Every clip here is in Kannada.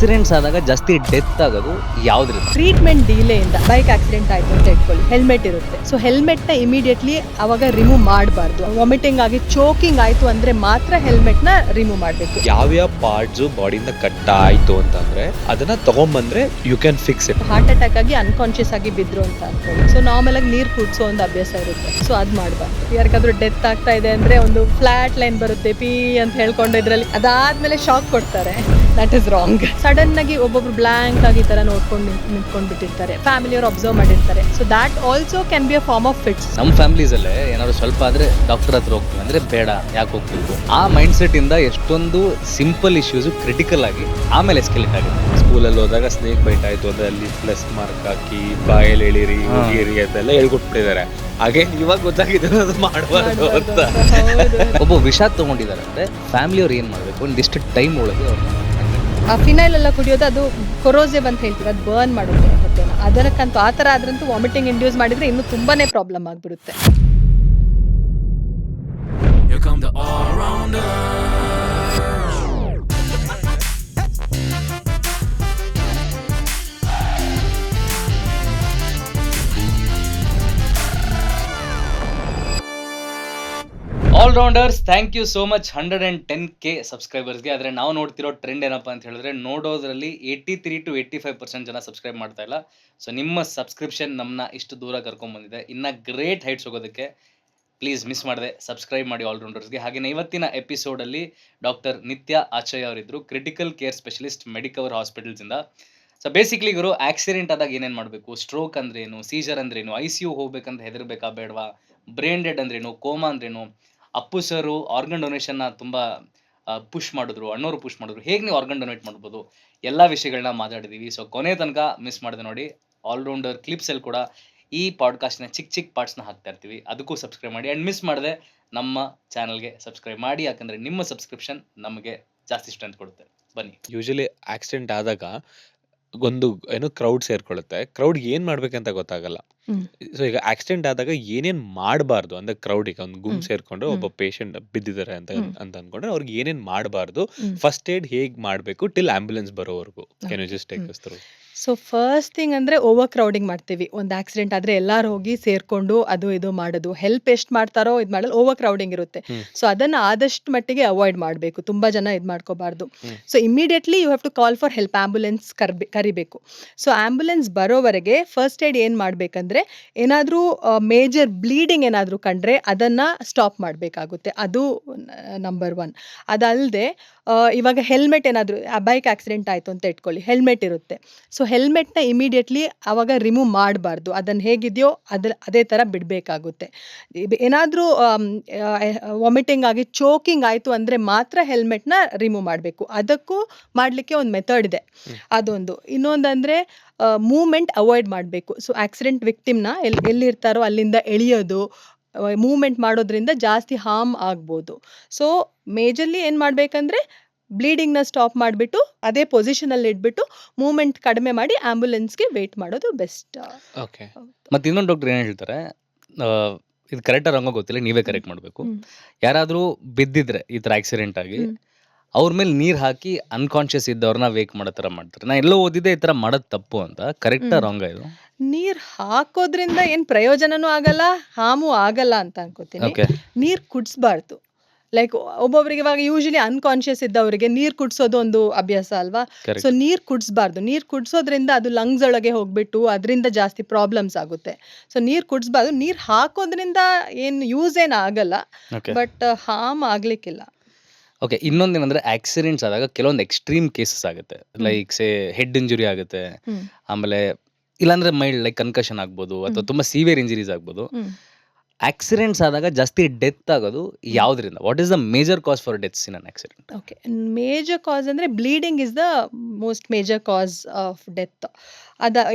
ಆಕ್ಸಿಡೆಂಟ್ಸ್ ಆದಾಗ ಜಾಸ್ತಿ ಡೆತ್ ಆಗೋದು ಯಾವ್ದ್ರಿಂದ? ಟ್ರೀಟ್ಮೆಂಟ್ ಡಿಲೇಯಿಂದ ಬೈಕ್ ಆಕ್ಸಿಡೆಂಟ್ ಆಯ್ತು ಅಂತ ಇಟ್ಕೊಳ್ಳಿ, ಹೆಲ್ಮೆಟ್ ಇರುತ್ತೆ. ಸೊ ಹೆಲ್ಮೆಟ್ನ ಇಮಿಡಿಯೇಟ್ಲಿ ಅವಾಗ ರಿಮೂವ್ ಮಾಡಬಾರ್ದು. ವಾಮಿಟಿಂಗ್ ಆಗಿ ಚೋಕಿಂಗ್ ಆಯ್ತು ಅಂದ್ರೆ ಮಾತ್ರ ಹೆಲ್ಮೆಟ್ನ ರಿಮೂವ್ ಮಾಡಬೇಕು. ಯಾವ್ಯಾವ ಪಾರ್ಟ್ಸ್ ಬಾಡಿಯಿಂದ ಕಟ್ ಆಯ್ತು ಅಂತಂದ್ರೆ ಅದನ್ನ ತಗೊಂಡ್ಬಂದ್ರೆ you can fix it. Heart attack ಆಗಿ ಅನ್ಕಾನ್ಶಿಯಸ್ ಆಗಿ ಬಿದ್ರು ಅಂತ ಅನ್ಕೊಳ್ಳಿ. ಸೊ ನಾರ್ಮಲ್ ಆಗಿ ನೀರು ಕುಡಿಸೋ ಒಂದು ಅಭ್ಯಾಸ ಇರುತ್ತೆ. ಸೊ ಅದು ಮಾಡಬಾರ್ದು. ಯಾರಿಗಾದ್ರೂ ಡೆತ್ ಆಗ್ತಾ ಇದೆ ಅಂದ್ರೆ ಒಂದು ಫ್ಲಾಟ್ ಲೈನ್ ಬರುತ್ತೆ, ಪಿ ಅಂತ ಹೇಳ್ಕೊಂಡು ಇದ್ರಲ್ಲಿ ಅದಾದ್ಮೇಲೆ ಶಾಕ್ ಕೊಡ್ತಾರೆ. That is wrong. ಸಡನ್ ಆಗಿ ಒಬ್ಬೊಬ್ರು ಬ್ಲಾಂಕ್ ಆಗಿ ತರ ನೋಡ್ಕೊಂಡು ನಿಂತ್ಕೊಂಡು ಬಿಟ್ಟಿರ್ತಾರೆ, ಫ್ಯಾಮಿಲಿಯವರು ಅಬ್ಸರ್ವ್ ಮಾಡಿರ್ತಾರೆ. So that also can be a form of fits. ನಮ್ಮ ಫ್ಯಾಮಿಲೀಸ್ ಅಲ್ಲೇ ಏನಾದ್ರು ಸ್ವಲ್ಪ ಆದ್ರೆ ಡಾಕ್ಟರ್ ಹತ್ರ ಹೋಗ್ತೀವಿ ಅಂದ್ರೆ ಬೇಡ, ಯಾಕೆ ಹೋಗ್ಬೇಕು, ಆ ಮೈಂಡ್ ಸೆಟ್ ಇಂದ ಎಷ್ಟೊಂದು ಸಿಂಪಲ್ ಇಶ್ಯೂಸ್ ಕ್ರಿಟಿಕಲ್ ಆಗಿ ಆಮೇಲೆ ಎಸ್ಕಲೇಟ್ ಆಗುತ್ತೆ. ಸ್ಕೂಲಲ್ಲಿ ಹೋದಾಗ ಸ್ನೇಕ್ ಬೈಟ್ ಆಯ್ತು ಅಂದ್ರೆ ಅಲ್ಲಿ ಪ್ಲಸ್ ಮಾರ್ಕ್ ಹಾಕಿ ಬಾಯಲ್ಲಿ ಎಳಿರಿ ಹೋಗಿರಿ ಅಂತೆಲ್ಲ ಹೇಳ್ಕೊಟ್ಬಿಟ್ಟಿದ್ದಾರೆ. ಹಾಗೆ ಇವಾಗ ಗೊತ್ತಾಗಿದೆ ಅದು ಮಾಡಬಾರ್ದು ಅಂತ. ಒಬ್ಬ ವಿಷ ತಗೊಂಡಿದ್ದಾರೆ ಅಂದ್ರೆ ಫ್ಯಾಮಿಲಿಯವ್ರು ಏನ್ ಮಾಡ್ಬೇಕು, ಒಂದಿಷ್ಟು ಟೈಮ್ ಒಳಗೆ ಅವ್ರನ್ನ ಆ ಫಿನೈಲ್ ಎಲ್ಲ ಕುಡಿಯೋದು ಅದು ಕೊರೋಸಿವ್ ಅಂತ ಹೇಳ್ತೀವಿ, ಅದು ಬರ್ನ್ ಮಾಡುತ್ತೆ ಹೊಟ್ಟೆನ. ಅದಕ್ಕಂತೂ ಆ ಥರ ಆದ್ರಂತೂ ವಾಮಿಟಿಂಗ್ ಇಂಡ್ಯೂಸ್ ಮಾಡಿದ್ರೆ ಇನ್ನೂ ತುಂಬಾನೇ ಪ್ರಾಬ್ಲಮ್ ಆಗಿಬಿಡುತ್ತೆ. All rounders, thank you so much 110K ಸಬ್ಸ್ಕ್ರೈಬರ್ಸ್ಗೆ. ಆದರೆ ನಾವು ನೋಡ್ತಿರೋ ಟ್ರೆಂಡ್ ಏನಪ್ಪ ಅಂತ ಹೇಳಿದ್ರೆ, ನೋಡೋದ್ರಲ್ಲಿ 83 to 85% ಜನ ಸಬ್ಸ್ಕ್ರೈಬ್ ಮಾಡ್ತಾ ಇಲ್ಲ. ಸೊ ನಿಮ್ಮ ಸಬ್ಸ್ಕ್ರಿಪ್ಷನ್ ನಮ್ಮನ್ನ ಇಷ್ಟು ದೂರ ಕರ್ಕೊಂಡ್ಬಂದಿದೆ. ಇನ್ನು ಗ್ರೇಟ್ ಹೈಟ್ಸ್ ಹೋಗೋದಕ್ಕೆ ಪ್ಲೀಸ್ ಮಿಸ್ ಮಾಡಿದೆ, ಸಬ್ಸ್ಕ್ರೈಬ್ ಮಾಡಿ ಆಲ್ ರೌಂಡರ್ಸ್ಗೆ. ಹಾಗೆಯೇ ಇವತ್ತಿನ ಎಪಿಸೋಡಲ್ಲಿ ಡಾಕ್ಟರ್ ನಿತ್ಯ ಆಚಯ್ಯ ಅವರಿದ್ದರು, ಕ್ರಿಟಿಕಲ್ ಕೇರ್ ಸ್ಪೆಷಲಿಸ್ಟ್, ಮೆಡಿಕವರ್ ಹಾಸ್ಪಿಟಲ್ಸಿಂದ. ಸೊ ಬೇಸಿಕ್ಲಿ ಇವರು ಆಕ್ಸಿಡೆಂಟ್ ಆದಾಗ ಏನೇನು ಮಾಡಬೇಕು, ಸ್ಟ್ರೋಕ್ ಅಂದ್ರೇನು, ಸೀಜರ್ ಅಂದ್ರೇನು, ICU ಹೋಗ್ಬೇಕಂತ ಹೆದರ್ಬೇಕಾ ಬೇಡವಾ, ಬ್ರೈನ್ ಡೆಡ್ ಅಂದ್ರೇನು, ಕೋಮಾ ಅಂದ್ರೇನು, ಅಪ್ಪು ಸರು ಆರ್ಗನ್ ಡೊನೇಷನ್ನ ತುಂಬ ಪುಷ್ ಮಾಡಿದ್ರು, ಅಣ್ಣವರು ಪುಷ್ ಮಾಡಿದ್ರು, ಹೇಗೆ ನೀವು ಆರ್ಗನ್ ಡೊನೇಟ್ ಮಾಡ್ಬೋದು, ಎಲ್ಲ ವಿಷಯಗಳನ್ನ ಮಾತಾಡಿದ್ದೀವಿ. ಸೊ ಕೊನೆ ತನಕ ಮಿಸ್ ಮಾಡಿದೆ ನೋಡಿ. ಆಲ್ರೌಂಡರ್ ಕ್ಲಿಪ್ಸಲ್ಲಿ ಕೂಡ ಈ ಪಾಡ್ಕಾಸ್ಟ್ನ ಚಿಕ್ಕ ಪಾರ್ಟ್ಸ್ನ ಹಾಕ್ತಾ ಇರ್ತೀವಿ, ಅದಕ್ಕೂ ಸಬ್ಸ್ಕ್ರೈಬ್ ಮಾಡಿ. ಆ್ಯಂಡ್ ಮಿಸ್ ಮಾಡಿದೆ ನಮ್ಮ ಚಾನಲ್ಗೆ ಸಬ್ಸ್ಕ್ರೈಬ್ ಮಾಡಿ, ಯಾಕಂದರೆ ನಿಮ್ಮ ಸಬ್ಸ್ಕ್ರಿಪ್ಷನ್ ನಮಗೆ ಜಾಸ್ತಿ ಸ್ಟ್ರೆಂತ್ ಕೊಡುತ್ತೆ. ಬನ್ನಿ. ಯೂಶಲಿ ಆಕ್ಸಿಡೆಂಟ್ ಆದಾಗ ಒಂದು ಏನೋ ಕ್ರೌಡ್ ಸೇರ್ಕೊಳ್ಳುತ್ತೆ. ಕ್ರೌಡ್ ಏನ್ ಮಾಡ್ಬೇಕಂತ ಗೊತ್ತಾಗಲ್ಲ. ಸೊ ಈಗ ಆಕ್ಸಿಡೆಂಟ್ ಆದಾಗ ಏನೇನ್ ಮಾಡಬಾರ್ದು ಅಂದ್ರೆ ಕ್ರೌಡಿಗೆ ಒಂದು ಗುಂಪು ಸೇರ್ಕೊಂಡು ಒಬ್ಬ ಪೇಷಂಟ್ ಬಿದ್ದಿದ್ದಾರೆ ಅಂತ ಅನ್ಕೊಂಡ್ರೆ ಅವ್ರಿಗೆ ಏನೇನ್ ಮಾಡಬಾರ್ದು, ಫಸ್ಟ್ ಏಡ್ ಹೇಗ್ ಮಾಡ್ಬೇಕು ಟಿಲ್ ಆಂಬ್ಯುಲೆನ್ಸ್ ಬರೋವರೆಗೂ. Can you just take us through? So first thing ಅಂದರೆ ಓವರ್ ಕ್ರೌಡಿಂಗ್ ಮಾಡ್ತೀವಿ. ಒಂದು ಆಕ್ಸಿಡೆಂಟ್ ಆದರೆ ಎಲ್ಲರೂ ಹೋಗಿ ಸೇರಿಕೊಂಡು ಅದು ಇದು ಮಾಡೋದು, ಹೆಲ್ಪ್ ಎಷ್ಟು ಮಾಡ್ತಾರೋ ಇದು ಮಾಡಲು ಓವರ್ ಕ್ರೌಡಿಂಗ್ ಇರುತ್ತೆ. ಸೊ ಅದನ್ನು ಆದಷ್ಟು ಮಟ್ಟಿಗೆ ಅವಾಯ್ಡ್ ಮಾಡಬೇಕು, ತುಂಬ ಜನ ಇದು ಮಾಡ್ಕೋಬಾರ್ದು. So immediately you have to call for help, ambulance ಕರಿಬೇಕು. ಸೊ ಆ್ಯಂಬುಲೆನ್ಸ್ ಬರೋವರೆಗೆ ಫಸ್ಟ್ ಏಡ್ ಏನು ಮಾಡಬೇಕಂದ್ರೆ, ಏನಾದರೂ ಮೇಜರ್ ಬ್ಲೀಡಿಂಗ್ ಏನಾದರೂ ಕಂಡ್ರೆ ಅದನ್ನು ಸ್ಟಾಪ್ ಮಾಡಬೇಕಾಗುತ್ತೆ. ಅದು ನಂಬರ್ 1. ಅದಲ್ಲದೆ ಇವಾಗ ಹೆಲ್ಮೆಟ್ ಏನಾದರೂ, ಬೈಕ್ ಆಕ್ಸಿಡೆಂಟ್ ಆಯಿತು ಅಂತ ಇಟ್ಕೊಳ್ಳಿ, ಹೆಲ್ಮೆಟ್ ಇರುತ್ತೆ. ಸೊ ಹೆಲ್ಮೆಟ್ನ ಇಮಿಡಿಯೇಟ್ಲಿ ಆವಾಗ ರಿಮೂವ್ ಮಾಡಬಾರ್ದು. ಅದನ್ನು ಹೇಗಿದೆಯೋ ಅದೇ ಥರ ಬಿಡಬೇಕಾಗುತ್ತೆ. ಏನಾದರೂ ವಾಮಿಟಿಂಗ್ ಆಗಿ ಚೋಕಿಂಗ್ ಆಯಿತು ಅಂದರೆ ಮಾತ್ರ ಹೆಲ್ಮೆಟ್ನ ರಿಮೂವ್ ಮಾಡಬೇಕು. ಅದಕ್ಕೂ ಮಾಡಲಿಕ್ಕೆ ಒಂದು ಮೆಥಡ್ ಇದೆ, ಅದೊಂದು. ಇನ್ನೊಂದಂದರೆ ಮೂವ್ಮೆಂಟ್ ಅವಾಯ್ಡ್ ಮಾಡಬೇಕು. ಸೊ ಆಕ್ಸಿಡೆಂಟ್ ವಿಕ್ಟಿಮ್ನ ಎಲ್ಲಿರ್ತಾರೋ ಅಲ್ಲಿಂದ ಎಳೆಯೋದು, ಮೂವ್ಮೆಂಟ್ ಮಾಡೋದ್ರಿಂದ ಜಾಸ್ತಿ ಹಾರ್ಮ್ ಆಗ್ಬೋದು. ಸೊ ಮೇಜರ್ಲಿ ಏನು ಮಾಡಬೇಕಂದ್ರೆ ಬ್ಲೀಡಿಂಗ್ನ ಸ್ಟಾಪ್ ಮಾಡಿಬಿಟ್ಟು ಅದೇ ಪೊಸಿಷನಲ್ಲಿ ಇಟ್ಬಿಟ್ಟು ಮೂವ್ಮೆಂಟ್ ಕಡಿಮೆ ಮಾಡಿ ಆ್ಯಂಬುಲೆನ್ಸ್ಗೆ ವೆಯ್ಟ್ ಮಾಡೋದು ಬೆಸ್ಟ್. ಓಕೆ. ಮತ್ತು ಇನ್ನೊಂದು ಡಾಕ್ಟರ್ ಏನು ಹೇಳ್ತಾರೆ, ಇದು ಕರೆಕ್ಟಾಗಿ ರಂಗೋ ಗೊತ್ತಿಲ್ಲ, ನೀವೇ ಕರೆಕ್ಟ್ ಮಾಡಬೇಕು. ಯಾರಾದರೂ ಬಿದ್ದಿದ್ರೆ ಈ ಥರ ಆಕ್ಸಿಡೆಂಟ್ ಆಗಿ ಅವ್ರ ಮೇಲೆ ನೀರು ಹಾಕಿ ಅನ್ಕಾನ್ಷಿಯಸ್ ಇದ್ದವ್ರನ್ನ ವೇಕ್ ಮಾಡೋ ಥರ ಮಾಡ್ತಾರೆ. ನಾನು ಎಲ್ಲೋ ಓದಿದ್ದೆ ಈ ಥರ ಮಾಡೋದು ತಪ್ಪು ಅಂತ. ಕರೆಕ್ಟಾ ರಾಂಗ ಇದು? ನೀರು ಹಾಕೋದ್ರಿಂದ ಏನು ಪ್ರಯೋಜನನೂ ಆಗಲ್ಲ, ಹಾಮೂ ಆಗಲ್ಲ ಅಂತ ಅನ್ಕೋತೀನಿ. ಓಕೆ. ನೀರು ಕುಡಿಸ್ಬಾರ್ದು. ಲೈಕ್ ಒಬ್ಬೊಬ್ರಿಗೆ ಇವಾಗ ಯೂಶಲಿ ಅನ್ಕಾನ್ಷಿಯಸ್ ಇದ್ದವರಿಗೆ ನೀರು ಕುಡಿಸೋದು ಒಂದು ಅಭ್ಯಾಸ ಅಲ್ವಾ. ಸೊ ನೀರು ಕುಡಿಸ್ಬಾರ್ದು. ನೀರು ಕುಡಿಸೋದ್ರಿಂದ ಅದು ಲಂಗ್ಸ್ ಒಳಗೆ ಹೋಗ್ಬಿಟ್ಟು ಅದರಿಂದ ಜಾಸ್ತಿ ಪ್ರಾಬ್ಲಮ್ಸ್ ಆಗುತ್ತೆ. ಸೊ ನೀರು ಕುಡಿಸ್ಬಾರ್ದು. ನೀರು ಹಾಕೋದ್ರಿಂದ ಏನು ಯೂಸ್ ಏನು ಆಗಲ್ಲ, ಬಟ್ ಹಾರ್ಮ್ ಆಗ್ಲಿಕ್ಕಿಲ್ಲ. ಓಕೆ. ಇನ್ನೊಂದೇನಂದ್ರೆ ಆಕ್ಸಿಡೆಂಟ್ಸ್ ಆದಾಗ ಕೆಲವೊಂದು ಎಕ್ಸ್ಟ್ರೀಮ್ ಕೇಸಸ್ ಆಗುತ್ತೆ, ಲೈಕ್ ಹೆಡ್ ಇಂಜುರಿ ಆಗುತ್ತೆ, ಆಮೇಲೆ ಇಲ್ಲಾಂದ್ರೆ ಮೈಲ್ಡ್ ಲೈಕ್ ಕನ್ಕಷನ್ ಆಗ್ಬೋದು, ಅಥವಾ ತುಂಬ ಸಿವಿಯರ್ ಇಂಜುರೀಸ್ ಆಗ್ಬೋದು. ಆಕ್ಸಿಡೆಂಟ್ಸ್ ಆದಾಗ ಜಾಸ್ತಿ ಡೆತ್ ಆಗೋದು ಯಾವುದರಿಂದ? What is the major cause for deaths in an accident? Okay, major cause ಅಂದರೆ bleeding is the most major cause of death.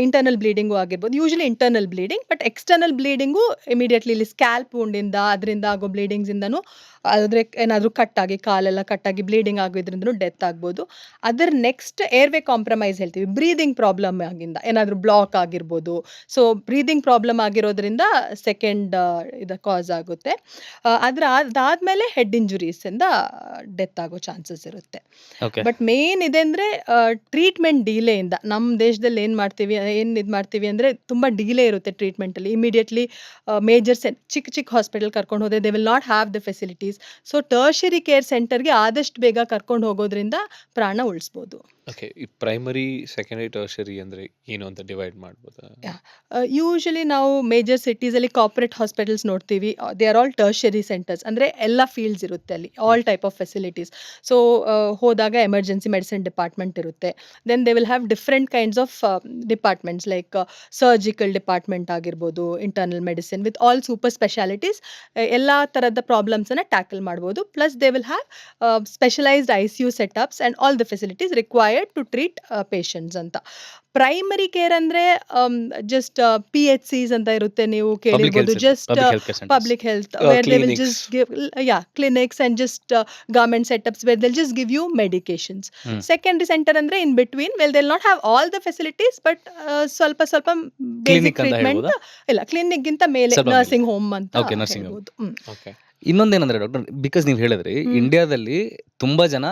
Internal bleeding ಆಗಿರ್ಬೋದು. Usually internal bleeding, but external bleeding immediately ಇಲ್ಲಿ ಸ್ಕ್ಯಾಲ್ಪ್ ವುಂಡಿಂದ ಅದರಿಂದ ಆಗೋ ಬ್ಲೀಡಿಂಗ್ಸಿಂದನೂ, ಆದರೆ ಏನಾದರೂ ಕಟ್ಟಾಗಿ ಕಾಲೆಲ್ಲ ಕಟ್ಟಾಗಿ ಬ್ಲೀಡಿಂಗ್ ಆಗೋದ್ರಿಂದನೂ ಡೆತ್ ಆಗ್ಬೋದು. ಅದರ ನೆಕ್ಸ್ಟ್ ಏರ್ವೇ ಕಾಂಪ್ರಮೈಸ್ ಹೇಳ್ತೀವಿ, ಬ್ರೀದಿಂಗ್ ಪ್ರಾಬ್ಲಮ್ ಆಗಿಂದ ಏನಾದರೂ ಬ್ಲಾಕ್ ಆಗಿರ್ಬೋದು. ಸೊ ಬ್ರೀದಿಂಗ್ ಪ್ರಾಬ್ಲಮ್ ಆಗಿರೋದ್ರಿಂದ ಸೆಕೆಂಡ್ ಇದು ಕಾಸ್ ಆಗುತ್ತೆ. ಅದಾದಮೇಲೆ ಹೆಡ್ ಇಂಜುರೀಸಿಂದ ಡೆತ್ ಆಗೋ ಚಾನ್ಸಸ್ ಇರುತ್ತೆ. ಓಕೆ. ಬಟ್ ಮೇನ್ ಇದೆ ಅಂದರೆ ಟ್ರೀಟ್ಮೆಂಟ್ ಡಿಲೇಯಿಂದ ನಮ್ಮ ದೇಶದಲ್ಲಿ ಏನು ಇದು ಮಾಡ್ತೀವಿ ಅಂದರೆ ತುಂಬ ಡಿಲೇ ಇರುತ್ತೆ ಟ್ರೀಟ್ಮೆಂಟಲ್ಲಿ. ಇಮಿಡಿಯೇಟ್ಲಿ ಮೇಜರ್ ಚಿಕ್ಕ ಹಾಸ್ಪಿಟಲ್ ಕರ್ಕೊಂಡು ಹೋದರೆ they will not have the facilities. So tertiary care ಸೆಂಟರ್ಗೆ ಆದಷ್ಟು ಬೇಗ ಕರ್ಕೊಂಡು ಹೋಗೋದ್ರಿಂದ ಪ್ರಾಣ ಉಳಿಸ್ಬೋದು. ಓಕೆ. ಈ ಪ್ರೈಮರಿ, ಸೆಕೆಂಡರಿ, ಟರ್ಷರಿ ಅಂದರೆ ಏನು ಅಂತ ಡಿವೈಡ್ ಮಾಡ್ಬೋದಾ? ಯೂಶಲಿ ನಾವು ಮೇಜರ್ ಸಿಟೀಸಲ್ಲಿ ಕಾರ್ಪೊರೇಟ್ ಹಾಸ್ಪಿಟಲ್ಸ್ ನೋಡ್ತೀವಿ. They are all tertiary centres, ಅಂದರೆ ಎಲ್ಲ ಫೀಲ್ಡ್ಸ್ ಇರುತ್ತೆ ಅಲ್ಲಿ, all type of facilities. So ಹೋದಾಗ ಎಮರ್ಜೆನ್ಸಿ ಮೆಡಿಸಿನ್ ಡಿಪಾರ್ಟ್ಮೆಂಟ್ ಇರುತ್ತೆ. Then they will have different kinds of departments like surgical department ಆಗಿರ್ಬೋದು, internal medicine with all super specialities. ಎಲ್ಲ ಥರದ ಪ್ರಾಬ್ಲಮ್ಸನ್ನು ಟ್ಯಾಕಲ್ ಮಾಡ್ಬೋದು. Plus they will have specialised ICU setups and all the facilities required to treat patients ಅಂತ. ಪ್ರೈಮರಿ ಕೇರ್ ಅಂದರೆ ಜಸ್ಟ್ PHCs ಅಂತ ಇರುತ್ತೆ, ನೀವು ಕೇಳಿರ್ಬೋದು. Just public health where they will just give clinics and just government setups where they just give you medications. Secondary centre ಅಂದರೆ in between well they will not have all the facilities, but ಸ್ವಲ್ಪ ಬೇಸಿಕ್ ಟ್ರೀಟ್ಮೆಂಟ್. ಇಲ್ಲ, ಕ್ಲಿನಿಕ್ಗಿಂತ ಮೇಲೆ ನರ್ಸಿಂಗ್ ಹೋಮ್ ಅಂತ ಹೇಳ್ಬೋದು. ಓಕೆ. ಇನ್ನೊಂದೇನಂದ್ರೆ ಡಾಕ್ಟರ್, ಬಿಕಾಸ್ ನೀವು ಹೇಳಿದ್ರಿ ಇಂಡಿಯಾದಲ್ಲಿ ತುಂಬಾ ಜನ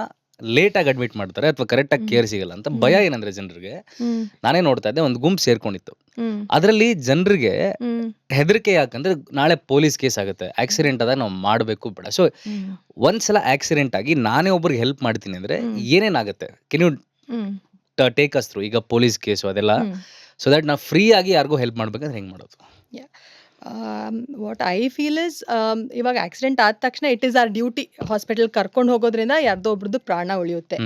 ಲೇಟ್ ಆಗಿ ಅಡ್ಮಿಟ್ ಮಾಡ್ತಾರೆ ಅಥವಾ ಕರೆಕ್ಟ್ ಆಗಿ ಕೇರ್ ಸಿಗಲ್ಲ ಅಂತ ಭಯ ಏನಂದ್ರೆ ಜನರಿಗೆ. ನಾನೇ ನೋಡ್ತಾ ಇದ್ದೆ, ಒಂದು ಗುಂಪು ಸೇರ್ಕೊಂಡಿತ್ತು. ಅದರಲ್ಲಿ ಜನರಿಗೆ ಹೆದರಿಕೆ ಯಾಕಂದ್ರೆ ನಾಳೆ ಪೊಲೀಸ್ ಕೇಸ್ ಆಗುತ್ತೆ, ಆಕ್ಸಿಡೆಂಟ್ ಆದಾಗ ನಾವು ಮಾಡಬೇಕು ಬೇಡ. ಸೊ ಒಂದ್ಸಲ ಆಕ್ಸಿಡೆಂಟ್ ಆಗಿ ನಾನೇ ಒಬ್ರಿಗೆ ಹೆಲ್ಪ್ ಮಾಡ್ತೀನಿ ಅಂದ್ರೆ ಏನೇನಾಗುತ್ತೆ, can you take us through ಈಗ ಪೊಲೀಸ್ ಕೇಸು ಅದೆಲ್ಲ, ಸೊ ದಟ್ ನಾವು ಫ್ರೀ ಆಗಿ ಯಾರಿಗೂ ಹೆಲ್ಪ್ ಮಾಡ್ಬೇಕಂದ್ರೆ ಹೆಂಗ್ ಮಾಡೋದು? ವಾಟ್ ಐ ಫೀಲ್ ಇಸ್, ಇವಾಗ ಆಕ್ಸಿಡೆಂಟ್ ಆದ ತಕ್ಷಣ it is our duty hospital ಕರ್ಕೊಂಡು ಹೋಗೋದ್ರಿಂದ ಯಾರ್ದೋ ಒಬ್ರದ್ದು ಪ್ರಾಣ ಉಳಿಯುತ್ತೆ.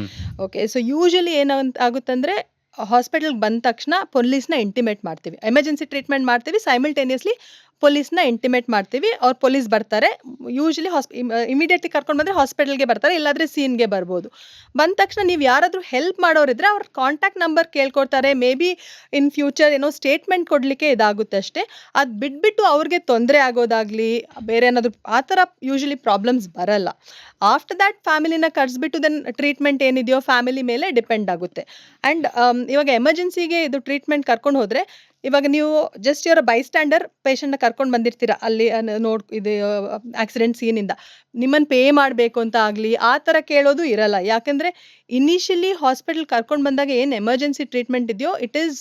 ಓಕೆ. ಸೊ ಯೂಶಲಿ ಏನಂತ ಆಗುತ್ತಂದರೆ ಹಾಸ್ಪಿಟಲ್ಗೆ ಬಂದ ತಕ್ಷಣ ಪೊಲೀಸ್ನ ಇಂಟಿಮೇಟ್ ಮಾಡ್ತೀವಿ, ಎಮರ್ಜೆನ್ಸಿ ಟ್ರೀಟ್ಮೆಂಟ್ ಮಾಡ್ತೀವಿ, ಸೈಮಲ್ಟೇನಿಯಸ್ಲಿ ಪೊಲೀಸ್ನ ಇಂಟಿಮೇಟ್ ಮಾಡ್ತೀವಿ. ಅವ್ರು ಪೊಲೀಸ್ ಬರ್ತಾರೆ. ಯೂಶಲಿ ಇಮಿಡಿಯೇಟ್ಲಿ ಕರ್ಕೊಂಡು ಬಂದರೆ ಹಾಸ್ಪಿಟಲ್ಗೆ ಬರ್ತಾರೆ, ಇಲ್ಲಾಂದರೆ ಸೀನ್ಗೆ ಬರ್ಬೋದು. ಬಂದ ತಕ್ಷಣ ನೀವು ಯಾರಾದರೂ ಹೆಲ್ಪ್ ಮಾಡೋರಿದ್ರೆ ಅವ್ರ ಕಾಂಟ್ಯಾಕ್ಟ್ ನಂಬರ್ ಕೇಳ್ಕೊಳ್ತಾರೆ. ಮೇ ಬಿ ಇನ್ ಫ್ಯೂಚರ್ ಏನೋ ಸ್ಟೇಟ್ಮೆಂಟ್ ಕೊಡಲಿಕ್ಕೆ ಇದಾಗುತ್ತೆ ಅಷ್ಟೇ. ಅದು ಬಿಟ್ಬಿಟ್ಟು ಅವ್ರಿಗೆ ತೊಂದರೆ ಆಗೋದಾಗಲಿ ಬೇರೆ ಏನಾದರೂ ಆ ಥರ ಯೂಶಲಿ ಪ್ರಾಬ್ಲಮ್ಸ್ ಬರಲ್ಲ. ಆಫ್ಟರ್ ದ್ಯಾಟ್ ಫ್ಯಾಮಿಲಿನ ಕರೆಸ್ಬಿಟ್ಟು ದೆನ್ ಟ್ರೀಟ್ಮೆಂಟ್ ಏನಿದೆಯೋ ಫ್ಯಾಮಿಲಿ ಮೇಲೆ ಡಿಪೆಂಡ್ ಆಗುತ್ತೆ. ಆ್ಯಂಡ್ ಇವಾಗ ಎಮರ್ಜೆನ್ಸಿಗೆ ಇದು ಟ್ರೀಟ್ಮೆಂಟ್ ಕರ್ಕೊಂಡು ಹೋದರೆ, ಇವಾಗ ನೀವು ಜಸ್ಟ್ ಇವರ ಬೈಸ್ಟ್ಯಾಂಡರ್ ಪೇಷಂಟ್ನ ಕರ್ಕೊಂಡು ಬಂದಿರ್ತೀರ ಅಲ್ಲಿ ಇದು ಆಕ್ಸಿಡೆಂಟ್ ಸೀನಿಂದ, ನಿಮ್ಮನ್ನು ಪೇ ಮಾಡಬೇಕು ಅಂತ ಆಗಲಿ ಆ ಥರ ಕೇಳೋದು ಇರಲ್ಲ. ಯಾಕೆಂದರೆ ಇನಿಷಿಯಲಿ ಹಾಸ್ಪಿಟಲ್ ಕರ್ಕೊಂಡು ಬಂದಾಗ ಏನು ಎಮರ್ಜೆನ್ಸಿ ಟ್ರೀಟ್ಮೆಂಟ್ ಇದೆಯೋ it is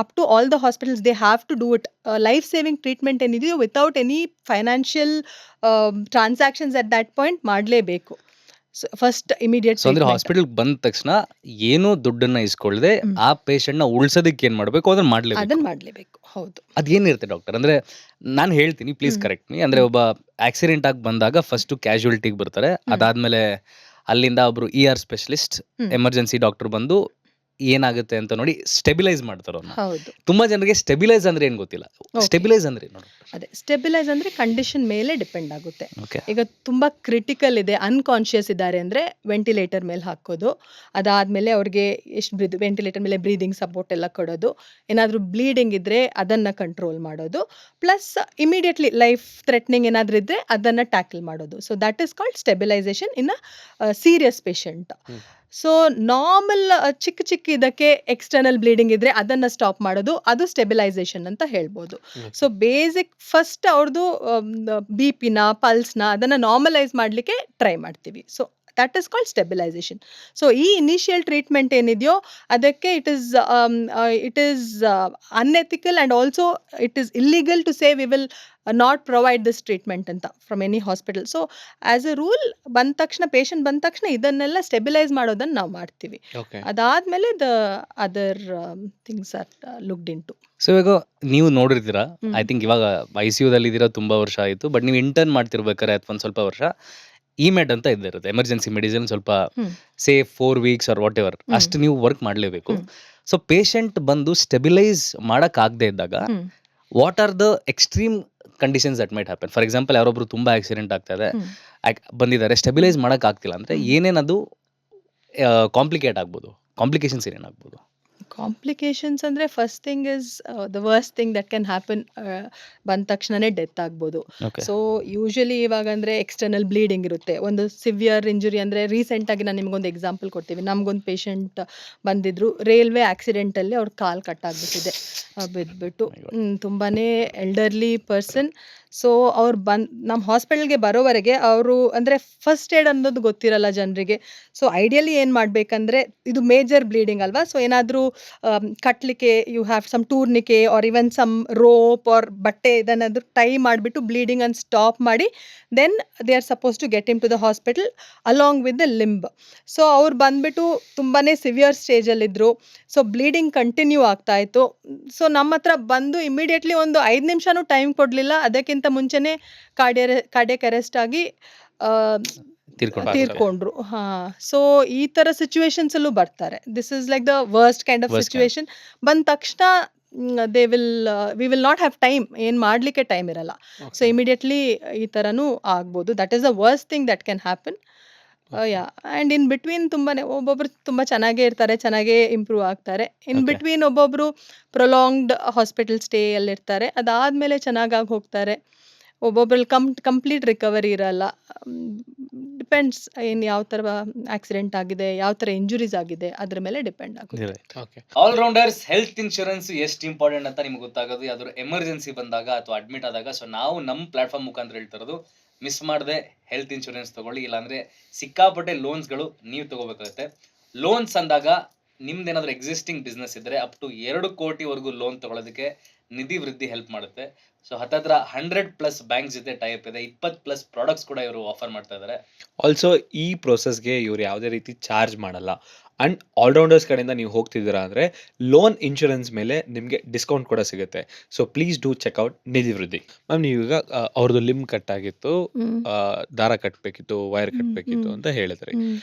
up to all the hospitals, they have to do it. Life saving treatment ಏನಿದೆಯೋ without any financial transactions at that point ಮಾಡಲೇಬೇಕು. First immediate. ಅಂದ್ರೆ ಹಾಸ್ಪಿಟಲ್ ಬಂದ ತಕ್ಷಣ ಏನು ದುಡ್ಡನ್ನ ಇಸ್ಕೊಳ್ಳದೆ ಆ ಪೇಷಂಟ್ ನ ಉಳ್ಸೋದಕ್ಕೆ ಏನ್ ಮಾಡ್ಬೇಕು ಅದನ್ನ ಮಾಡ್ಲೇಬೇಕು. ಹೌದು. ಅದೇನಿರುತ್ತೆ ಡಾಕ್ಟರ್? ಅಂದ್ರೆ ನಾನು ಹೇಳ್ತೀನಿ, ಪ್ಲೀಸ್ ಕರೆಕ್ಟ್ ಮೀ. ಅಂದ್ರೆ ಒಬ್ಬ ಆಕ್ಸಿಡೆಂಟ್ ಆಗಿ ಬಂದಾಗ ಫಸ್ಟ್ ಕ್ಯಾಶುಯಾಲಿಟಿಗೆ ಬರ್ತಾರೆ. ಅದಾದ್ಮೇಲೆ ಅಲ್ಲಿಂದ ಒಬ್ರು ER ಸ್ಪೆಷಲಿಸ್ಟ್, ಎಮರ್ಜೆನ್ಸಿ ಡಾಕ್ಟರ್ ಬಂದು ಏನಾಗುತ್ತೆ ಅಂತ ನೋಡಿ ಸ್ಟೆಬಿಲೈಸ್ ಮಾಡ್ತಾರೆ ಅವ್ರನ್ನ. ತುಂಬಾ ಜನರಿಗೆ ಸ್ಟೆಬಿಲೈಸ್ ಅಂದ್ರೆ ಏನ್ ಗೊತ್ತಿಲ್ಲ. ಸ್ಟೆಬಿಲೈಸ್ ಅಂದ್ರೆ ಏನು? ಅದೇ, ಸ್ಟೆಬಿಲೈಸ್ ಅಂದ್ರೆ ಕಂಡೀಷನ್ ಮೇಲೆ ಡಿಪೆಂಡ್ ಆಗುತ್ತೆ. ಈಗ ತುಂಬಾ ಕ್ರಿಟಿಕಲ್ ಇದೆ, ಅನ್ಕಾನ್ಶಿಯಸ್ ಇದ್ದಾರೆ ಅಂದ್ರೆ ವೆಂಟಿಲೇಟರ್ ಮೇಲೆ ಹಾಕೋದು, ಅದಾದ್ಮೇಲೆ ಅವ್ರಿಗೆ ಎಷ್ಟು ವೆಂಟಿಲೇಟರ್ ಮೇಲೆ ಬ್ರೀದಿಂಗ್ ಸಪೋರ್ಟ್ ಎಲ್ಲ ಕೊಡೋದು, ಏನಾದರೂ ಬ್ಲೀಡಿಂಗ್ ಇದ್ರೆ ಅದನ್ನ ಕಂಟ್ರೋಲ್ ಮಾಡೋದು, ಪ್ಲಸ್ ಇಮಿಡಿಯೇಟ್ಲಿ ಲೈಫ್ ಥ್ರೆಟ್ನಿಂಗ್ ಏನಾದರೂ ಇದ್ರೆ ಅದನ್ನ ಟ್ಯಾಕಲ್ ಮಾಡೋದು. So that is called stabilisation in a serious patient. So normal ಚಿಕ್ಕ ಇದಕ್ಕೆ ಎಕ್ಸ್ಟರ್ನಲ್ ಬ್ಲೀಡಿಂಗ್ ಇದ್ರೆ ಅದನ್ನ ಸ್ಟಾಪ್ ಮಾಡೋದು, ಅದು ಸ್ಟೆಬಿಲೈಸೇಷನ್ ಅಂತ ಹೇಳ್ಬೋದು. ಸೊ ಬೇಸಿಕ್ ಫಸ್ಟ್ ಅವ್ರದ್ದು BP-ನ ಪಲ್ಸ್ನ ಅದನ್ನ ನಾರ್ಮಲೈಸ್ ಮಾಡಲಿಕ್ಕೆ ಟ್ರೈ ಮಾಡ್ತೀವಿ. So that is called stabilisation. So ಈ ಇನಿಷಿಯಲ್ ಟ್ರೀಟ್ಮೆಂಟ್ ಏನಿದೆಯೋ ಅದಕ್ಕೆ it is unethical and also it is illegal to say we will not provide this treatment ಅಂತ from any hospital. So as a rule patient ಬಂದ ತಕ್ಷಣ ಇದನ್ನೆಲ್ಲ ಸ್ಟೆಬಿಲೈಸ್ ಮಾಡೋದನ್ನ ನಾವು ಮಾಡ್ತೀವಿ. ಅದಾದ್ಮೇಲೆ the other things are looked in to. So ಇವಾಗ ನೀವು ನೋಡಿರ್ತೀರಾ, ಐ ಥಿಂಕ್ ಇವಾಗ ICU-ದಲ್ಲಿ ಇದ್ದೀರಾ, ತುಂಬಾ ವರ್ಷ ಆಯಿತು. ಬಟ್ ನೀವು ಇಂಟರ್ನ್ ಮಾಡ್ತಿರ್ಬೇಕಾದ್ರೆ ಅಥವಾ ಒಂದು ಸ್ವಲ್ಪ ವರ್ಷ EMED ಅಂತ ಇರುತ್ತೆ, ಎಮರ್ಜೆನ್ಸಿ ಮೆಡಿಸಿನ್, ಸ್ವಲ್ಪ ಸೇ 4 weeks ಆರ್ ವಾಟ್ ಎವರ್ ಅಷ್ಟು ನೀವು ವರ್ಕ್ ಮಾಡಲೇಬೇಕು. ಸೊ ಪೇಷಂಟ್ ಬಂದು ಸ್ಟೆಬಿಲೈಸ್ ಮಾಡಕ್ ಆಗದೆ ಇದ್ದಾಗ what are the extreme conditions that might happen? For example ಯಾರೊಬ್ರು ತುಂಬಾ ಆಕ್ಸಿಡೆಂಟ್ ಆಗ್ತಾ ಇದೆ, ಬಂದಿದ್ದಾರೆ, ಸ್ಟೆಬಿಲೈಸ್ ಮಾಡಕ್ ಆಗ್ತಿಲ್ಲ ಅಂದ್ರೆ ಏನೇನದು ಕಾಂಪ್ಲಿಕೇಟ್ ಆಗ್ಬೋದು, ಕಾಂಪ್ಲಿಕೇಶನ್ಸ್ ಏನೇನಾಗ್ಬೋದು? ಕಾಂಪ್ಲಿಕೇಶನ್ಸ್ ಅಂದರೆ first thing is the worst thing that can happen, ಬಂದ ತಕ್ಷಣನೇ ಡೆತ್ ಆಗ್ಬೋದು. ಓಕೆ. ಸೊ ಯೂಶಲಿ ಇವಾಗ ಅಂದರೆ ಎಕ್ಸ್ಟರ್ನಲ್ ಬ್ಲೀಡಿಂಗ್ ಇರುತ್ತೆ. ಒಂದು ಸಿವಿಯರ್ ಇಂಜುರಿ ಅಂದರೆ ರೀಸೆಂಟಾಗಿ ನಾನು ನಿಮಗೊಂದು ಎಕ್ಸಾಂಪಲ್ ಕೊಡ್ತೀವಿ. ನಮಗೊಂದು ಪೇಷಂಟ್ ಬಂದಿದ್ರು, ರೈಲ್ವೆ ಆಕ್ಸಿಡೆಂಟಲ್ಲಿ ಅವ್ರ ಕಾಲು ಕಟ್ಟಾಗ್ಬಿಟ್ಟಿದೆ, ಬಿದ್ದುಬಿಟ್ಟು. ತುಂಬಾ ಎಲ್ಡರ್ಲಿ ಪರ್ಸನ್. ಸೊ ಅವ್ರು ನಮ್ಮ ಹಾಸ್ಪಿಟಲ್ಗೆ ಬರೋವರೆಗೆ ಅವರು ಅಂದರೆ ಫಸ್ಟ್ ಏಡ್ ಅನ್ನೋದು ಗೊತ್ತಿರಲ್ಲ ಜನರಿಗೆ. ಸೊ ಐಡಿಯಲಿ ಏನು ಮಾಡಬೇಕಂದ್ರೆ, ಇದು ಮೇಜರ್ ಬ್ಲೀಡಿಂಗ್ ಅಲ್ವಾ, ಸೊ ಏನಾದರೂ ಕಟ್ಟಲಿಕ್ಕೆ you have some tourniquet or even some rope or ಬಟ್ಟೆ ಇದನ್ನಾದರೂ ಟೈ ಮಾಡಿಬಿಟ್ಟು ಬ್ಲೀಡಿಂಗನ್ನು ಸ್ಟಾಪ್ ಮಾಡಿ then they are suppose to get him to the hospital along with the limb. So ಅವ್ರು ಬಂದುಬಿಟ್ಟು ತುಂಬಾ ಸಿವಿಯರ್ ಸ್ಟೇಜಲ್ಲಿದ್ದರು. ಸೊ ಬ್ಲೀಡಿಂಗ್ ಕಂಟಿನ್ಯೂ ಆಗ್ತಾಯಿತ್ತು. ಸೊ ನಮ್ಮ ಹತ್ರ ಬಂದು ಇಮಿಡಿಯೇಟ್ಲಿ ಒಂದು 5 ನಿಮಿಷನೂ ಟೈಮ್ ಕೊಡಲಿಲ್ಲ. ಅದಕ್ಕಿಂತ ಮುಂಚೆನೇ ಕಾರ್ಡಿಯಾಕ್ ಅರೆಸ್ಟ್ ಆಗಿ ತೀರ್ಕೊಂಡ್ರು. ಸೊ ಈ ಥರ ಸಿಚುವೇಶನ್ಸಲ್ಲೂ ಬರ್ತಾರೆ. This is like the worst kind of situation. ಬಂದ ತಕ್ಷಣ V will not have time, ಏನು ಮಾಡಲಿಕ್ಕೆ ಟೈಮ್ ಇರಲ್ಲ. ಸೊ ಇಮಿಡಿಯೇಟ್ಲಿ ಈ ಥರನೂ ಆಗ್ಬೋದು. That is the worst thing that can happen. Yeah and in between ಒಬ್ಬೊಬ್ರು ತುಂಬ ಚೆನ್ನಾಗೇ ಇರ್ತಾರೆ, ಚೆನ್ನಾಗೇ ಇಂಪ್ರೂವ್ ಆಗ್ತಾರೆ. ಇನ್ ಬಿಟ್ವೀನ್ ಒಬ್ಬೊಬ್ಬರು ಪ್ರೊಲಾಂಗ್ಡ್ ಹಾಸ್ಪಿಟಲ್ ಸ್ಟೇಯಲ್ಲಿರ್ತಾರೆ, ಅದಾದಮೇಲೆ ಚೆನ್ನಾಗಾಗಿ ಹೋಗ್ತಾರೆ. ಒಬ್ಬೊಬ್ರಲ್ಲಿ ಕಂಪ್ಲೀಟ್ ರಿಕವರಿ ಇರಲ್ಲ. ಡಿಪೆಂಡ್ಸ್ ಏನು ಯಾವ ಥರ ಆಕ್ಸಿಡೆಂಟ್ ಆಗಿದೆ, ಯಾವ ಥರ ಇಂಜುರೀಸ್ ಆಗಿದೆ, ಅದ್ರ ಮೇಲೆ ಡಿಪೆಂಡ್ ಆಗುತ್ತೆ. ಆಲ್ರೌಂಡರ್ಸ್ ಹೆಲ್ತ್ ಇನ್ಶೂರೆನ್ಸ್ ಎಷ್ಟು ಇಂಪಾರ್ಟೆಂಟ್ ಅಂತ ನಿಮ್ಗೆ ಗೊತ್ತಾಗೋದು ಯಾವ್ದಾದ್ರು ಎಮರ್ಜೆನ್ಸಿ ಬಂದಾಗ ಅಥವಾ ಅಡ್ಮಿಟ್ ಆದಾಗ. ಸೊ ನಾವು ನಮ್ಮ ಪ್ಲಾಟ್ಫಾರ್ಮ್ ಮುಖಾಂತರ ಹೇಳ್ತಿರೋದು, ಮಿಸ್ ಮಾಡದೆ ಹೆಲ್ತ್ ಇನ್ಶೂರೆನ್ಸ್ ತಗೊಳ್ಳಿ. ಇಲ್ಲಾಂದ್ರೆ ಸಿಕ್ಕಾಪಟ್ಟೆ ಲೋನ್ಸ್ಗಳು ನೀವು ತಗೋಬೇಕಾಗುತ್ತೆ. ಲೋನ್ಸ್ ಅಂದಾಗ ನಿಮ್ದೇನಾದ್ರೂ ಎಕ್ಸಿಸ್ಟಿಂಗ್ ಬಿಸ್ನೆಸ್ ಇದ್ರೆ ಅಪ್ ಟು 2 ಕೋಟಿವರೆಗೂ ಲೋನ್ ತಗೊಳ್ಳೋದಕ್ಕೆ ನಿಧಿ ವೃದ್ಧಿ ಹೆಲ್ಪ್ ಮಾಡುತ್ತೆ. ಸೊ ಹತ್ತತ್ರ 100+ ಬ್ಯಾಂಕ್ಸ್ ಜೊತೆ ಟೈಪ್ ಇದೆ, 20+ ಪ್ರಾಡಕ್ಟ್ಸ್ ಕೂಡ ಇವರು ಆಫರ್ ಮಾಡ್ತಾ ಇದ್ದಾರೆ. ಆಲ್ಸೋ ಈ ಪ್ರೊಸೆಸ್ಗೆ ಇವ್ರು ಯಾವುದೇ ರೀತಿ ಚಾರ್ಜ್ ಮಾಡಲ್ಲ. ಆ್ಯಂಡ್ ಆಲ್ರೌಂಡರ್ಸ್ ಕಡೆಯಿಂದ ನೀವು ಹೋಗ್ತಿದ್ದೀರಾ ಅಂದರೆ ಲೋನ್ ಇನ್ಶೂರೆನ್ಸ್ ಮೇಲೆ ನಿಮಗೆ ಡಿಸ್ಕೌಂಟ್ ಕೂಡ ಸಿಗುತ್ತೆ. ಸೊ ಪ್ಲೀಸ್ ಡೂ ಚೆಕ್ಔಟ್ ನಿಧಿ ವೃದ್ಧಿ. ಮ್ಯಾಮ್, ನೀವೀಗ ಅವ್ರದ್ದು ಲಿಂಬ್ ಕಟ್ಟಾಗಿತ್ತು, ದಾರ ಕಟ್ಟಬೇಕಿತ್ತು, ವೈರ್ ಕಟ್ಟಬೇಕಿತ್ತು ಅಂತ ಹೇಳಿದ್ರಿ.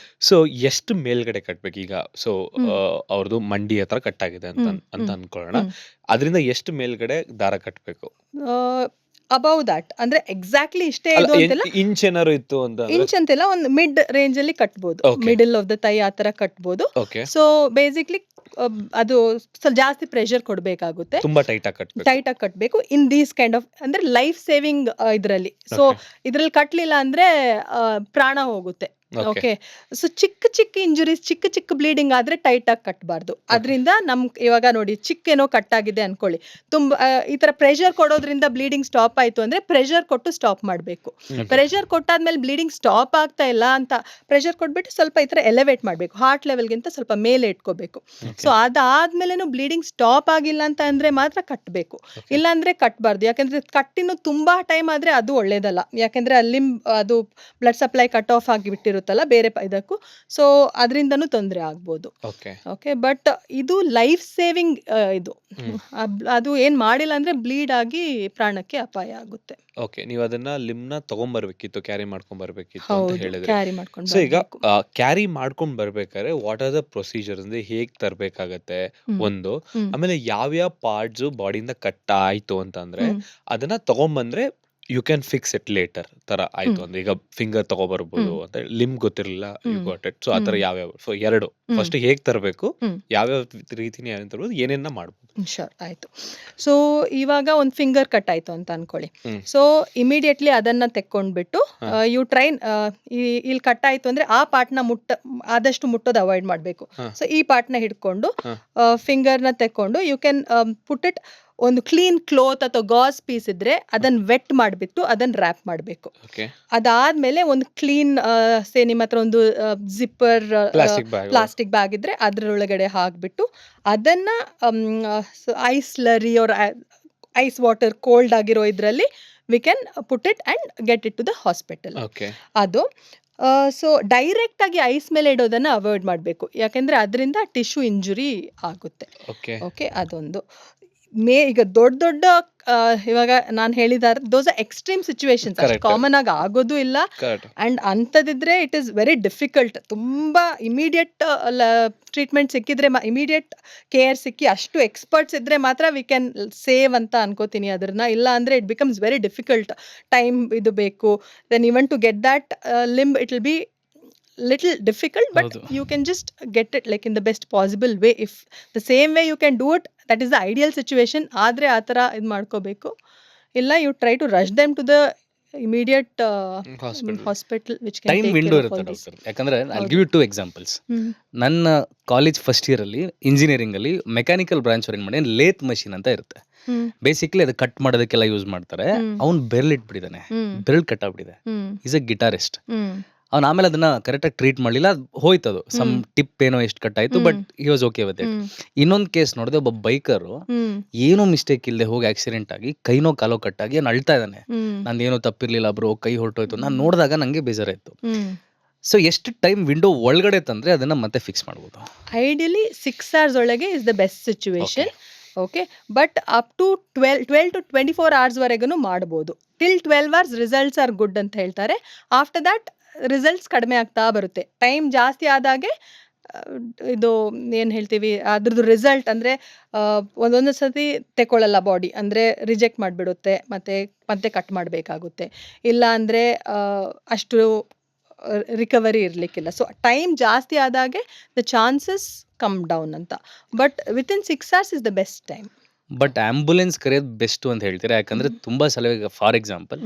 ಸೊ ಎಷ್ಟು ಮೇಲ್ಗಡೆ ಕಟ್ಟಬೇಕು ಈಗ? ಸೊ ಅವ್ರದ್ದು ಮಂಡಿ ಹತ್ರ ಕಟ್ಟಾಗಿದೆ ಅಂತ ಅನ್ಕೊಳ್ಳೋಣ. ಅದರಿಂದ ಎಷ್ಟು ಮೇಲ್ಗಡೆ ದಾರ ಕಟ್ಟಬೇಕು? ಅಬೌವ್ ದಟ್ ಅಂದ್ರೆ ಎಕ್ಸಾಕ್ಟ್ಲಿ ಇಷ್ಟೇ ಇದು ಅಂತೆಲ್ಲ, ಇಂಚ್ ಏನಾರು ಇತ್ತು ಅಂತ ಇಂಚ್ ಅಂತೆಲ್ಲ, ಒಂದು ಮಿಡ್ ರೇಂಜ್ ಅಲ್ಲಿ ಕಟ್ಬೋದು. Okay. ಮಿಡಲ್ ಆಫ್ ದ ತೈ ಆ ತರ ಕಟ್ಬೋದು. ಓಕೆ. ಸೊ ಬೇಸಿಕ್ಲಿ ಅದು ಸ್ವಲ್ಪ ಜಾಸ್ತಿ ಪ್ರೆಷರ್ ಕೊಡಬೇಕಾಗುತ್ತೆ, ತುಂಬಾ ಟೈಟ್ ಆಗಿ ಕಟ್ಟಬೇಕು. ಟೈಟ್ ಆಗಿ ಕಟ್ಟಬೇಕು ಇನ್ ದೀಸ್ ಕೈಂಡ್ ಆಫ್ ಅಂದ್ರೆ ಲೈಫ್ ಸೇವಿಂಗ್ ಇದರಲ್ಲಿ. ಸೊ ಇದ್ರಲ್ಲಿ ಕಟ್ಟಲಿಲ್ಲ ಅಂದ್ರೆ ಪ್ರಾಣ ಹೋಗುತ್ತೆ. ಓಕೆ. ಸೊ ಚಿಕ್ಕ ಇಂಜುರೀಸ್, ಚಿಕ್ಕ ಬ್ಲೀಡಿಂಗ್ ಆದ್ರೆ ಟೈಟ್ ಆಗಿ ಕಟ್ಟಬಾರ್ದು. ಅದರಿಂದ ಇವಾಗ ನೋಡಿ, ಏನೋ ಕಟ್ಟಾಗಿದೆ ಅನ್ಕೊಳ್ಳಿ, ತುಂಬ ಈ ತರ ಪ್ರೆಷರ್ ಕೊಡೋದ್ರಿಂದ ಬ್ಲೀಡಿಂಗ್ ಸ್ಟಾಪ್ ಆಯ್ತು ಅಂದ್ರೆ ಪ್ರೆಷರ್ ಕೊಟ್ಟು ಸ್ಟಾಪ್ ಮಾಡಬೇಕು. ಪ್ರೆಷರ್ ಕೊಟ್ಟಾದ್ಮೇಲೆ ಬ್ಲೀಡಿಂಗ್ ಸ್ಟಾಪ್ ಆಗ್ತಾ ಇಲ್ಲ ಅಂತ ಪ್ರೆಷರ್ ಕೊಟ್ಬಿಟ್ಟು ಸ್ವಲ್ಪ ಈ ತರ ಎಲಿವೇಟ್ ಮಾಡಬೇಕು, ಹಾರ್ಟ್ ಲೆವೆಲ್ಗಿಂತ ಸ್ವಲ್ಪ ಮೇಲೆ ಇಟ್ಕೋಬೇಕು. ಸೊ ಅದಾದ್ಮೇಲೆನು ಬ್ಲೀಡಿಂಗ್ ಸ್ಟಾಪ್ ಆಗಿಲ್ಲ ಅಂತ ಅಂದ್ರೆ ಮಾತ್ರ ಕಟ್ಟಬೇಕು, ಇಲ್ಲಾಂದ್ರೆ ಕಟ್ಟಬಾರ್ದು. ಯಾಕಂದ್ರೆ ಕಟ್ಟಿನೂ ತುಂಬಾ ಟೈಮ್ ಆದ್ರೆ ಅದು ಒಳ್ಳೇದಲ್ಲ. ಯಾಕಂದ್ರೆ ಅಲ್ಲಿ ಅದು ಬ್ಲಡ್ ಸಪ್ಲೈ ಕಟ್ ಆಫ್ ಆಗಿಬಿಟ್ಟಿರುತ್ತೆ ಬೇರೆ ಇದಕ್ಕೂ. ಸೊ ಅದರಿಂದನೂ ತೊಂದರೆ ಆಗ್ಬೋದು. ಓಕೆ. ಬಟ್ ಇದು ಲೈಫ್ ಸೇವಿಂಗ್ ಇದು. ಅದು ಏನ್ ಮಾಡಿಲ್ಲ ಅಂದ್ರೆ ಬ್ಲೀಡ್ ಆಗಿ ಪ್ರಾಣಕ್ಕೆ ಅಪಾಯ ಆಗುತ್ತೆ. ಓಕೆ. ನೀವು ಅದನ್ನ ಲಿಮ್ನ ತಗೊಂಡ್ಬರ್ಬೇಕಿತ್ತು, ಕ್ಯಾರಿ ಮಾಡ್ಕೊಂಡ್ ಬರ್ಬೇಕಿತ್ತು ಅಂತ ಹೌದು, ಹೇಳಿದ್ರೆ. ಕ್ಯಾರಿ ಮಾಡ್ಕೊಂಡು ಸೊ ಈಗ ಬರ್ಬೇಕು. ಕ್ಯಾರಿ ಮಾಡ್ಕೊಂಡ್ ಬರ್ಬೇಕಾದ್ರೆ ವಾಟ್ ಆರ್ ದ ಪ್ರೊಸೀಜರ್ ಅಂದ್ರೆ ಹೇಗ್ ತರ್ಬೇಕಾಗತ್ತೆ ಒಂದು, ಆಮೇಲೆ ಯಾವ್ಯಾವ ಪಾರ್ಟ್ಸ್ ಬಾಡಿಯಿಂದ ಕಟ್ ಆಯ್ತು ಅಂತಂದ್ರೆ ಅದನ್ನ ತಗೊಂಬಂದ್ರೆ you can fix it later ತರ ಆಯ್ತು ಅಂದ್ರೆ. ಈಗ ಫಿಂಗರ್ ತಗೋಬರ್ಬೋದು ಅಂತ, ಲಿಮ್ ಗೊತ್ತಿರಲಿಲ್ಲ, ಯು ಗಾಟ್ ಇಟ್. ಸೊ ಆತರ ಯಾವ್ಯಾವ, ಸೊ ಎರಡು ಫಸ್ಟ್ ಹೇಗ್ ತರಬೇಕು, ಯಾವ್ಯಾವ ರೀತಿನ ಯಾವ್ಯಾವ ತರ್ಬೋದು, ಏನೇನ ಮಾಡ್ಬೋದು? ಶೋರ್, ಆಯ್ತು. ಸೊ ಇವಾಗ ಒಂದು ಫಿಂಗರ್ ಕಟ್ ಆಯ್ತು ಅಂತ ಅನ್ಕೊಳ್ಳಿ. ಸೊ ಇಮಿಡಿಯೇಟ್ಲಿ ಅದನ್ನ ತೆಕ್ಕೊಂಡ್ಬಿಟ್ಟು ಯು ಟ್ರೈನ್, ಇಲ್ಲಿ ಕಟ್ ಆಯ್ತು ಅಂದ್ರೆ ಆ ಪಾರ್ಟ್ನ ಆದಷ್ಟು ಮುಟ್ಟೋದು ಅವಾಯ್ಡ್ ಮಾಡಬೇಕು. ಸೊ ಈ ಪಾರ್ಟ್ನ ಹಿಡ್ಕೊಂಡು ಫಿಂಗರ್ನ ತೆಕ್ಕೊಂಡು ಯು ಕ್ಯಾನ್ ಪುಟ್ ಇಟ್ ಒಂದು ಕ್ಲೀನ್ ಕ್ಲೋತ್ ಅಥವಾ ಗಾಸ್ ಪೀಸ್ ಇದ್ರೆ ಅದನ್ನ ವೆಟ್ ಮಾಡಿಬಿಟ್ಟು ಅದನ್ನ ರ್ಯಾಪ್ ಮಾಡಬೇಕು. ಅದಾದ್ಮೇಲೆ ಒಂದು ಕ್ಲೀನ್ ನಿಮ್ಮ ಹತ್ರ ಒಂದು ಜಿಪ್ಪರ್ ಪ್ಲಾಸ್ಟಿಕ್ ಬ್ಯಾಗ್ ಇದ್ರೆ ಅದ್ರೊಳಗಡೆ ಹಾಕ್ಬಿಟ್ಟು ಅದನ್ನ ಐಸ್ ಸ್ಲರಿ ಅವ್ರ ಐಸ್ ವಾಟರ್ ಕೋಲ್ಡ್ ಆಗಿರೋ ಇದ್ರಲ್ಲಿ we can put it and get it to the hospital. ಅದು ಸೊ ಡೈರೆಕ್ಟ್ ಆಗಿ ಐಸ್ ಮೇಲೆ ಇಡೋದನ್ನ ಅವಾಯ್ಡ್ ಮಾಡಬೇಕು, ಯಾಕೆಂದ್ರೆ ಅದರಿಂದ ಟಿಶ್ಯೂ ಇಂಜುರಿ ಆಗುತ್ತೆ. ಓಕೆ. ಅದೊಂದು ಈಗ ದೊಡ್ಡ ಇವಾಗ ನಾನು ಹೇಳಿದಾರೆ those are extreme situations, common ಆಗಿ ಆಗೋದು ಇಲ್ಲ. ಅಂಡ್ ಅಂಥದಿದ್ರೆ ಇಟ್ ಇಸ್ ವೆರಿ ಡಿಫಿಕಲ್ಟ್. ತುಂಬಾ ಇಮಿಡಿಯೇಟ್ ಟ್ರೀಟ್ಮೆಂಟ್ ಸಿಕ್ಕಿದ್ರೆ, ಇಮಿಡಿಯೇಟ್ ಕೇರ್ ಸಿಕ್ಕಿ ಅಷ್ಟು ಎಕ್ಸ್ಪರ್ಟ್ಸ್ ಇದ್ರೆ ಮಾತ್ರ ವಿ ಕ್ಯಾನ್ ಸೇವ್ ಅಂತ ಅನ್ಕೋತೀನಿ ಅದನ್ನ. ಇಲ್ಲ ಅಂದ್ರೆ it becomes very difficult, time ಇದು ಬೇಕು. Then even to get that limb it will be little difficult, but ಹೌದು. you can just get it like in the best possible way. If the same way you can do it, that is the ideal situation. ಆದ್ರೆ ಆ ಥರ ಇದು ಮಾಡ್ಕೋಬೇಕು. ಇಲ್ಲ you try to rush them to the immediate hospital. hospital which can time take window care of ಇರುತ್ತೆ all this. ಡಾಕ್ಟರ್. ಯಾಕಂದ್ರೆ ಐ ಹೌದು. Give you 2 examples. ಹ್ಮ್. ನನ್ನ ಕಾಲೇಜ್ ಫಸ್ಟ್ ಇಯರಲ್ಲಿ ಇಂಜಿನಿಯರಿಂಗಲ್ಲಿ ಮೆಕ್ಯಾನಿಕಲ್ ಬ್ರಾಂಚ್ ಅವ್ರು ಏನು ಮಾಡಿ ಲೇತ್ ಮಷಿನ್ ಅಂತ ಇರುತ್ತೆ. ಹ್ಮ್. ಬೇಸಿಕ್ಲಿ ಅದು ಕಟ್ ಮಾಡೋದಕ್ಕೆಲ್ಲ ಯೂಸ್ ಮಾಡ್ತಾರೆ. ಹ್ಮ್. ಅವ್ನು ಬೆರಳಿಟ್ಬಿಟ್ಟಿದ್ದಾನೆ, ಹ್ಮ್. ಬೆರಳು ಕಟ್ಟಾಗ್ಬಿಟ್ಟಿದೆ. ಹ್ಮ್. Is a guitarist. ಹ್ಮ್. ಅವ್ನು ಆಮೇಲೆ ಅದನ್ನ ಕರೆಕ್ಟಾಗಿ ಟ್ರೀಟ್ ಮಾಡಲಿಲ್ಲ, ಹೋಯ್ತದು. ಸಮ್ ಹ್ಮ್. ಟಿಪ್ ಏನೋ ಎಷ್ಟು ಕಟ್ಟಾಯಿತು, hmm. But he was okay with it. Hmm. ಇನ್ನೊಂದು ಕೇಸ್ ನೋಡಿದೆ, ಒಬ್ಬ ಬೈಕರು ಹ್ಮ್. ಏನೂ ಮಿಸ್ಟೇಕ್ ಇಲ್ಲದೆ ಹೋಗಿ ಆಕ್ಸಿಡೆಂಟ್ ಆಗಿ ಕೈನೋ ಕಾಲೋ ಕಟ್ಟಾಗಿ ಅವ್ನು ಅಳ್ತಾ ಇದ್ದಾನೆ. ಹ್ಮ್. ನಂದೇನೋ ತಪ್ಪಿರ್ಲಿಲ್ಲ ಬ್ರೋ, ಕೈ ಹೊರಟೋಯ್ತು. ನಾನು ನೋಡಿದಾಗ ನನಗೆ ಬೇಜಾರಾಯಿತು. ಹ್ಮ್. ಸೊ ಎಷ್ಟು ಟೈಮ್ ವಿಂಡೋ ಒಳಗಡೆ ತಂದರೆ ಅದನ್ನು ಮತ್ತೆ ಫಿಕ್ಸ್ ಮಾಡ್ಬೋದು. Ideally 6 hours ಒಳಗೆ is the best situation. Okay, but up to 12 to 24 hours ವರೆಗೂ ಮಾಡ್ಬೋದು. Till 12 hours results are good ಅಂತ ಹೇಳ್ತಾರೆ. After that ರಿಸಲ್ಟ್ಸ್ ಕಡಿಮೆ ಆಗ್ತಾ ಬರುತ್ತೆ. ಟೈಮ್ ಜಾಸ್ತಿ ಆದಾಗೆ ಇದು ಏನು ಹೇಳ್ತೀವಿ ಅದ್ರದ್ದು ರಿಸಲ್ಟ್ ಅಂದರೆ ಒಂದೊಂದು ಸತಿ ತೆಕೊಳ್ಳಲ್ಲ ಬಾಡಿ, ಅಂದರೆ ರಿಜೆಕ್ಟ್ ಮಾಡಿಬಿಡುತ್ತೆ, ಮತ್ತೆ ಕಟ್ ಮಾಡಬೇಕಾಗುತ್ತೆ. ಇಲ್ಲ ಅಂದರೆ ಅಷ್ಟು ರಿಕವರಿ ಇರಲಿಕ್ಕಿಲ್ಲ. ಸೊ ಟೈಮ್ ಜಾಸ್ತಿ ಆದಾಗೆ ದ ಚಾನ್ಸಸ್ ಕಮ್ ಡೌನ್ ಅಂತ. But within 6 hours is the best time. But ambulance ಕರೆಯೋದು ಬೆಸ್ಟು ಅಂತ ಹೇಳ್ತೀರಾ? ಯಾಕಂದರೆ ತುಂಬ ಸಲ ಈಗ ಫಾರ್ ಎಕ್ಸಾಂಪಲ್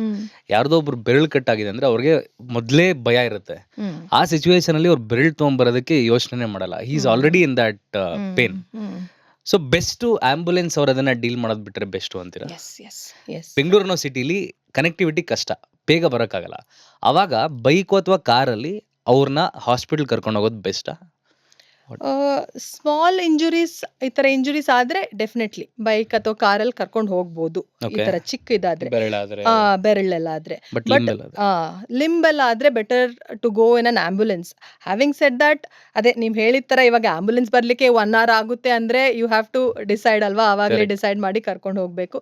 ಯಾರ್ದೋ ಒಬ್ರು ಬೆರಳು ಕಟ್ಟಾಗಿದೆ ಅಂದರೆ ಅವ್ರಿಗೆ ಮೊದಲೇ ಭಯ ಇರುತ್ತೆ. ಆ ಸಿಚುವೇಶನಲ್ಲಿ ಅವ್ರು ಬೆರಳು ತೊಗೊಂಬರೋದಕ್ಕೆ ಯೋಚನೆ ಮಾಡಲ್ಲ. He is already in that pain. So best ambulance ಅವ್ರು ಅದನ್ನು ಡೀಲ್ ಮಾಡೋದು ಬಿಟ್ಟರೆ ಬೆಸ್ಟು ಅಂತೀರಾ? ಬೆಂಗಳೂರಿನ ಸಿಟಿಲಿ ಕನೆಕ್ಟಿವಿಟಿ ಕಷ್ಟ, ಬೇಗ ಬರೋಕ್ಕಾಗಲ್ಲ. ಆವಾಗ ಬೈಕು ಅಥವಾ ಕಾರಲ್ಲಿ ಅವ್ರನ್ನ ಹಾಸ್ಪಿಟಲ್ ಕರ್ಕೊಂಡು ಹೋಗೋದು ಬೆಸ್ಟಾ? ಸ್ಮಾಲ್ ಇಂಜುರೀಸ್, ಈ ಥರ ಇಂಜುರೀಸ್ ಆದರೆ ಡೆಫಿನೆಟ್ಲಿ ಬೈಕ್ ಅಥವಾ ಕಾರಲ್ಲಿ ಕರ್ಕೊಂಡು ಹೋಗ್ಬೋದು. ಈ Okay. ಥರ ಚಿಕ್ಕ ಇದಾದರೆ, ಬೆರಳಾದ್ರೆ ಬೆರಳೆಲ್ಲ ಆದರೆ. ಬಟ್ ಬಟ್ ಲಿಂಬೆಲ್ಲ ಲಿಂಬೆಲ್ಲ ಆದರೆ better to go in an ambulance. Having said that, ಅದೇ ನೀವು ಹೇಳಿದ ಥರ ಇವಾಗ ಆಂಬ್ಯುಲೆನ್ಸ್ ಬರಲಿಕ್ಕೆ 1 hour ಆಗುತ್ತೆ ಅಂದರೆ ಯು ಹ್ಯಾವ್ ಟು ಡಿಸೈಡ್ ಅಲ್ವಾ, ಆವಾಗಲೇ Correct. ಡಿಸೈಡ್ ಮಾಡಿ ಕರ್ಕೊಂಡು ಹೋಗಬೇಕು.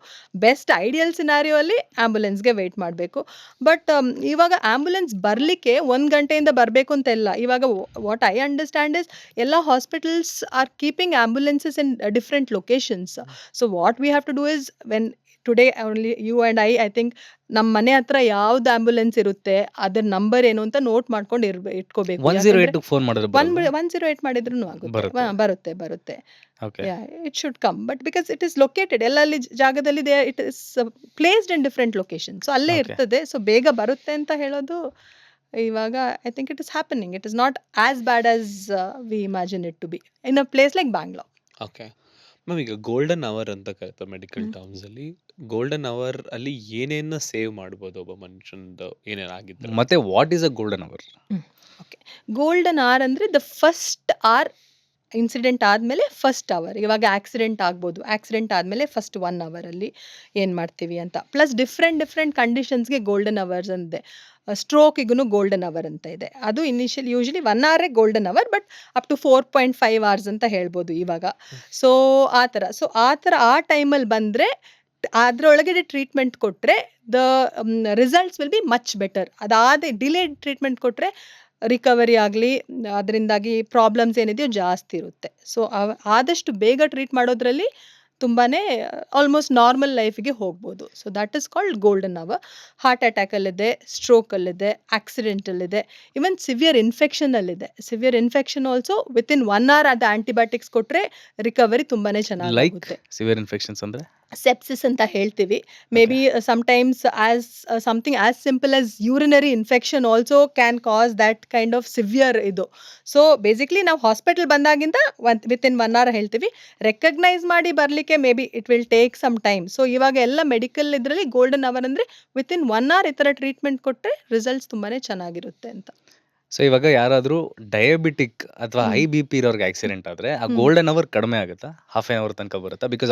ಬೆಸ್ಟ್ ಐಡಿಯಲ್ ಸಿನಾರಿಯೋ ಅಲ್ಲಿ ಆಂಬ್ಯುಲೆನ್ಸ್ಗೆ ವೆಯ್ಟ್ ಮಾಡಬೇಕು. ಬಟ್ ಇವಾಗ ಆಂಬ್ಯುಲೆನ್ಸ್ ಬರಲಿಕ್ಕೆ 1 ಗಂಟೆಯಿಂದ ಬರಬೇಕು ಅಂತೆಲ್ಲ. ಇವಾಗ ವಾಟ್ ಐ ಅಂಡರ್ಸ್ಟ್ಯಾಂಡ್ ಇಸ್ ಎಲ್ಲ hospitals are keeping ambulances in different locations. So what we have to do is when today only you and I think ನಮ್ಮ ಮನೆ ಹತ್ರ ಯಾವ್ದು ಆಂಬ್ಯುಲೆನ್ಸ್ ಇರುತ್ತೆ ಅದ್ರ ನಂಬರ್ ಏನು ಅಂತ ನೋಟ್ ಮಾಡ್ಕೊಂಡು ಇಟ್ಕೋಬೇಕು. 108 ಫೋನ್ ಮಾಡಿದ್ರೆ 108 ಮಾಡಿದ್ರು ಆಗುತ್ತೆ. ಬರುತ್ತೆ. ಬರುತ್ತೆ. Okay. It should come. But because it is located ಎಲ್ಲಲ್ಲಿ ಜಾಗದಲ್ಲಿ it is placed in different location. So ಅಲ್ಲೇ Okay. ಇರ್ತದೆ. ಸೊ ಬೇಗ ಬರುತ್ತೆ ಅಂತ ಹೇಳೋದು ಇವಾಗ I think it is happening. It is not as bad as we imagine it to be in a place like Bangalore. Okay ma'am, ಈಗ ಗೋಲ್ಡನ್ ಅವರ್ ಅಂತ ಕರೀತಾರೆ ಮೆಡಿಕಲ್ ಟರ್ಮ್ಸ್ ಅಲ್ಲಿ. ಗೋಲ್ಡನ್ ಅವರ್ ಅಲ್ಲಿ ಏನೇನ ಸೇವ್ ಮಾಡ್ಬೋದು ಒಬ್ಬ ಮನುಷ್ಯಂದು ಏನೇನಾಗಿದ್ರೆ? ಮತ್ತೆ what is a golden hour? Okay, golden hour ಅಂದರೆ ದ ಫಸ್ಟ್ ಅವರ್ ಇನ್ಸಿಡೆಂಟ್ ಆದಮೇಲೆ ಫಸ್ಟ್ ಅವರ್. ಇವಾಗ ಆಕ್ಸಿಡೆಂಟ್ ಆಗ್ಬೋದು, ಆಕ್ಸಿಡೆಂಟ್ ಆದಮೇಲೆ ಫಸ್ಟ್ 1 ಅವರಲ್ಲಿ ಏನು ಮಾಡ್ತೀವಿ ಅಂತ. ಪ್ಲಸ್ ಡಿಫ್ರೆಂಟ್ ಕಂಡೀಷನ್ಸ್ಗೆ ಗೋಲ್ಡನ್ ಅವರ್ಸ್ ಅಂದಿದೆ. ಸ್ಟ್ರೋಕಿಗೂ ಗೋಲ್ಡನ್ ಅವರ್ ಅಂತ ಇದೆ. ಅದು usually 1 hour golden hour, but up to 4.5 hours ಅಂತ ಹೇಳ್ಬೋದು ಇವಾಗ. ಸೊ ಆ ಥರ ಆ ಟೈಮಲ್ಲಿ ಬಂದರೆ ಅದರೊಳಗಡೆ ಟ್ರೀಟ್ಮೆಂಟ್ ಕೊಟ್ಟರೆ the results will be much better. ಅದಾದ ಡಿಲೇಡ್ ಟ್ರೀಟ್ಮೆಂಟ್ ಕೊಟ್ಟರೆ ರಿಕವರಿ ಆಗಲಿ ಅದರಿಂದಾಗಿ ಪ್ರಾಬ್ಲಮ್ಸ್ ಏನಿದೆಯೋ ಜಾಸ್ತಿ ಇರುತ್ತೆ. ಸೊ ಆದಷ್ಟು ಬೇಗ ಟ್ರೀಟ್ ಮಾಡೋದ್ರಲ್ಲಿ ತುಂಬಾ ಆಲ್ಮೋಸ್ಟ್ ನಾರ್ಮಲ್ ಲೈಫಿಗೆ ಹೋಗ್ಬೋದು. So that is called golden hour. Heart ಅಟ್ಯಾಕಲ್ಲಿದೆ, ಸ್ಟ್ರೋಕಲ್ಲಿದೆ, ಆಕ್ಸಿಡೆಂಟಲ್ಲಿದೆ, ಇವನ್ ಸಿವಿಯರ್ ಇನ್ಫೆಕ್ಷನಲ್ಲಿದೆ. Severe infection also within 1 hour ಅದು ಆಂಟಿಬಯೋಟಿಕ್ಸ್ ಕೊಟ್ಟರೆ ರಿಕವರಿ ತುಂಬಾ ಲೈಕ್ ಚೆನ್ನಾಗುತ್ತೆ. ಸಿವಿಯರ್ ಇನ್ಫೆಕ್ಷನ್ಸ್ ಅಂದರೆ ಸೆಪ್ಸಿಸ್ ಅಂತ ಹೇಳ್ತೀವಿ. Maybe sometimes as something as simple as urinary infection also can cause that kind of severe ಇದು. ಸೊ ಬೇಸಿಕ್ಲಿ ನಾವು ಹಾಸ್ಪಿಟಲ್ ಬಂದಾಗಿಂದ ವಿತಿನ್ 1 hour ಹೇಳ್ತೀವಿ. ರೆಕಗ್ನೈಸ್ ಮಾಡಿ ಬರಲಿಕ್ಕೆ maybe it will take some time. So ಇವಾಗ ಎಲ್ಲ ಮೆಡಿಕಲ್ ಇದರಲ್ಲಿ ಗೋಲ್ಡನ್ ಅವರ್ ಅಂದರೆ ವಿತಿನ್ 1 hour ಈ ಥರ ಟ್ರೀಟ್ಮೆಂಟ್ ಕೊಟ್ಟರೆ ರಿಸಲ್ಟ್ಸ್ ತುಂಬಾ ಚೆನ್ನಾಗಿರುತ್ತೆ ಅಂತ. ಸೊ ಇವಾಗ ಯಾರಾದರೂ ಡಯಾಬಿಟಿಕ್ ಅಥವಾ ಹೈ ಬಿ ಪಿ ಇರೋರ್ಗೆ ಆಕ್ಸಿಡೆಂಟ್ ಆದರೆ ಆ ಗೋಲ್ಡನ್ ಅವರ್ ಕಡಿಮೆ ಆಗುತ್ತಾ? ಹಾಫ್ ಆನ್ ಅವರ್ ತನಕ ಬರುತ್ತಾ? ಬಿಕಾಸ್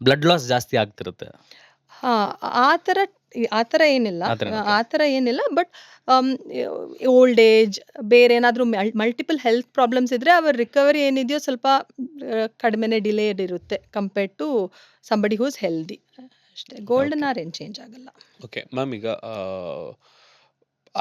ಬ್ಲಡ್ ಲಾಸ್ ಜಾಸ್ತಿ ಆಗ್ತಿರುತ್ತೆ. ಆ ಥರ ಏನಿಲ್ಲ. ಆ ಥರ ಆ ಥರ ಏನಿಲ್ಲ. ಬಟ್ ಓಲ್ಡ್ ಏಜ್, ಬೇರೆ ಏನಾದರೂ ಮಲ್ಟಿಪಲ್ ಹೆಲ್ತ್ ಪ್ರಾಬ್ಲಮ್ಸ್ ಇದ್ದರೆ ಅವರ ರಿಕವರಿ ಏನಿದೆಯೋ ಸ್ವಲ್ಪ ಕಡಿಮೆನೇ ಡಿಲೇಡ್ ಇರುತ್ತೆ compared to somebody whose healthy ಅಷ್ಟೇ. ಗೋಲ್ಡನ್ ಅವರ್ ಏನು ಚೇಂಜ್ ಆಗಲ್ಲ. ಓಕೆ ಮ್ಯಾಮ್, ಈಗ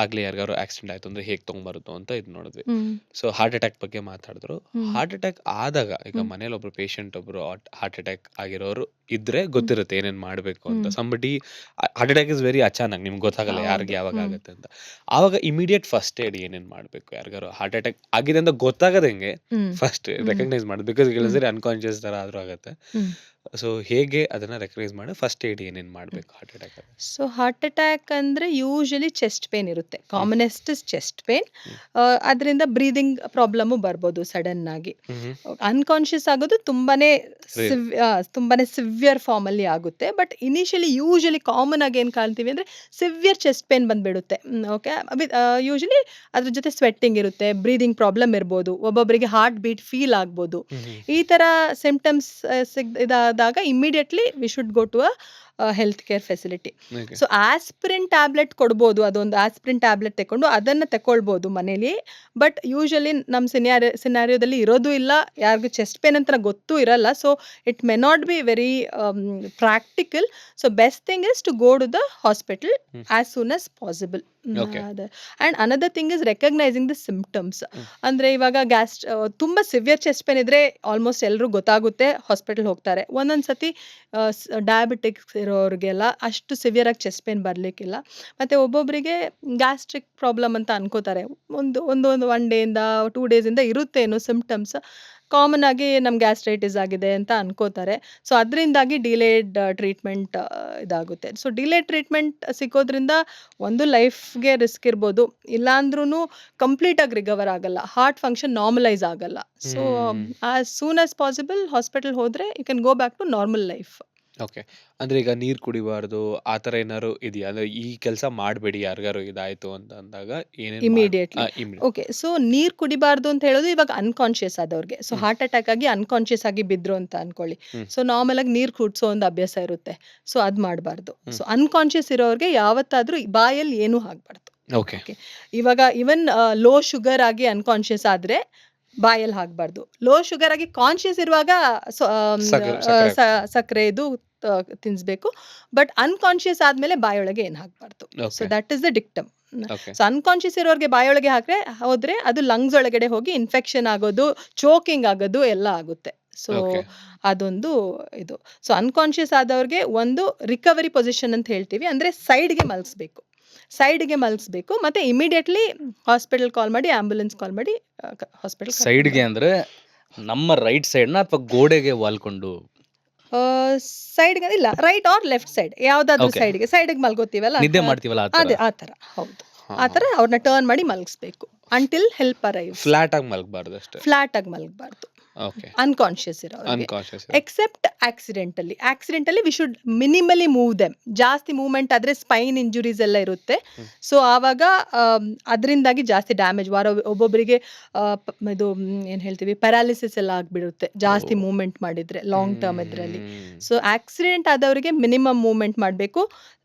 ಆಗ್ಲೇ ಯಾರಿಗಾರು ಆಕ್ಸಿಡೆಂಟ್ ಆಯ್ತು ಅಂದ್ರೆ ಹೇಗೆ ತಗೊಂಬರುದು ಅಂತ ಇದು ನೋಡಿದ್ವಿ. ಹ್ಮ್ ಸೊ ಹಾರ್ಟ್ ಅಟ್ಯಾಕ್ ಬಗ್ಗೆ ಮಾತಾಡಿದ್ರು. ಹ್ಮ್ ಹಾರ್ಟ್ ಅಟ್ಯಾಕ್ ಆದಾಗ ಈಗ ಹ್ಮ್ ಮನೇಲಿ ಒಬ್ರು ಪೇಷಂಟ್ ಒಬ್ರು ಹಾರ್ಟ್ ಅಟ್ಯಾಕ್ ಆಗಿರೋರು ಇದ್ರೆ ಹ್ಮ್ ಗೊತ್ತಿರುತ್ತೆ ಏನೇನ್ ಮಾಡ್ಬೇಕು ಅಂತ. Hmm somebody heart attack is very ಅಚಾನಕ್, ನಿಮ್ಗೆ ಗೊತ್ತಾಗಲ್ಲ ಯಾರಿಗೆ ಹೌದು ಯಾವಾಗ ಹ್ಮ್ ಆಗುತ್ತೆ ಅಂತ. ಆವಾಗ ಇಮಿಡಿಯೇಟ್ ಫಸ್ಟ್ ಏಡ್ ಏನೇನ್ ಮಾಡ್ಬೇಕು? ಯಾರಿಗಾರು ಹಾರ್ಟ್ ಅಟ್ಯಾಕ್ ಆಗಿದೆ ಅಂತ ಗೊತ್ತಾಗದಂಗೆ ಹ್ಮ್ ಫಸ್ಟ್ ಹ್ಮ್ ರೆಕಗ್ನೈಸ್ ಮಾಡೋದು, ಬಿಕಾಸ್ ಹ್ಮ್ ಕೇಳಿದ್ರೆ ಅನ್ಕಾನ್ಶಿಯಸ್ ತರ ಆದ್ರೂ ಆಗುತ್ತೆ. ಹ್ಮ್ ಸೊ ಹೇಗೆ ಅದನ್ನ ರೆಕಗ್ನೈಸ್ ಮಾಡಿ ಫಸ್ಟ್ ಏಡ್ ಏನೇನ್ ಮಾಡ್ಬೇಕು ಹಾರ್ಟ್ ಅಟ್ಯಾಕ್ ಆದ್ರೆ? ಸೊ ಹಾರ್ಟ್ ಅಟ್ಯಾಕ್ ಅಂದರೆ ಯೂಶಲಿ ಚೆಸ್ಟ್ ಪೇನ್ ಇರುತ್ತೆ, ಹ್ಮ್ ಕಾಮನೆಸ್ಟ್ ಚೆಸ್ಟ್ ಪೇನ್. ಹ್ಮ್ ಅದರಿಂದ ಬ್ರೀದಿಂಗ್ ಪ್ರಾಬ್ಲಮ್ಮು ಬರ್ಬೋದು ಸಡನ್ ಆಗಿ. ಹ್ಮ್ ಅನ್ಕಾನ್ಷಿಯಸ್ ಆಗೋದು ತುಂಬಾನೇ ರೇರ್. ತುಂಬಾನೇ ಸಿವಿಯರ್ ಫಾರ್ಮಲ್ಲಿ ಆಗುತ್ತೆ. ಬಟ್ ಇನಿಷಿಯಲಿ ಯೂಶಲಿ ಕಾಮನ್ ಆಗಿ ಏನು ಕಾಣ್ತೀವಿ ಅಂದರೆ ಸಿವಿಯರ್ ಚೆಸ್ಟ್ ಪೇನ್ ಬಂದ್ಬಿಡುತ್ತೆ. ಓಕೆ, ಯೂಶಲಿ ಅದ್ರ ಜೊತೆ ಸ್ವೆಟ್ಟಿಂಗ್ ಇರುತ್ತೆ, ಬ್ರೀದಿಂಗ್ ಪ್ರಾಬ್ಲಮ್ ಇರ್ಬೋದು, ಒಬ್ಬೊಬ್ಬರಿಗೆ ಹಾರ್ಟ್ ಬೀಟ್ ಫೀಲ್ ಆಗ್ಬೋದು. ಈ ಥರ ಸಿಂಪ್ಟಮ್ಸ್ ಇದಾದಾಗ immediately we should go to health care facility. Okay. So aspirin tablet ಕೊಡ್ಬೋದು, ಅದೊಂದು ಆಸ್ಪಿರಿನ್ ಟ್ಯಾಬ್ಲೆಟ್ ತಗೊಂಡು ಅದನ್ನು ತಗೊಳ್ಬೋದು ಮನೇಲಿ. ಬಟ್ ಯೂಶಲಿ ನಮ್ಮ ಸಿನಾರಿಯೋದಲ್ಲಿ ಇರೋದು ಇಲ್ಲ, ಯಾರಿಗೂ ಚೆಸ್ಟ್ ಪೇನ್ ಅಂತ ಗೊತ್ತೂ ಇರಲ್ಲ. So it may not be very practical. So best thing is to go to the hospital hmm as soon as possible. Okay. And another thing is recognising the symptoms. Hmm ಅಂದರೆ ಇವಾಗ ತುಂಬ ಸಿವಿಯರ್ ಚೆಸ್ಟ್ ಪೇನ್ ಇದ್ದರೆ ಆಲ್ಮೋಸ್ಟ್ ಎಲ್ಲರೂ ಗೊತ್ತಾಗುತ್ತೆ, ಹಾಸ್ಪಿಟಲ್ ಹೋಗ್ತಾರೆ. ಒಂದೊಂದು ಸತಿ ಡಯಾಬಿಟಿಕ್ಸ್ ಇರೋರಿಗೆಲ್ಲ ಅಷ್ಟು ಸಿವಿಯರ್ ಆಗಿ ಚೆಸ್ಟ್ ಪೇನ್ ಬರಲಿಕ್ಕಿಲ್ಲ. ಮತ್ತು ಒಬ್ಬೊಬ್ಬರಿಗೆ ಗ್ಯಾಸ್ಟ್ರಿಕ್ ಪ್ರಾಬ್ಲಮ್ ಅಂತ ಅನ್ಕೋತಾರೆ, ಒಂದು 1 ಡೇಯಿಂದ 2 ಡೇಸಿಂದ ಇರುತ್ತೆ ಏನೋ ಸಿಂಪ್ಟಮ್ಸ್. ಕಾಮನ್ ಆಗಿ ನಮ್ಗೆ ಗ್ಯಾಸ್ಟ್ರೈಟಿಸ್ ಆಗಿದೆ ಅಂತ ಅನ್ಕೋತಾರೆ. ಸೊ ಅದರಿಂದಾಗಿ ಡಿಲೇಡ್ ಟ್ರೀಟ್ಮೆಂಟ್ ಇದಾಗುತ್ತೆ. ಸೊ ಡಿಲೇಡ್ ಟ್ರೀಟ್ಮೆಂಟ್ ಸಿಗೋದ್ರಿಂದ ಒಂದು ಲೈಫ್ಗೆ ರಿಸ್ಕ್ ಇರ್ಬೋದು, ಇಲ್ಲಾಂದ್ರೂ ಕಂಪ್ಲೀಟಾಗಿ ರಿಕವರ್ ಆಗಲ್ಲ, ಹಾರ್ಟ್ ಫಂಕ್ಷನ್ ನಾರ್ಮಲೈಸ್ ಆಗಲ್ಲ. So hmm as soon as possible hospital ಹೋದರೆ you can go back to normal life. Okay. ಅಂದ್ರೆ ಈಗ ನೀರ್ ಕುಡಿಬಾರ್ದು ಆ ತರ ಏನಾದ್ರು ಇದೆಯಾ? ಅಂದ್ರೆ ಈ ಕೆಲಸ ಮಾಡಬೇಡಿ ಯಾರಿಗಾರು ಇದಾಯ್ತು ಅಂತ ಅಂದಾಗ ಏನೇನ್ ಇಮಿಡಿಯೇಟ್ಲಿ. ಇಮಿಡಿಯೇಟ್. ಓಕೆ, ಸೊ ನೀರು ಕುಡಿಬಾರ್ದು ಅಂತ ಹೇಳೋದು ಇವಾಗ ಅನ್ಕಾನ್ಷಿಯಸ್ ಆದವ್ರಿಗೆ. ಸೊ ಹ್ಮ್ ಹಾರ್ಟ್ ಅಟ್ಯಾಕ್ ಆಗಿ ಅನ್ಕಾನ್ಷಿಯಸ್ ಆಗಿ ಬಿದ್ರು ಅಂತ ಅನ್ಕೊಳ್ಳಿ. ಹ್ಮ್ ಸೊ ನಾರ್ಮಲ್ ಆಗಿ ನೀರು ಕುಡಿಸೋ ಒಂದು ಅಭ್ಯಾಸ ಇರುತ್ತೆ, ಸೊ ಅದು ಮಾಡಬಾರ್ದು. ಹ್ಮ್ ಸೊ ಅನ್ಕಾನ್ಷಿಯಸ್ ಇರೋರಿಗೆ ಯಾವತ್ತಾದ್ರೂ ಬಾಯಲ್ಲಿ ಏನೂ ಆಗಬಾರ್ದು. ಓಕೆ. ಓಕೆ, ಇವಾಗ ಇವನ್ ಲೋ ಶುಗರ್ ಆಗಿ ಅನ್ಕಾನ್ಷಿಯಸ್ ಆದರೆ ಬಾಯಲ್ಲಿ ಹಾಕಬಾರ್ದು. ಲೋ ಶುಗರ್ ಆಗಿ ಕಾನ್ಷಿಯಸ್ ಇರುವಾಗ ಸಕ್ಕರೆ ಸಕ್ಕರೆ ಇದು ತಿನ್ನಿಸ್ಬೇಕು. ಬಟ್ ಅನ್ಕಾನ್ಷಿಯಸ್ ಆದಮೇಲೆ ಬಾಯೊಳಗೆ ಏನು ಹಾಕಬಾರ್ದು. So okay. That is the dictum. Okay. So unconscious ಇರೋರಿಗೆ ಬಾಯೊಳಗೆ ಹೋದ್ರೆ ಅದು ಲಂಗ್ಸ್ ಒಳಗಡೆ ಹೋಗಿ ಇನ್ಫೆಕ್ಷನ್ ಆಗೋದು, ಚೋಕಿಂಗ್ ಆಗೋದು ಎಲ್ಲ ಆಗುತ್ತೆ. So okay. ಅದೊಂದು ಇದು. ಸೊ ಅನ್ಕಾನ್ಷಿಯಸ್ ಆದವ್ರಿಗೆ ಒಂದು ರಿಕವರಿ ಪೊಸಿಷನ್ ಅಂತ ಹೇಳ್ತೀವಿ, ಅಂದರೆ ಸೈಡ್ಗೆ ಮಲಗಿಸ್ಬೇಕು. ಮತ್ತು ಇಮಿಡಿಯೇಟ್ಲಿ ಹಾಸ್ಪಿಟಲ್ ಕಾಲ್ ಮಾಡಿ, ಆಂಬ್ಯುಲೆನ್ಸ್ ಕಾಲ್ ಮಾಡಿ ಹಾಸ್ಪಿಟಲ್ ಸೈಡ್ಗೆ ಅಂದ್ರೆ ನಮ್ಮ ರೈಟ್ ಸೈಡ್ನ ಅಥವಾ ಗೋಡೆಗೆ ವಾಲ್ಕೊಂಡು? ಸೈಡ್ಗೆ ಇಲ್ಲ, ರೈಟ್ ಆರ್ ಲೆಫ್ಟ್ ಸೈಡ್ ಯಾವುದಾದ್ರೂ ಓಕೆ. ಸೈಡಿಗೆ ಮಲ್ಗೋತೀವಲ್ಲ ನಿದ್ದೆ ಮಾಡ್ತೀವಲ್ಲ ಆ ಅದೇ ಥರ? ಆ ಥರ. ಹೌದು, ಆ ಥರ ಅವ್ರನ್ನ ಟರ್ನ್ ಮಾಡಿ ಮಲಗಿಸ್ಬೇಕು ಅಂಟಿಲ್ ಹೆಲ್ಪ್ ಅರೈವ್ಸ್. ಫ್ಲಾಟ್ ಆಗಿ ಮಲಗಬಾರ್ದು ಅಷ್ಟೇ. ಫ್ಲಾಟ್ ಆಗಿ ಮಲಗಬಾರ್ದು ಓಕೆ. ಅನ್ಕಾನ್ಷಿಯಸ್ ಇರೋರಿಗೆ. Unconscious. Except accidentally we should minimally move them. ಜಾಸ್ತಿ ಮೂವ್ಮೆಂಟ್ ಆದರೆ ಸ್ಪೈನ್ ಇಂಜುರೀಸ್ ಎಲ್ಲ ಇರುತ್ತೆ. ಹ್ಮ್ ಸೊ ಆವಾಗ ಅದರಿಂದಾಗಿ ಜಾಸ್ತಿ ಡ್ಯಾಮೇಜ್, ಒಬ್ಬೊಬ್ಬರಿಗೆ ಇದು ಏನು ಹೇಳ್ತೀವಿ, ಪ್ಯಾರಾಲಿಸಿಸ್ ಎಲ್ಲ ಆಗಿಬಿಡುತ್ತೆ ಜಾಸ್ತಿ ಓ. ಮೂವ್ಮೆಂಟ್ ಮಾಡಿದರೆ ಲಾಂಗ್ ಟರ್ಮ್ ಇದರಲ್ಲಿ. ಹ್ಮ್ ಸೊ ಆಕ್ಸಿಡೆಂಟ್ ಆದವರಿಗೆ ಮಿನಿಮಮ್ ಮೂವ್ಮೆಂಟ್ ಮಾಡಬೇಕು.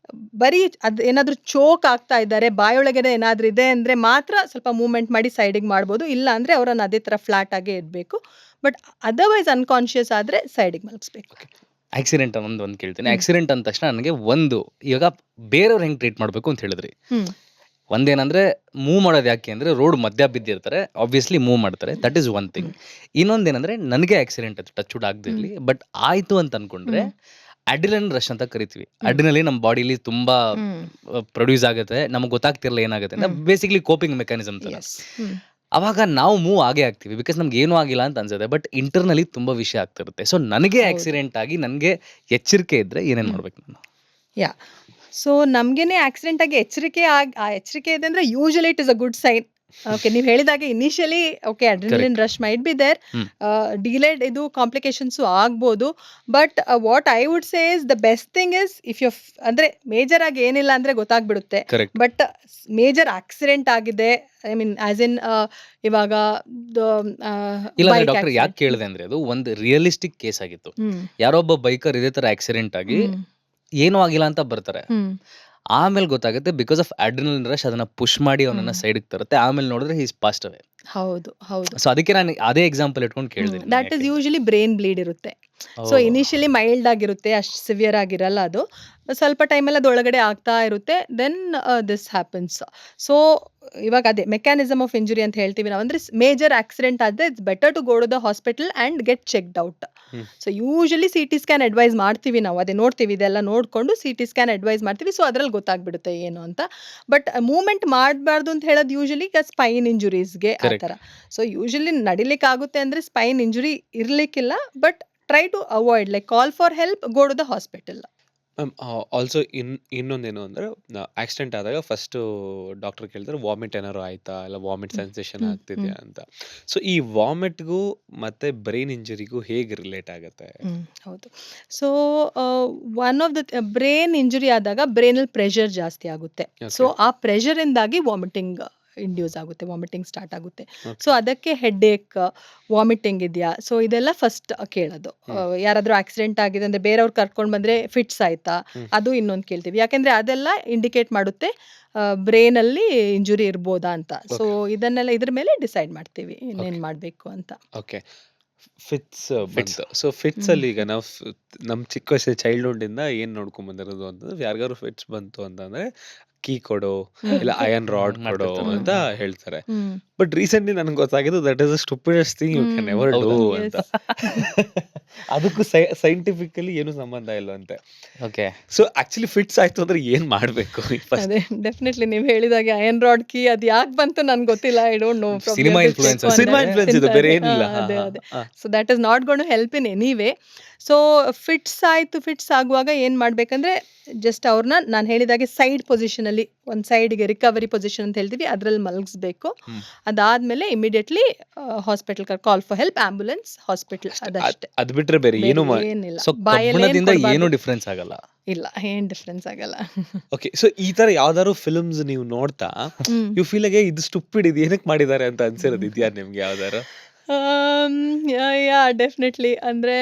ಬರೀ ಅದು ಏನಾದರೂ ಚೋಕ್ ಆಗ್ತಾ ಇದ್ದಾರೆ, ಬಾಯೊಳಗಡೆ ಏನಾದರೂ ಇದೆ ಅಂದರೆ ಮಾತ್ರ ಸ್ವಲ್ಪ ಮೂವ್ಮೆಂಟ್ ಮಾಡಿ ಸೈಡಿಗೆ ಮಾಡ್ಬೋದು. ಇಲ್ಲ ಅಂದರೆ ಅವರನ್ನು ಅದೇ ಥರ ಫ್ಲಾಟ್ ಆಗೇ ಇಡಬೇಕು. ಬಟ್ ಅದರ್ವೈಸ್ ಅನ್ಕಾನ್ಷಿಯಸ್ ಆದರೆ ಸೈಡಿಗೆ ಮಲಗಿಸ್ಬೇಕು. ಓಕೆ. ಆಕ್ಸಿಡೆಂಟ್ ಒಂದು ಕೇಳ್ತೀನಿ. ಆಕ್ಸಿಡೆಂಟ್ ಅಂದ ತಕ್ಷಣ ನನಗೆ ಇವಾಗ ಬೇರೆಯವ್ರು ಹೆಂಗೆ ಟ್ರೀಟ್ ಮಾಡಬೇಕು ಅಂತ ಹೇಳಿದ್ರಿ. ಹ್ಮ್ ಒಂದೇನಂದ್ರೆ ಮೂವ್ ಮಾಡೋದು ಯಾಕೆ ಅಂದ್ರೆ ರೋಡ್ ಮಧ್ಯ ಬಿದ್ದಿರ್ತಾರೆ, ಆಬ್ವಿಯಸ್ಲಿ ಮೂವ್ ಮಾಡ್ತಾರೆ, ದಟ್ ಈಸ್ ಒನ್ ಥಿಂಗ್. ಇನ್ನೊಂದೇನಂದ್ರೆ ನನಗೆ ಆಕ್ಸಿಡೆಂಟ್ ಆಯ್ತು, ಟಚ್ ವುಡ್ ಆಗದಿರಲಿ, ಬಟ್ ಆಯ್ತು ಅಂತ ಅನ್ಕೊಂಡ್ರೆ ಅಡ್ರಿನಲಿನ್ ರಶ್ ಅಂತ ಕರಿತೀವಿ. ಅಡ್ರಿನಲಿನ್ ನಮ್ಮ ಬಾಡಿಲಿ ತುಂಬಾ ಪ್ರೊಡ್ಯೂಸ್ ಆಗುತ್ತೆ, ನಮಗೆ ಗೊತ್ತಾಗ್ತಿರಲ್ಲ ಏನಾಗುತ್ತೆ ಅಂತ. ಬೇಸಿಕ್ಲಿ ಕೋಪಿಂಗ್ ಮೆಕ್ಯಾನಿಸಮ್ ತರ. ಎಸ್. ಅವಾಗ ನಾವು ಮೂವ್ ಆಗೇ ಆಗ್ತೀವಿ, ಬಿಕಾಸ್ ನಮ್ಗೆ ಏನೂ ಆಗಿಲ್ಲ ಅಂತ ಅನ್ಸುತ್ತೆ, ಬಟ್ ಇಂಟರ್ನಲಿ ತುಂಬಾ ವಿಷಯ ಆಗ್ತಿರುತ್ತೆ. ಸೊ ನನಗೆ ಹೌದು. ಆಕ್ಸಿಡೆಂಟ್ ಆಗಿ ನನಗೆ ಎಚ್ಚರಿಕೆ ಇದ್ರೆ ಏನೇನ್ ಮಾಡ್ಬೇಕು ನಾನು? ಯಾ, ಸೊ ನಮಗೇನೆ ಆಕ್ಸಿಡೆಂಟ್ ಆಗಿ ಎಚ್ಚರಿಕೆ ಇದೆ ಅಂದರೆ usually it is a good sign. Okay, ನೀವು ಹೇಳಿದಾಗೆ initially okay adrenaline rush might be there, hmm. Delayed ಇದು ಕಾಂಪ್ಲಿಕೇಶನ್ಸು ಆಗ್ಬೋದು. But what I would say is the best thing is if you ಅಂದರೆ ಮೇಜರ್ ಆಗಿ ಏನಿಲ್ಲ ಅಂದರೆ ಗೊತ್ತಾಗ್ಬಿಡುತ್ತೆ. ಕರೆಕ್ಟ್. ಬಟ್ ಮೇಜರ್ ಆಕ್ಸಿಡೆಂಟ್ ಆಗಿದೆ, ಐ ಮೀನ್ ಆಸ್ ಇನ್ ಇವಾಗ ಇಲ್ಲ ಬೈಕ್ ಡಾಕ್ಟರ್ ಯಾಕೆ ಕೇಳಿದೆ ಅಂದ್ರೆ ಅದು ಒಂದು ರಿಯಲಿಸ್ಟಿಕ್ ಕೇಸ್ ಆಗಿತ್ತು. ಯಾರೊಬ್ಬ ಬೈಕರ್ ಇದೇ ತರ ಆಕ್ಸಿಡೆಂಟ್ ಆಗಿ ಏನೂ ಆಗಿಲ್ಲ ಅಂತ ಬರ್ತಾರೆ. ಆಮೇಲೆ ಗೊತ್ತಾಗುತ್ತೆ ಬಿಕಾಸ್ ಆಫ್ ಅಡ್ರಿನಲಿನ್ ರಶ್ ಅದನ್ನ ಪುಷ್ ಮಾಡಿ ಅವನನ್ನ ಸೈಡ್ಗೆ ತರುತ್ತೆ. ಆಮೇಲೆ ನೋಡಿದ್ರೆ ಹೀಸ್ ಪಾಸ್ಟ್ ಅವೇ. ಹೌದು. ಸೊ ಅದಕ್ಕೆ ನಾನು ಅದೇ ಎಕ್ಸಾಂಪಲ್ ಇಟ್ಕೊಂಡು ಕೇಳಿದೆ. That is usually brain bleed ಇರುತ್ತೆ. ಸೊ ಇನಿಷಿಯಲಿ ಮೈಲ್ಡ್ ಆಗಿರುತ್ತೆ, ಅಷ್ಟು ಸಿವಿಯರ್ ಆಗಿರಲ್ಲ ಅದು. ಸ್ವಲ್ಪ ಟೈಮಲ್ಲಿ ಅದು ಒಳಗಡೆ ಆಗ್ತಾ ಇರುತ್ತೆ, ದೆನ್ ದಿಸ್ ಹ್ಯಾಪನ್ಸ್. ಸೊ ಇವಾಗ ಅದೇ ಮೆಕ್ಯಾನಿಸಮ್ ಆಫ್ ಇಂಜುರಿ ಅಂತ ಹೇಳ್ತೀವಿ ನಾವು. ಅಂದರೆ ಮೇಜರ್ ಆಕ್ಸಿಡೆಂಟ್ ಆದರೆ it's better to go to the hospital and get checked out. Hmm. So usually C T scan advise ಮಾಡ್ತೀವಿ ನಾವು, ಅದೇ ನೋಡ್ತೀವಿ, ಇದೆಲ್ಲ ನೋಡಿಕೊಂಡು ಸಿ ಟಿ ಸ್ಕ್ಯಾನ್ ಅಡ್ವೈಸ್ ಮಾಡ್ತೀವಿ. ಸೊ ಅದರಲ್ಲಿ ಗೊತ್ತಾಗ್ಬಿಡುತ್ತೆ ಏನು ಅಂತ. ಬಟ್ ಮೂವ್ಮೆಂಟ್ ಮಾಡಬಾರ್ದು ಅಂತ ಹೇಳೋದು ಯೂಶಲಿ ಸ್ಪೈನ್ ಇಂಜುರೀಸ್ಗೆ ಆ Correct. ಥರ. ಸೊ ಯೂಶಲಿ ನಡಿಲಿಕ್ಕೆ ಆಗುತ್ತೆ ಅಂದರೆ ಸ್ಪೈನ್ ಇಂಜುರಿ ಇರಲಿಕ್ಕಿಲ್ಲ, but try to avoid, like call for help, go to the hospital. Also ಇನ್ನೊಂದೇನು ಅಂದ್ರೆ ಆಕ್ಸಿಡೆಂಟ್ ಆದಾಗ ಫಸ್ಟ್ ಡಾಕ್ಟರ್ ಕೇಳ್ತಾರೆ ವಾಮಿಟ್ ಏನಾದ್ರು ಆಯ್ತಾ, ಇಲ್ಲ ವಾಮಿಟ್ ಸೆನ್ಸೇಷನ್ ಹ್ಮ್, ಆಗ್ತಿದ್ಯಾ ಅಂತ. ಸೊ ಈ ವಾಮಿಟ್ಗೂ ಮತ್ತೆ ಬ್ರೈನ್ ಇಂಜುರಿಗೂ ಹೇಗೆ ರಿಲೇಟ್ ಆಗುತ್ತೆ? ಹೌದು. So one of the brain injury ಆದಾಗ ಬ್ರೈನಲ್ಲಿ ಪ್ರೆಷರ್ ಜಾಸ್ತಿ ಆಗುತ್ತೆ. So okay. ಆ ಪ್ರೆಷರಿಂದಾಗಿ ವಾಮಿಟಿಂಗ್ ಇಂಡ್ಯೂಸ್ ಆಗುತ್ತೆ, ವಾಮಿಟಿಂಗ್ ಸ್ಟಾರ್ಟ್ ಆಗುತ್ತೆ. So okay. ಅದಕ್ಕೆ ಹೆಡ್ ಏಕ್, ವಾಮಿಟಿಂಗ್ ಇದೆಯಾ, ಸೊ ಇದೆಲ್ಲ ಫಸ್ಟ್ ಕೇಳೋದು. ಯಾರಾದರೂ ಆಕ್ಸಿಡೆಂಟ್ ಆಗಿದೆ ಅಂದರೆ ಬೇರೆಯವ್ರು ಕರ್ಕೊಂಡು ಬಂದರೆ ಫಿಟ್ಸ್ ಆಯ್ತಾ, ಹ್ಮ್. ಅದು ಇನ್ನೊಂದು ಕೇಳ್ತೀವಿ. ಯಾಕೆಂದರೆ ಅದೆಲ್ಲ ಇಂಡಿಕೇಟ್ ಮಾಡುತ್ತೆ ಬ್ರೈನಲ್ಲಿ ಇಂಜುರಿ ಇರ್ಬೋದಾ ಅಂತ. So okay. ಇದನ್ನೆಲ್ಲ ಇದ್ರ ಮೇಲೆ ಡಿಸೈಡ್ ಮಾಡ್ತೀವಿ ಇನ್ನೇನು ಮಾಡಬೇಕು ಅಂತ. ಓಕೆ. ಫಿಟ್ಸ್ ಫಿಟ್ಸ್ ಬಂತು. ಸೊ ಫಿಟ್ಸ್ ಹ್ಮ್. ಅಲ್ಲಿ ಈಗ ನಾವು ನಮ್ಮ ಚಿಕ್ಕ ವಯಸ್ಸು ಚೈಲ್ಡ್ಹುಡ್ ಇಂದ ಏನ್ ನೋಡ್ಕೊಂಡ್ ಬಂದಿರೋದು ಅಂತಂದ್ರೆ ಯಾರಿಗಾದ್ರು ಫಿಟ್ಸ್ ಬಂತು ಅಂತಂದ್ರೆ ಕೀ ಕೊಡು, ಇಲ್ಲ ಹ್ಮ್. ಐರನ್ ರಾಡ್ ಕೊಡು ಮಾಡ್ತಿರ್ತಾರೆ. ಅಂತ ಹ್ಮ್. ಹೇಳ್ತಾರೆ. ಹ್ಮ್. ಬಟ್ ರೀಸೆಂಟ್ಲಿ ನನಗೆ ಗೊತ್ತಾಗಿದ್ದು that is a stupidest thing you can ever do ಹೌದಾ? ಅಂತ. ಎಸ್. ಅದಕ್ಕೂ ಸೈಂಟಿಫಿಕಲಿ ಏನು ಸಂಬಂಧ ಇಲ್ಲ ಅಂತೆ. ಓಕೆ. ಸೊ ಆಕ್ಚುಲಿ ಫಿಟ್ಸ್ ಆಯ್ತು ಅಂದ್ರೆ ಏನ್ ಮಾಡ್ಬೇಕು ಫಸ್ಟ್? ಅದೇ ಡೆಫಿನೆಟ್ಲಿ ನೀವು ಹೇಳಿದಾಗೆ ಅಯನ್ ರಾಡ್ ಕೀ ಅದು ಯಾಕೆ ಬಂತು ನನ್ಗೆ ಗೊತ್ತಿಲ್ಲ. I don't know. Cinema influence cinema influence ಇದು, ಬೇರೆ ಏನಿಲ್ಲ. ಅದೇ ಅದೇ. So that is not gone to help in anyway. So fits ಆಗುವಾಗ ಏನು ಮಾಡಬೇಕಂದ್ರೆ ಜಸ್ಟ್ ಅವ್ರನ್ನ ನಾನು ಹೇಳಿದಾಗೆ ಸೈಡ್ ಪೊಸಿಷನಲ್ಲಿ, ಒಂದು ಸೈಡ್ಗೆ ರಿಕವರಿ ಪೊಸಿಷನ್ ಅಂತ ಹೇಳ್ತೀವಿ, ಅದರಲ್ಲಿ ಮಲಗಿಸ್ಬೇಕು. ಹ್ಮ್. ಅದಾದ್ಮೇಲೆ immediately hospital call for help, ambulance, hospital, ಅದಷ್ಟೇ. ಅದ್ ಬಿಟ್ರೆ ಬೇರೆ ಏನು ಬೇರೆ ಏನಿಲ್ಲ. ಸೊ ಬಾಯಲ್ಲಿ ಏನ್ ಕಬ್ಬಣದಿಂದ ಏನು ಕೊಡ್ಬಾರ್ದು. ಡಿಫ್ರೆನ್ಸ್ ಆಗಲ್ಲ. ಇಲ್ಲ, ಏನ್ ಡಿಫ್ರೆನ್ಸ್ ಆಗಲ್ಲ. ಓಕೆ. ಸೊ ಈ ತರ ಯಾವ್ದಾದ್ರು ಫಿಲ್ಮ್ಸ್ ನೀವು ನೋಡ್ತಾ ಹ್ಮ್. ಯು ಫೀಲ್ ಆಗಿ ಇದು ಸ್ಟುಪಿಡ್, ಇದು ಏನಕ್ಕೆ ಮಾಡಿದ್ದಾರೆ ಅಂತ ಅನ್ಸಿರೋದು ಇದೆಯಾ ನಿಮ್ಗೆ ಯಾವ್ದಾರು? Yeah definitely. ಅಂದರೆ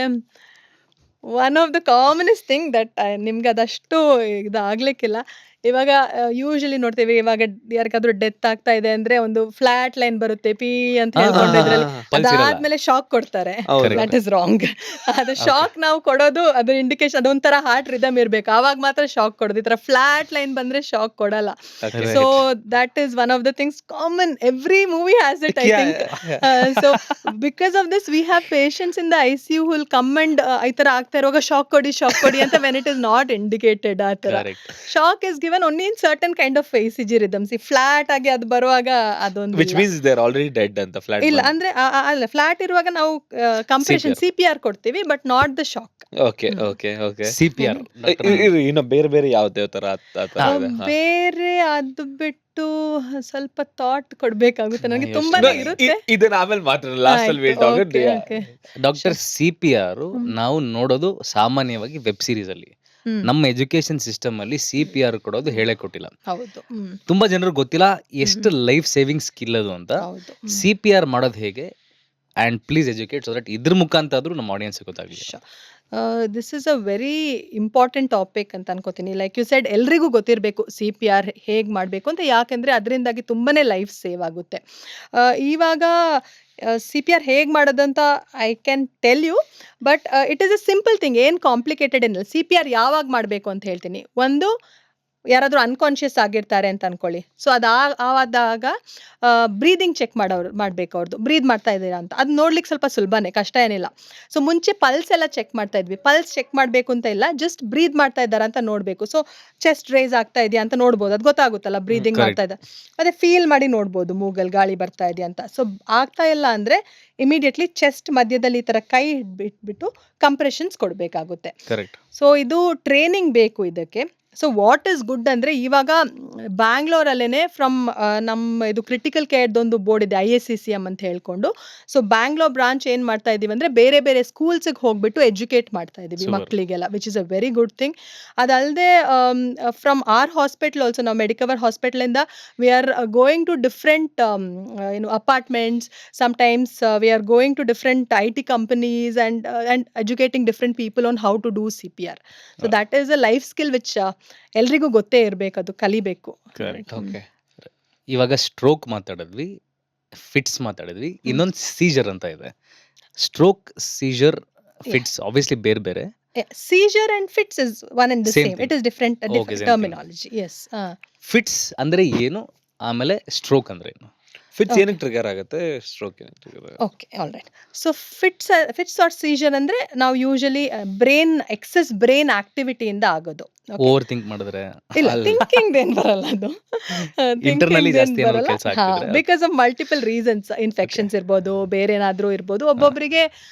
one of the commonest thing that ನಿಮ್ಗೆ ಅದಷ್ಟು ಇದಾಗ್ಲಿಕ್ಕಿಲ್ಲ. ಇವಾಗ ಯೂಶಲಿ ನೋಡ್ತೀವಿ, ಇವಾಗ ಯಾರಿಗಾದ್ರೂ ಡೆತ್ ಆಗ್ತಾ ಇದೆ ಅಂದ್ರೆ ಒಂದು ಫ್ಲಾಟ್ ಲೈನ್ ಬರುತ್ತೆ, ಪಿ ಅಂತ ಹೇಳ್ಕೊಂಡು ಇದ್ರಲ್ಲಿ. ಪಲ್ಸ್ ಇರಲ್ಲ. ಅದಾದ್ಮೇಲೆ ಶಾಕ್ ಕೊಡ್ತಾರೆ. ಹೌದು. That is wrong. ಅದು ಶಾಕ್ ನಾವು ಕೊಡೋದು, ಅದ್ರ ಇಂಡಿಕೇಶನ್ ಅದೊಂಥರ ಹಾರ್ಟ್ ರಿದಮ್ ಇರ್ಬೇಕು, ಆವಾಗ ಮಾತ್ರ ಶಾಕ್ ಕೊಡೋದು. ಈ ತರ ಫ್ಲಾಟ್ ಲೈನ್ ಬಂದ್ರೆ ಶಾಕ್ ಕೊಡಲ್ಲ. Okay. So that is one of the things common, every movie has it, I think. So because of this we have patients in the ICU will come and ಈ ತರ ಆಗ್ತಾ ಇರುವಾಗ ಶಾಕ್ ಕೊಡಿ ಅಂತ, when it is not indicated. ಆ ತರ correct. Shock is given only in certain kind of ECG rhythms. ಈ ಫ್ಲಾಟ್ ಆಗಿ ಅದು ಬರುವಾಗ ಅದೊಂದು which means they are already dead ಅಂತ ಫ್ಲಾಟ್ ಇಲ್ಲ. ಅಂದ್ರೆ ಅಲ್ಲ, ಫ್ಲಾಟ್ ಇರುವಾಗ ನಾವು ಕಂಪ್ರೆಷನ್ CPR ಕೊಡ್ತೀವಿ, but not the shock. Okay okay okay. CPR. ಇನ್ನು ಬೇರೆ ಬೇರೆ ಯಾವ್ದೇ ತರ ಆ ತರ ಇದೆ? ಹಾ. ಬೇರೆ ಅದು ಬಿಟ್ಟು ಸ್ವಲ್ಪ ಥಾಟ್ ಕೊಡ್ಬೇಕಾಗುತ್ತೆ ನನಗೆ, ಯೋಚ್ನೆ ತುಂಬಾನೇ ಮಾಡಿ. ಇರುತ್ತೆ. ಇದನ್ನ ಆಮೇಲೆ ಮಾತ್ರ ಲಾಸ್ಟ್ ಅಲ್ಲಿ ಆಯ್ತು, we'll talk okay, it. okay. Doctor CPR ಹ್ಮ್. ನಾವು ನೋಡೋದು ಸಾಮಾನ್ಯವಾಗಿ ವೆಬ್ ಸೀರೀಸ್ ಅಲ್ಲಿ. ಹ್ಮ್. ನಮ್ಮ ಎಜುಕೇಶನ್ ಸಿಸ್ಟಮ್ ಅಲ್ಲಿ CPR ಕೊಡೋದು ಹೇಳೇ ಕೊಟ್ಟಿಲ್ಲ. ಹೌದು. ತುಂಬಾ ಜನರಿಗೆ ಗೊತ್ತಿಲ್ಲ ಎಷ್ಟು ಲೈಫ್ ಸೇವಿಂಗ್ ಸ್ಕಿಲ್ ಅದು ಅಂತ. ಹೌದು. CPR ಮಾಡೋದು ಹೇಗೆ, and please educate, so that ಇದ್ರ ಮುಖಾಂತರ ಆದ್ರೂ ನಮ್ಮ ಆಡಿಯನ್ಸ್ ಗೊತ್ತಾಗಲಿ. This is a very important topic ಅಂತ ಅನ್ಕೋತೀನಿ. ಲೈಕ್ ಯು ಸೆಡ್, ಎಲ್ರಿಗೂ ಗೊತ್ತಿರಬೇಕು CPR ಹೇಗೆ ಮಾಡಬೇಕು ಅಂತ. ಯಾಕೆಂದರೆ ಅದರಿಂದಾಗಿ ತುಂಬಾನೇ ಲೈಫ್ ಸೇವ್ ಆಗುತ್ತೆ. ಇವಾಗ CPR ಹೇಗೆ ಮಾಡೋದಂತ I can tell you, but it is a simple thing, ಏನು ಕಾಂಪ್ಲಿಕೇಟೆಡ್ ಏನಿಲ್ಲ. CPR ಯಾವಾಗ ಮಾಡಬೇಕು ಅಂತ ಹೇಳ್ತೀನಿ. ಒಂದು, ಯಾರಾದರೂ ಅನ್ಕಾನ್ಷಿಯಸ್ ಆಗಿರ್ತಾರೆ ಅಂತ ಅನ್ಕೊಳ್ಳಿ. ಸೊ ಆದಾಗ ಬ್ರೀದಿಂಗ್ ಚೆಕ್ ಮಾಡಬೇಕು ಅವ್ರದ್ದು, ಬ್ರೀದ್ ಮಾಡ್ತಾ ಇದ್ದೀರಾ ಅಂತ. ಅದು ನೋಡ್ಲಿಕ್ಕೆ ಸ್ವಲ್ಪ ಸುಲಭನೇ, ಕಷ್ಟ ಏನಿಲ್ಲ. ಸೊ ಮುಂಚೆ ಪಲ್ಸ್ ಎಲ್ಲ ಚೆಕ್ ಮಾಡ್ತಾ ಇದ್ವಿ. ಪಲ್ಸ್ ಚೆಕ್ ಮಾಡಬೇಕು ಅಂತ ಇಲ್ಲ, ಜಸ್ಟ್ ಬ್ರೀದ್ ಮಾಡ್ತಾ ಇದ್ದಾರಾ ಅಂತ ನೋಡಬೇಕು. ಸೊ ಚೆಸ್ಟ್ ರೈಸ್ ಆಗ್ತಾ ಇದೆಯಾ ಅಂತ ನೋಡ್ಬೋದು, ಅದು ಗೊತ್ತಾಗುತ್ತಲ್ಲ ಬ್ರೀದಿಂಗ್ correct. ಮಾಡ್ತಾ ಇದ್ದಾರೆ. ಅದೇ ಫೀಲ್ ಮಾಡಿ ನೋಡ್ಬೋದು ಮೂಗಲ್ಲಿ ಗಾಳಿ ಬರ್ತಾ ಇದೆಯಾ ಅಂತ. ಸೊ ಆಗ್ತಾ ಇಲ್ಲ ಅಂದರೆ ಇಮಿಡಿಯೇಟ್ಲಿ ಚೆಸ್ಟ್ ಮಧ್ಯದಲ್ಲಿ ಈ ಥರ ಕೈ ಬಿಟ್ಬಿಟ್ಟು ಕಂಪ್ರೆಷನ್ಸ್ ಕೊಡಬೇಕಾಗುತ್ತೆ. ಕರೆಕ್ಟ್. ಸೊ ಇದು ಟ್ರೈನಿಂಗ್ ಬೇಕು ಇದಕ್ಕೆ. ಸೊ ವಾಟ್ ಈಸ್ ಗುಡ್ ಅಂದರೆ, ಇವಾಗ ಬ್ಯಾಂಗ್ಳೂರಲ್ಲೇ ಫ್ರಮ್ ನಮ್ಮ ಇದು ಕ್ರಿಟಿಕಲ್ ಕೇರ್ದೊಂದು ಬೋರ್ಡ್ ಇದೆ, IACCM ಅಂತ ಹೇಳ್ಕೊಂಡು. ಸೊ ಬ್ಯಾಂಗ್ಳೂರ್ ಬ್ರಾಂಚ್ ಏನು ಮಾಡ್ತಾ ಇದ್ದೀವಿ ಅಂದರೆ, ಬೇರೆ ಬೇರೆ ಸ್ಕೂಲ್ಸಿಗೆ ಹೋಗ್ಬಿಟ್ಟು ಎಜುಕೇಟ್ ಮಾಡ್ತಾ ಇದ್ದೀವಿ Super. ಮಕ್ಕಳಿಗೆಲ್ಲ, which is a very good thing. ಅದಲ್ಲದೆ ಫ್ರಮ್ ಆರ್ ಹಾಸ್ಪಿಟಲ್ ಆಲ್ಸೋ, ನಾವು ಮೆಡಿಕವರ್ ಹಾಸ್ಪಿಟಲಿಂದ we are going to different apartments. Sometimes we are going to different IT companies and educating different people on how to do CPR. So that is a life skill which ಎಲ್ರಿಗೂ ಗೊತ್ತೇ ಇರಬೇಕು, ಅದು ಕಲಿಬೇಕು. Correct. ಓಕೆ. ಇವಾಗ ಸ್ಟ್ರೋಕ್ ಮಾತಾಡಿದ್ವಿ, ಫಿಟ್ಸ್ ಮಾತಾಡಿದ್ವಿ, ಇನ್ನೊಂದು ಸೀಜರ್ ಅಂತ ಇದೆ. ಸ್ಟ್ರೋಕ್, ಸೀಜರ್ ಫಿಟ್ಸ್ ಆಬ್ವಿಯಸ್ಲಿ ಬೇರೆ ಬೇರೆ. Seizure and fits is one and the Same same. thing. It is different Okay, same thing. Terminology. Yes. Fits ಅಂದ್ರೆ ಏನು, ಆಮೇಲೆ ಸ್ಟ್ರೋಕ್ ಅಂದ್ರೆ ಏನು? Fits Okay. ಏನಕ್ಕೆ ಟ್ರಿಗರ್ ಆಗುತ್ತೆ, ಸ್ಟ್ರೋಕ್ ಏನಕ್ಕೆ ಟ್ರಿಗರ್ ಆಗುತ್ತೆ? Okay, all right. So fits or seizure ಅಂದ್ರೆ ನಾವು ಯೂಶಲಿ ಎಕ್ಸೆಸ್ ಬ್ರೈನ್ ಆಕ್ಟಿವಿಟಿಯಿಂದ ಆಗೋದು. Okay? ಓವರ್ ಥಿಂಕ್ ಮಾಡಿದ್ರೆ ಇಲ್ಲ, ಅಲ್ಲ. ಥಿಂಕಿಂಗ್ ಏನ್ ಬರಲ್ಲ ಅದು. Internally ಜಾಸ್ತಿ ಏನಾದ್ರು ಕೆಲ್ಸ ಆಗ್ತಿದ್ರೆ ಅದು. Because of multiple reasons, infections ಇರ್ಬೋದು, ಬೇರೆ ಏನಾದ್ರೂ ಇರ್ಬೋದು. ಒಬ್ಬೊಬ್ಬರಿಗೆ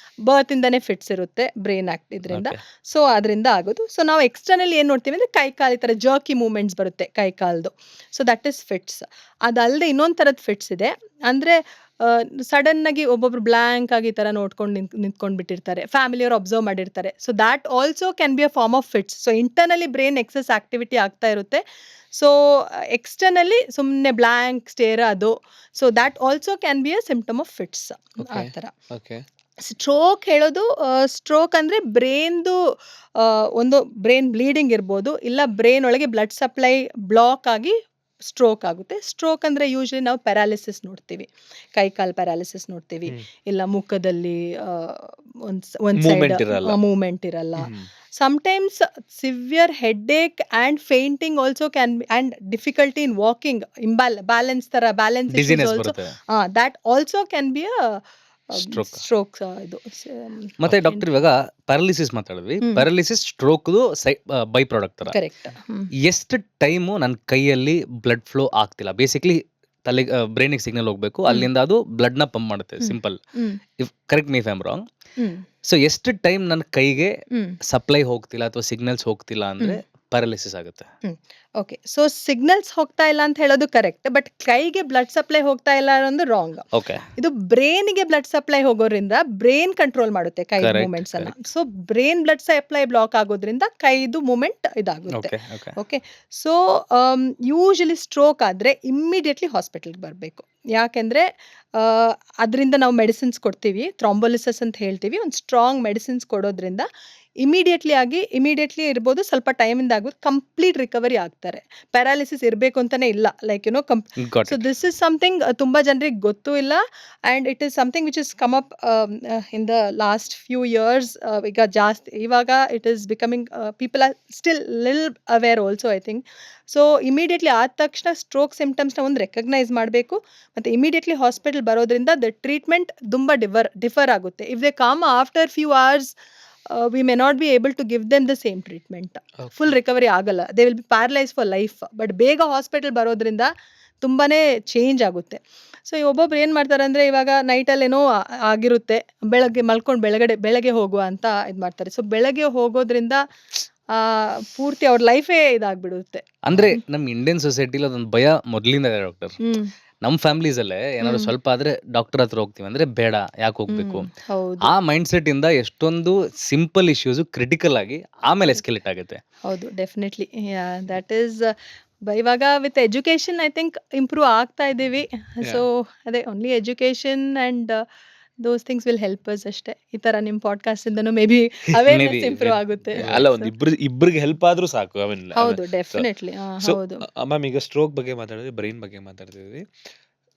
ಬರ್ತ್ ಇಂದಾನೆ ಫಿಟ್ಸ್ ಇರುತ್ತೆ ಬ್ರೈನ್ ಇದರಿಂದ. Okay. ಸೊ ಅದರಿಂದ ಆಗೋದು. ಸೊ ನಾವು ಎಕ್ಸ್ಟರ್ನಲ್ ಏನ್ ನೋಡ್ತೀವಿ ಅಂದ್ರೆ ಕೈ ಕಾಲು ಈ ತರ ಜರ್ಕಿ ಮೂವ್ಮೆಂಟ್ಸ್ ಬರುತ್ತೆ ಕೈ ಕಾಲ್ದು. So that is fits. ಅದಲ್ಲದೆ ಇನ್ನೊಂದ್ ತರದ್ ಫಿಟ್ಸ್ ಇದೆ. ಅಂದ್ರೆ ಸಡನ್ ಆಗಿ ಒಬ್ಬೊಬ್ರು ಬ್ಲಾಂಕ್ ಆಗಿ ಈ ತರ ನೋಡ್ಕೊಂಡು ನಿಂತ್ಕೊಂಡ್ ಬಿಟ್ಟಿರ್ತಾರೆ, ಫ್ಯಾಮಿಲಿಯವ್ರು ಅಬ್ಸರ್ವ್ ಮಾಡಿರ್ತಾರೆ. So that also can be a form of fits. So internally brain excess activity ಆಗ್ತಾ ಇರುತ್ತೆ. ಸೊ ಎಕ್ಸ್ಟರ್ನಲಿ ಸುಮ್ಮನೆ ಬ್ಲಾಂಕ್ ಸ್ಟೇರ್ ಅದು. So that also can be a symptom of fits. ಆ Okay. ಥರ. ಓಕೆ. ಸ್ಟ್ರೋಕ್ ಹೇಳೋದು, ಸ್ಟ್ರೋಕ್ ಅಂದ್ರೆ ಬ್ರೈನ್ದು ಒಂದು ಬ್ರೈನ್ ಬ್ಲೀಡಿಂಗ್ ಇರ್ಬೋದು, ಇಲ್ಲ ಬ್ರೈನ್ ಒಳಗೆ ಬ್ಲಡ್ ಸಪ್ಲೈ ಬ್ಲಾಕ್ ಆಗಿ ಸ್ಟ್ರೋಕ್ ಆಗುತ್ತೆ. ಸ್ಟ್ರೋಕ್ ಅಂದ್ರೆ ಯೂಶಲಿ ನಾವು ಪ್ಯಾರಾಲಿಸಿಸ್ ನೋಡ್ತೀವಿ, ಕೈ ಕಾಲ್ ಪ್ಯಾರಾಲಿಸಿಸ್ ನೋಡ್ತೀವಿ, ಹ್ಮ್. ಇಲ್ಲ ಮುಖದಲ್ಲಿ ಒಂದ್ Movement ಸೈಡ್ ಇರಲ್ಲ. ಮೂವ್ಮೆಂಟ್ ಇರಲ್ಲ. ಹ್ಮ್. Sometimes severe headache and fainting also can be, and difficulty in walking, balance issues dizziness also. ಬರುತ್ತೆ. That also can be a Stroke. stroke. ಇದು ಮತ್ತೆ ಡಾಕ್ಟರ್ ಇವಾಗ ಪ್ಯಾರಾಲಿಸಿಸ್ ಮಾತಾಡಿದ್ವಿ. Hmm. Paralysis stroke by product ತರ. ಕರೆಕ್ಟ್. ಎಷ್ಟು ಟೈಮು ನನ್ನ ಕೈಯಲ್ಲಿ ಬ್ಲಡ್ ಫ್ಲೋ ಆಗ್ತಿಲ್ಲ, ಬೇಸಿಕ್ಲಿ ತಲೆ ಬ್ರೈನಿಗೆ ಸಿಗ್ನಲ್ ಹೋಗ್ಬೇಕು, ಅಲ್ಲಿಂದ ಅದು ಬ್ಲಡ್ ನ ಪಂಪ್ ಮಾಡುತ್ತೆ. Simple. If correct me if I am wrong. So ಎಷ್ಟು ಟೈಮ್ ನನ್ನ ಕೈಗೆ ಸಪ್ಲೈ ಹೋಗ್ತಿಲ್ಲ ಅಥವಾ ಸಿಗ್ನಲ್ಸ್ ಹೋಗ್ತಿಲ್ಲ ಅಂದ್ರೆ ಪ್ಯಾರಾಲಿಸಿಸ್ ಆಗುತ್ತೆ? ಓಕೆ. ಸೊ ಸಿಗ್ನಲ್ಸ್ ಹೋಗ್ತಾ ಇಲ್ಲ ಅಂತ ಹೇಳೋದು ಕರೆಕ್ಟ್, ಬಟ್ ಕೈಗೆ ಬ್ಲಡ್ ಸಪ್ಲೈ ಹೋಗ್ತಾ ಇಲ್ಲ ಅನ್ನೋದು ರಾಂಗ್. ಓಕೆ. ಇದು ಬ್ರೈನ್ಗೆ ಬ್ಲಡ್ ಸಪ್ಲೈ ಹೋಗೋದ್ರಿಂದ ಬ್ರೈನ್ ಕಂಟ್ರೋಲ್ ಮಾಡುತ್ತೆ ಕೈ Correct, ಮೂವ್ಮೆಂಟ್ಸ್ ಅನ್ನ. So brain blood supply block ಆಗೋದ್ರಿಂದ ಕೈದು ಮೂವ್ಮೆಂಟ್ ಇದಾಗುತ್ತೆ. Okay. Okay. Okay. So usually stroke ಆದರೆ ಇಮ್ಮಿಡಿಯೇಟ್ಲಿ ಹಾಸ್ಪಿಟಲ್ಗೆ ಬರಬೇಕು. ಯಾಕೆಂದರೆ ಅದರಿಂದ ನಾವು ಮೆಡಿಸಿನ್ಸ್ ಕೊಡ್ತೀವಿ, ಥ್ರಾಂಬೋಲಿಸಿಸ್ ಅಂತ ಹೇಳ್ತೀವಿ. ಒಂದು ಸ್ಟ್ರಾಂಗ್ ಮೆಡಿಸಿನ್ಸ್ ಕೊಡೋದ್ರಿಂದ ಇಮಿಡಿಯೇಟ್ಲಿ ಇರ್ಬೋದು, ಸ್ವಲ್ಪ ಟೈಮಿಂದ ಆಗ್ಬೋದು, ಕಂಪ್ಲೀಟ್ ರಿಕವರಿ ಆಗ್ತಾರೆ. ಪ್ಯಾರಾಲಿಸಿಸ್ ಇರಬೇಕು ಅಂತಲೇ ಇಲ್ಲ, like Got so it. This is something ತುಂಬ ಜನರಿಗೆ ಗೊತ್ತೂ ಇಲ್ಲ. And it is something which is come up in the last few years. ಈಗ ಜಾಸ್ತಿ ಇವಾಗ it is becoming, people are still lil aware also, I think. So immediately ಆದ ತಕ್ಷಣ ಸ್ಟ್ರೋಕ್ ಸಿಂಪ್ಟಮ್ಸ್ನ ಒಂದು ರೆಕಗ್ನೈಸ್ ಮಾಡಬೇಕು, ಮತ್ತು ಇಮಿಡಿಯೇಟ್ಲಿ ಹಾಸ್ಪಿಟಲ್ ಬರೋದ್ರಿಂದ ದ ಟ್ರೀಟ್ಮೆಂಟ್ ತುಂಬ ಡಿಫರ್ ಆಗುತ್ತೆ. If they come after few hours, we may not be able to give them the same treatment. Full recovery ಆಗಲ್ಲ, they will be paralyse for life. But ಬೇಗ ಹಾಸ್ಪಿಟಲ್ ಬರೋದ್ರಿಂದ ತುಂಬಾನೇ ಚೇಂಜ್ ಆಗುತ್ತೆ. ಸೊ ಒಬ್ಬೊಬ್ರು ಏನು ಮಾಡ್ತಾರೆ ಅಂದರೆ, ಇವಾಗ ನೈಟಲ್ಲಿ ಏನೋ ಆಗಿರುತ್ತೆ, ಬೆಳಗ್ಗೆ ಮಲ್ಕೊಂಡು ಬೆಳಗ್ಗೆ ಹೋಗುವ ಅಂತ ಇದು ಮಾಡ್ತಾರೆ. ಸೊ ಬೆಳಗ್ಗೆ ಹೋಗೋದ್ರಿಂದ ಪೂರ್ತಿ ಅವ್ರ ಲೈಫೇ ಇದಾಗ್ಬಿಡುತ್ತೆ. ಅಂದ್ರೆ ನಮ್ಮ ಇಂಡಿಯನ್ ಸೊಸೈಟಿಲಿ ಅದೊಂದು ಭಯ ಮೊದಲಿಂದ ಇದೆ ಡಾಕ್ಟರ್. ನಮ್ಮ ಫ್ಯಾಮಿಲೀಸ್ ಅಲ್ಲೇ ಏನಾದ್ರು ಸ್ವಲ್ಪ ಆದ್ರೆ ಡಾಕ್ಟರ್ ಹತ್ರ ಹೋಗ್ತೀವಿ ಅಂದ್ರೆ ಬೇಡ, ಯಾಕೆ ಹೋಗ್ಬೇಕು, ಹೌದು ಆ ಮೈಂಡ್ ಸೆಟ್ ಇಂದ ಎಷ್ಟೊಂದು ಸಿಂಪಲ್ ಇಶ್ಯೂಸ್ ಕ್ರಿಟಿಕಲ್ ಆಗಿ ಆಮೇಲೆ ಎಸ್ಕಲೇಟ್ ಆಗುತ್ತೆ. ಹೌದು, ಡೆಫಿನೆಟ್ಲಿ. ದಟ್ ಈಸ್ ಇವಾಗ with education I think improve ಆಗ್ತಾ ಇದ್ದೀವಿ. ಸೊ ಅದೇ only education and those things will help us ಅಷ್ಟೇ. ಈ ಥರ ನಿಮ್ಮ ಪಾಡ್ಕಾಸ್ಟ್ ಇಂದನೂ ಮೇ ಬಿ ಅವೇರ್ನೆಸ್ ಇಂಪ್ರೂವ್ ಆಗುತ್ತೆ. ಅಲ್ಲ, ಒಂದು ಇಬ್ಬರಿಗೆ ಹೆಲ್ಪ್ ಆದ್ರೂ ಸಾಕು. ಹೌದು, ಡೆಫಿನೆಟ್ಲಿ. ಹೌದು ಮ್ಯಾಮ್, ಈಗ ಸ್ಟ್ರೋಕ್ ಬಗ್ಗೆ ಮಾತಾಡಿದ್ವಿ, ಬ್ರೈನ್ ಬಗ್ಗೆ ಮಾತಾಡ್ತಿದ್ವಿ.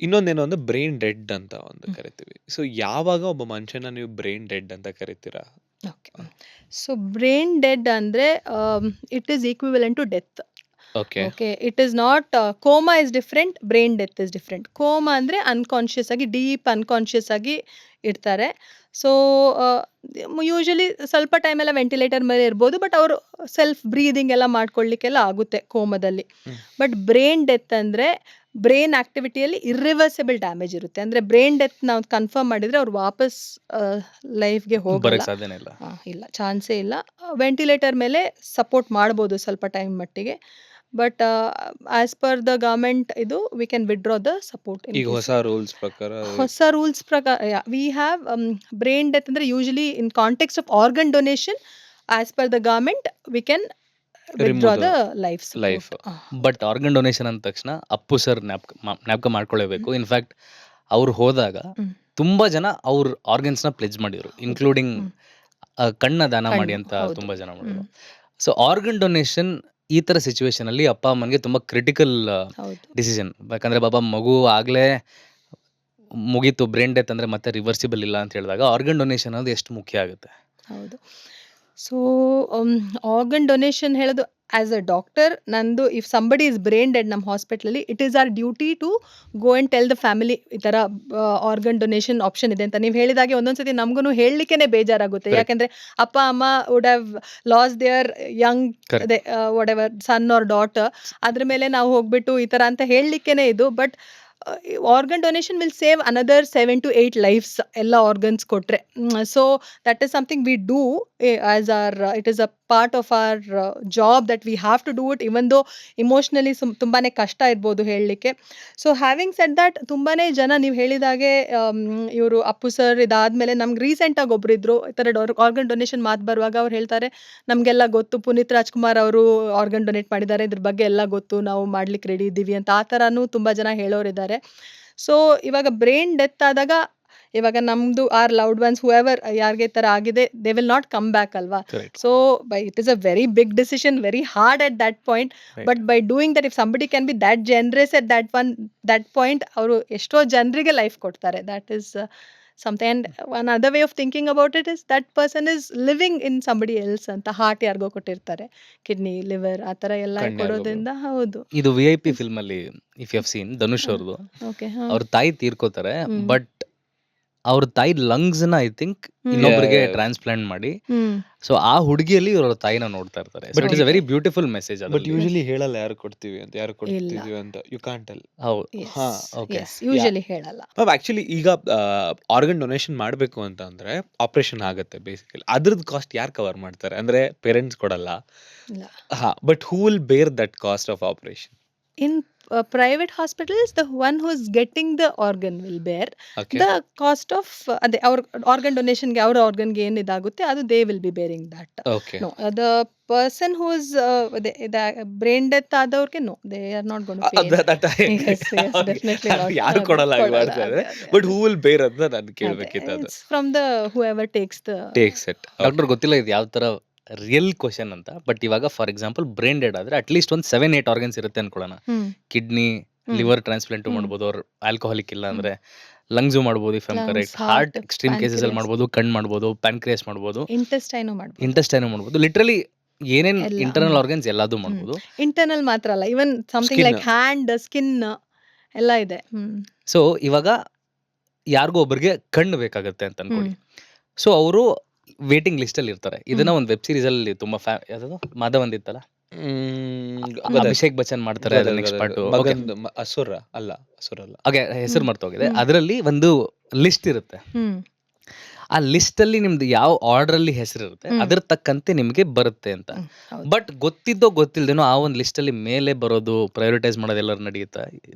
ಇನ್ನೊಂದೇನು ಅಂದ್ರೆ ಬ್ರೈನ್ ಡೆಡ್ ಅಂತ ಒಂದು ಕರಿತೀವಿ. ಸೊ ಯಾವಾಗ ಒಬ್ಬ ಮನುಷ್ಯನ ನೀವು ಬ್ರೈನ್ ಡೆಡ್ ಅಂತ ಕರಿತೀರಾ? ಓಕೆ. ಸೊ ಬ್ರೈನ್ ಡೆಡ್ ಅಂದರೆ it is equivalent to death. Okay. Okay. It is not, coma is different, brain death is different. Coma ಅಂದರೆ ಅನ್ಕಾನ್ಷಿಯಸ್ ಆಗಿ, ಡೀಪ್ ಅನ್ಕಾನ್ಷಿಯಸ್ ಆಗಿ ಇರ್ತಾರೆ. ಸೊ ಯೂಶಲಿ ಸ್ವಲ್ಪ ಟೈಮೆಲ್ಲ ವೆಂಟಿಲೇಟರ್ ಮೇಲೆ ಇರ್ಬೋದು, ಬಟ್ ಅವರು ಸೆಲ್ಫ್ ಬ್ರೀದಿಂಗ್ ಎಲ್ಲ ಮಾಡ್ಕೊಳ್ಳಿಕ್ಕೆಲ್ಲ ಆಗುತ್ತೆ ಕೋಮದಲ್ಲಿ. ಬಟ್ ಬ್ರೈನ್ ಡೆತ್ ಅಂದರೆ ಬ್ರೈನ್ ಆಕ್ಟಿವಿಟಿಯಲ್ಲಿ ಇರ್ರಿವರ್ಸಿಬಲ್ ಡ್ಯಾಮೇಜ್ ಇರುತ್ತೆ. ಅಂದರೆ ಬ್ರೈನ್ ಡೆತ್ ನಾವು ಕನ್ಫರ್ಮ್ ಮಾಡಿದರೆ ಅವ್ರು ವಾಪಸ್ ಲೈಫ್ಗೆ ಹೋಗಲ್ಲ. ಬರಕ್ ಸಾಧ್ಯನೇ ಇಲ್ಲ. ಇಲ್ಲ, ಚಾನ್ಸೇ ಇಲ್ಲ. ವೆಂಟಿಲೇಟರ್ ಮೇಲೆ ಸಪೋರ್ಟ್ ಮಾಡ್ಬೋದು ಸ್ವಲ್ಪ ಟೈಮ್ ಮಟ್ಟಿಗೆ, but as per the government ಇದು we can withdraw the support. ಈಗ ಹೊಸ ರೂಲ್ಸ್ ಪ್ರಕಾರ ವಿ ಹ್ಯಾವ್ ಬ್ರೈನ್ ಡೆತ್ ಅಂದರೆ usually in context of organ donation, as per the government we can withdraw the life. But organ donation ಅಂದ ತಕ್ಷಣ ಅಪ್ಪು ಸರ್ ಜ್ಞಾಪಕ ಮಾಡ್ಕೊಳ್ಳೇಬೇಕು. ಇನ್ಫ್ಯಾಕ್ಟ್ ಅವ್ರು ಹೋದಾಗ ತುಂಬಾ ಜನ ಅವ್ರ ಆರ್ಗನ್ಸ್ ನ ಪ್ಲೆಜ್ ಮಾಡಿದ್ರು, ಇನ್ಕ್ಲೂಡಿಂಗ್ ಕಣ್ಣ ದಾನ ಮಾಡಿ ಅಂತ ತುಂಬಾ ಜನ ಮಾಡಿದ್ರು. ಸೊ ಆರ್ಗನ್ ಡೊನೇಷನ್ ಈ ತರ ಸಿಚುವೇಶನ್ ಅಲ್ಲಿ ಅಪ್ಪ ಅಮ್ಮನಿಗೆ ತುಂಬಾ ಕ್ರಿಟಿಕಲ್ ಡಿಸಿಷನ್. ಯಾಕಂದ್ರೆ ಬಾಬಾ ಮಗು ಆಗ್ಲೇ ಮುಗೀತು, ಬ್ರೈನ್ ಡೆತ್ ಅಂದ್ರೆ ಮತ್ತೆ ರಿವರ್ಸಿಬಲ್ ಇಲ್ಲ ಅಂತ ಹೇಳಿದಾಗ ಆರ್ಗನ್ ಡೊನೇಷನ್ ಅನ್ನೋದು ಎಷ್ಟು ಮುಖ್ಯ ಆಗುತ್ತೆ. ಹೌದು. ಸೊ, ಆರ್ಗನ್ ಡೊನೇಷನ್ ಹೇಳೋದು ಆಸ್ ಅ ಡಾಕ್ಟರ್ ನಂದು if somebody is brain dead ನಮ್ಮ ಹಾಸ್ಪಿಟ್ಲಲ್ಲಿ it is our duty to go and tell the family ಈ ಥರ ಆರ್ಗನ್ ಡೊನೇಷನ್ ಆಪ್ಷನ್ ಇದೆ ಅಂತ. ನೀವು ಹೇಳಿದಾಗೆ ಒಂದೊಂದ್ಸತಿ ನಮಗೂ ಹೇಳಲಿಕ್ಕೇ ಬೇಜಾರಾಗುತ್ತೆ. Correct. ಯಾಕೆಂದರೆ ಅಪ್ಪ ಅಮ್ಮ would have lost their young Correct. ಅದೇ whatever son or daughter, ಅದ್ರ ಮೇಲೆ ನಾವು ಹೋಗ್ಬಿಟ್ಟು ಈ ಥರ ಅಂತ ಹೇಳಲಿಕ್ಕೇ ಇದು. But organ donation will save another 7 to 8 lives ಎಲ್ಲ ಆರ್ಗನ್ಸ್ ಕೊಟ್ಟರೆ. So that is something we do as our it is a part of our job that we have to do it even though emotionally ತುಂಬಾ ಕಷ್ಟ ಇರ್ಬೋದು ಹೇಳಲಿಕ್ಕೆ. ಸೊ ಹ್ಯಾವಿಂಗ್ ಸೆಡ್ ದಟ್ ತುಂಬಾ ಜನ ನೀವು ಹೇಳಿದಾಗೆ ಇವರು ಅಪ್ಪು ಸರ್ ಇದಾದಮೇಲೆ ನಮ್ಗೆ ರೀಸೆಂಟಾಗಿ ಒಬ್ರು ಇದ್ರು ಈ ಥರ ಆರ್ಗನ್ ಡೊನೇಷನ್ ಮಾತು ಬರುವಾಗ ಅವ್ರು ಹೇಳ್ತಾರೆ ನಮಗೆಲ್ಲ ಗೊತ್ತು, ಪುನೀತ್ ರಾಜ್ಕುಮಾರ್ ಅವರು ಆರ್ಗನ್ ಡೊನೇಟ್ ಮಾಡಿದ್ದಾರೆ, ಇದ್ರ ಬಗ್ಗೆ ಎಲ್ಲ ಗೊತ್ತು, ನಾವು ಮಾಡ್ಲಿಕ್ಕೆ ರೆಡಿ ಇದ್ದೀವಿ ಅಂತ. ಆ ಥರನೂ ತುಂಬ ಜನ ಹೇಳೋರಿದ್ದಾರೆ. ಸೊ ಇವಾಗ ಬ್ರೈನ್ ಡೆತ್ ಆದಾಗ ಇವಾಗ ನಮ್ದು ಆರ್ ಲವ್ಡ್ ಒನ್ಸ್ ಹೂಎವರ್ ಯಾರಿಗೆ ಈ ಥರ ಆಗಿದೆ they will not come back ಅಲ್ವಾ. Correct. So it is a very big decision, very hard at that point. Right. But by doing that if somebody can be that generous at that point ಅವರು ಎಷ್ಟೋ ಜನರಿಗೆ ಲೈಫ್ ಕೊಡ್ತಾರೆ. That is something. And one other way of thinking about it is that person is living in somebody else ಅಂತ. ಹಾರ್ಟ್ ಯಾರಿಗೋ ಕೊಟ್ಟಿರ್ತಾರೆ, ಕಿಡ್ನಿ, ಲಿವರ್ ಆ ಥರ ಎಲ್ಲ ಕಣ್ಣು ಯಾರಿಗೋ ಕೊಡೋದ್ರಿಂದ. ಹೌದು. ಇದು VIP ಫಿಲ್ಮ್ ಅಲ್ಲಿ if you have seen Dhanush ಅವ್ರದ್ದು, ಓಕೆ. ಅವ್ರ ತಾಯಿ ತೀರ್ಕೋತಾರೆ, ಹ್ಮ್. ಬಟ್ ಅವ್ರ ತಾಯಿ ಲಂಗ್ಸ್ ನ ಐ ಥಿಂಕ್ ಹ್ಮ್. ಇನ್ನೊಬ್ರಿಗೆ Yeah. ಟ್ರಾನ್ಸ್ಪ್ಲಾಂಟ್ ಮಾಡಿ, ಸೊ ಆ ಹುಡುಗಿಯಲ್ಲಿ ಇವ್ರ ತಾಯಿನ ನೋಡ್ತಾ ಇರ್ತಾರೆ. So But it is a very beautiful message but ಅದರಲ್ಲಿ. ಯೂಶಲಿ ಹೇಳಲ್ಲ ಯಾರು ಕೊಡ್ತೀವಿ ಅಂತ, ಯಾರು ಇಲ್ಲ. ಕೊಡ್ತಿದೀವಿ ಅಂತ. You can't tell. ಹೌದು. ಹಾ, okay. ಯೂಶಲಿ ಹೇಳಲ್ಲ. ಮ್ಯಾಮ್ ಆಕ್ಚುಲಿ ಈಗ ಆರ್ಗನ್ ಡೊನೇಷನ್ ಮಾಡಬೇಕು ಅಂತ ಅಂದ್ರೆ ಆಪರೇಷನ್ ಆಗುತ್ತೆ ಬೇಸಿಕಲಿ. ಅದ್ರದ್ದು ಕಾಸ್ಟ್ ಯಾರು ಕವರ್ ಮಾಡ್ತಾರೆ? ಅಂದ್ರೆ ಪೇರೆಂಟ್ಸ್ ಕೊಡಲ್ಲ. ಇಲ್ಲ. ಹಾ, ಬಟ್ ಹೂ ವಿಲ್ ಬೇರ್ that caste of operation? In private hospitals, the one who is getting the organ will bear okay. the cost of ಅದೇ ಅವ್ರ ಆರ್ಗನ್ ಡೊನೇಷನ್ಗೆ ಅವ್ರ ಆರ್ಗನ್ಗೆ ಏನು ಇದಾಗುತ್ತೆ ಅದು they will B bearing that. Okay. No, the person who is brain death ಆದವ್ರಿಗೆ no, they are not going to pay. Yes, yes, definitely not. ಯಾರು ಕೊಡಲ್ಲ ಹಾಗೆ ಮಾಡ್ತಾ ಇದ್ದಾರೆ. ಅದೇ. ಬಟ್ ಹೂ ವಿಲ್ ಬೇರ್ ಅಂತ ನಾನು ಕೇಳ್ಬೇಕಿತ್ತು. ಅದು It's from the whoever takes the. Takes it. Doctor ಗೊತ್ತಿಲ್ಲ ಇದು ಯಾವ ತರ ರಿಯಲ್ ಕ್ವಶನ್ ಅಂತ, ಬಟ್ ಇವಾಗ ಫಾರ್ ಎಕ್ಸಾಂಪಲ್ ಬ್ರೈನ್ ಡೆಡ್ ಆದ್ರೆ ಅಟ್ಲೀಸ್ಟ್ ಒಂದು 7-8 ಆರ್ಗನ್ಸ್ ಇರುತ್ತೆ ಅನ್ಕೊಳ್ಳೋಣ. ಹ್ಮ್. ಕಿಡ್ನಿ, ಹ್ಮ್. ಲಿವರ್ ಟ್ರಾನ್ಸ್ಪ್ಲಾಂಟ್ ಹ್ಮ್. ಮಾಡ್ಬೋದು, ಅವ್ರು ಆಲ್ಕೋಹಾಲಿಕ್ ಇಲ್ಲ ಅಂದ್ರೆ ಲಂಗ್ಸ್ ಮಾಡ್ಬೋದು, if I'm Lungs, correct. heart, heart extreme cases ಅಲ್ಲಿ pancreas. ಮಾಡ್ಬೋದು, ಕಣ್ ಮಾಡ್ಬೋದು, ಪ್ಯಾನ್ಕ್ರಿಯಾಸ್ ಮಾಡ್ಬೋದು, Intestine ಮಾಡ್ಬೋದು. ಇಂಟೆಸ್ಟೈನ್ ಮಾಡ್ಬೋದು, ಲಿಟ್ರಲಿ ಏನೇನ್ ಎಲ್ಲ. ಇಂಟರ್ನಲ್ ಆರ್ಗನ್ಸ್ ಎಲ್ಲದೂ ಮಾಡ್ಬೋದು. ಇಂಟರ್ನಲ್ ಮಾತ್ರ ಅಲ್ಲ, even something Skin. Like hand, skin ಎಲ್ಲ ಇದೆ. ಸೊ ಇವಾಗ ಯಾರಿಗೋ ಒಬ್ಬರಿಗೆ ಕಣ್ಣು ಬೇಕಾಗುತ್ತೆ ಅಂತ ಅನ್ಕೊಳ್ಳಿ. ಸೊ ಅವರು ವೇಟಿಂಗ್ ಲಿಸ್ಟ್ ಅಲ್ಲಿ ಇರ್ತಾರೆ. ಇದನ್ನ ಒಂದು ವೆಬ್ ಸೀರೀಸ್ ಅಲ್ಲಿ ತುಂಬಾ ಯಾವ್ದು ಮಾಧವ್ ಒಂದಿತ್ತಲ್ಲ, ಅಭಿಷೇಕ್ ಬಚ್ಚನ್ ಮಾಡ್ತಾರೆ ಅದ್ರ ನೆಕ್ಸ್ಟ್ ಪಾರ್ಟ್. ಅಸುರ ಅಲ್ಲ, ಅಸುರ ಅಲ್ಲ. ಓಕೆ, ಹೆಸರು ಮರ್ತೋಗಿದೆ. ಹ್ಮ್. ಅದರಲ್ಲಿ ಒಂದು ಲಿಸ್ಟ್ ಇರುತ್ತೆ. ಆ ಲಿಸ್ಟ್ ಅಲ್ಲಿ ನಿಮ್ದು ಯಾವ ಆರ್ಡರ್ ಅಲ್ಲಿ ಹೆಸರಿರುತ್ತೆ ಹ್ಮ್. ಅದ್ರ ತಕ್ಕಂತೆ ನಿಮ್ಗೆ ಬರುತ್ತೆ ಅಂತ. ಬಟ್ ಗೊತ್ತಿದ್ದೋ ಗೊತ್ತಿಲ್ದೇನೋ ಆ ಒಂದು ಲಿಸ್ಟ್ ಅಲ್ಲಿ ಮೇಲೆ ಬರೋದು, ಪ್ರಯೋರಿಟೈಸ್ ಮಾಡೋದು ಎಲ್ಲರೂ ನಡೆಯುತ್ತಾ?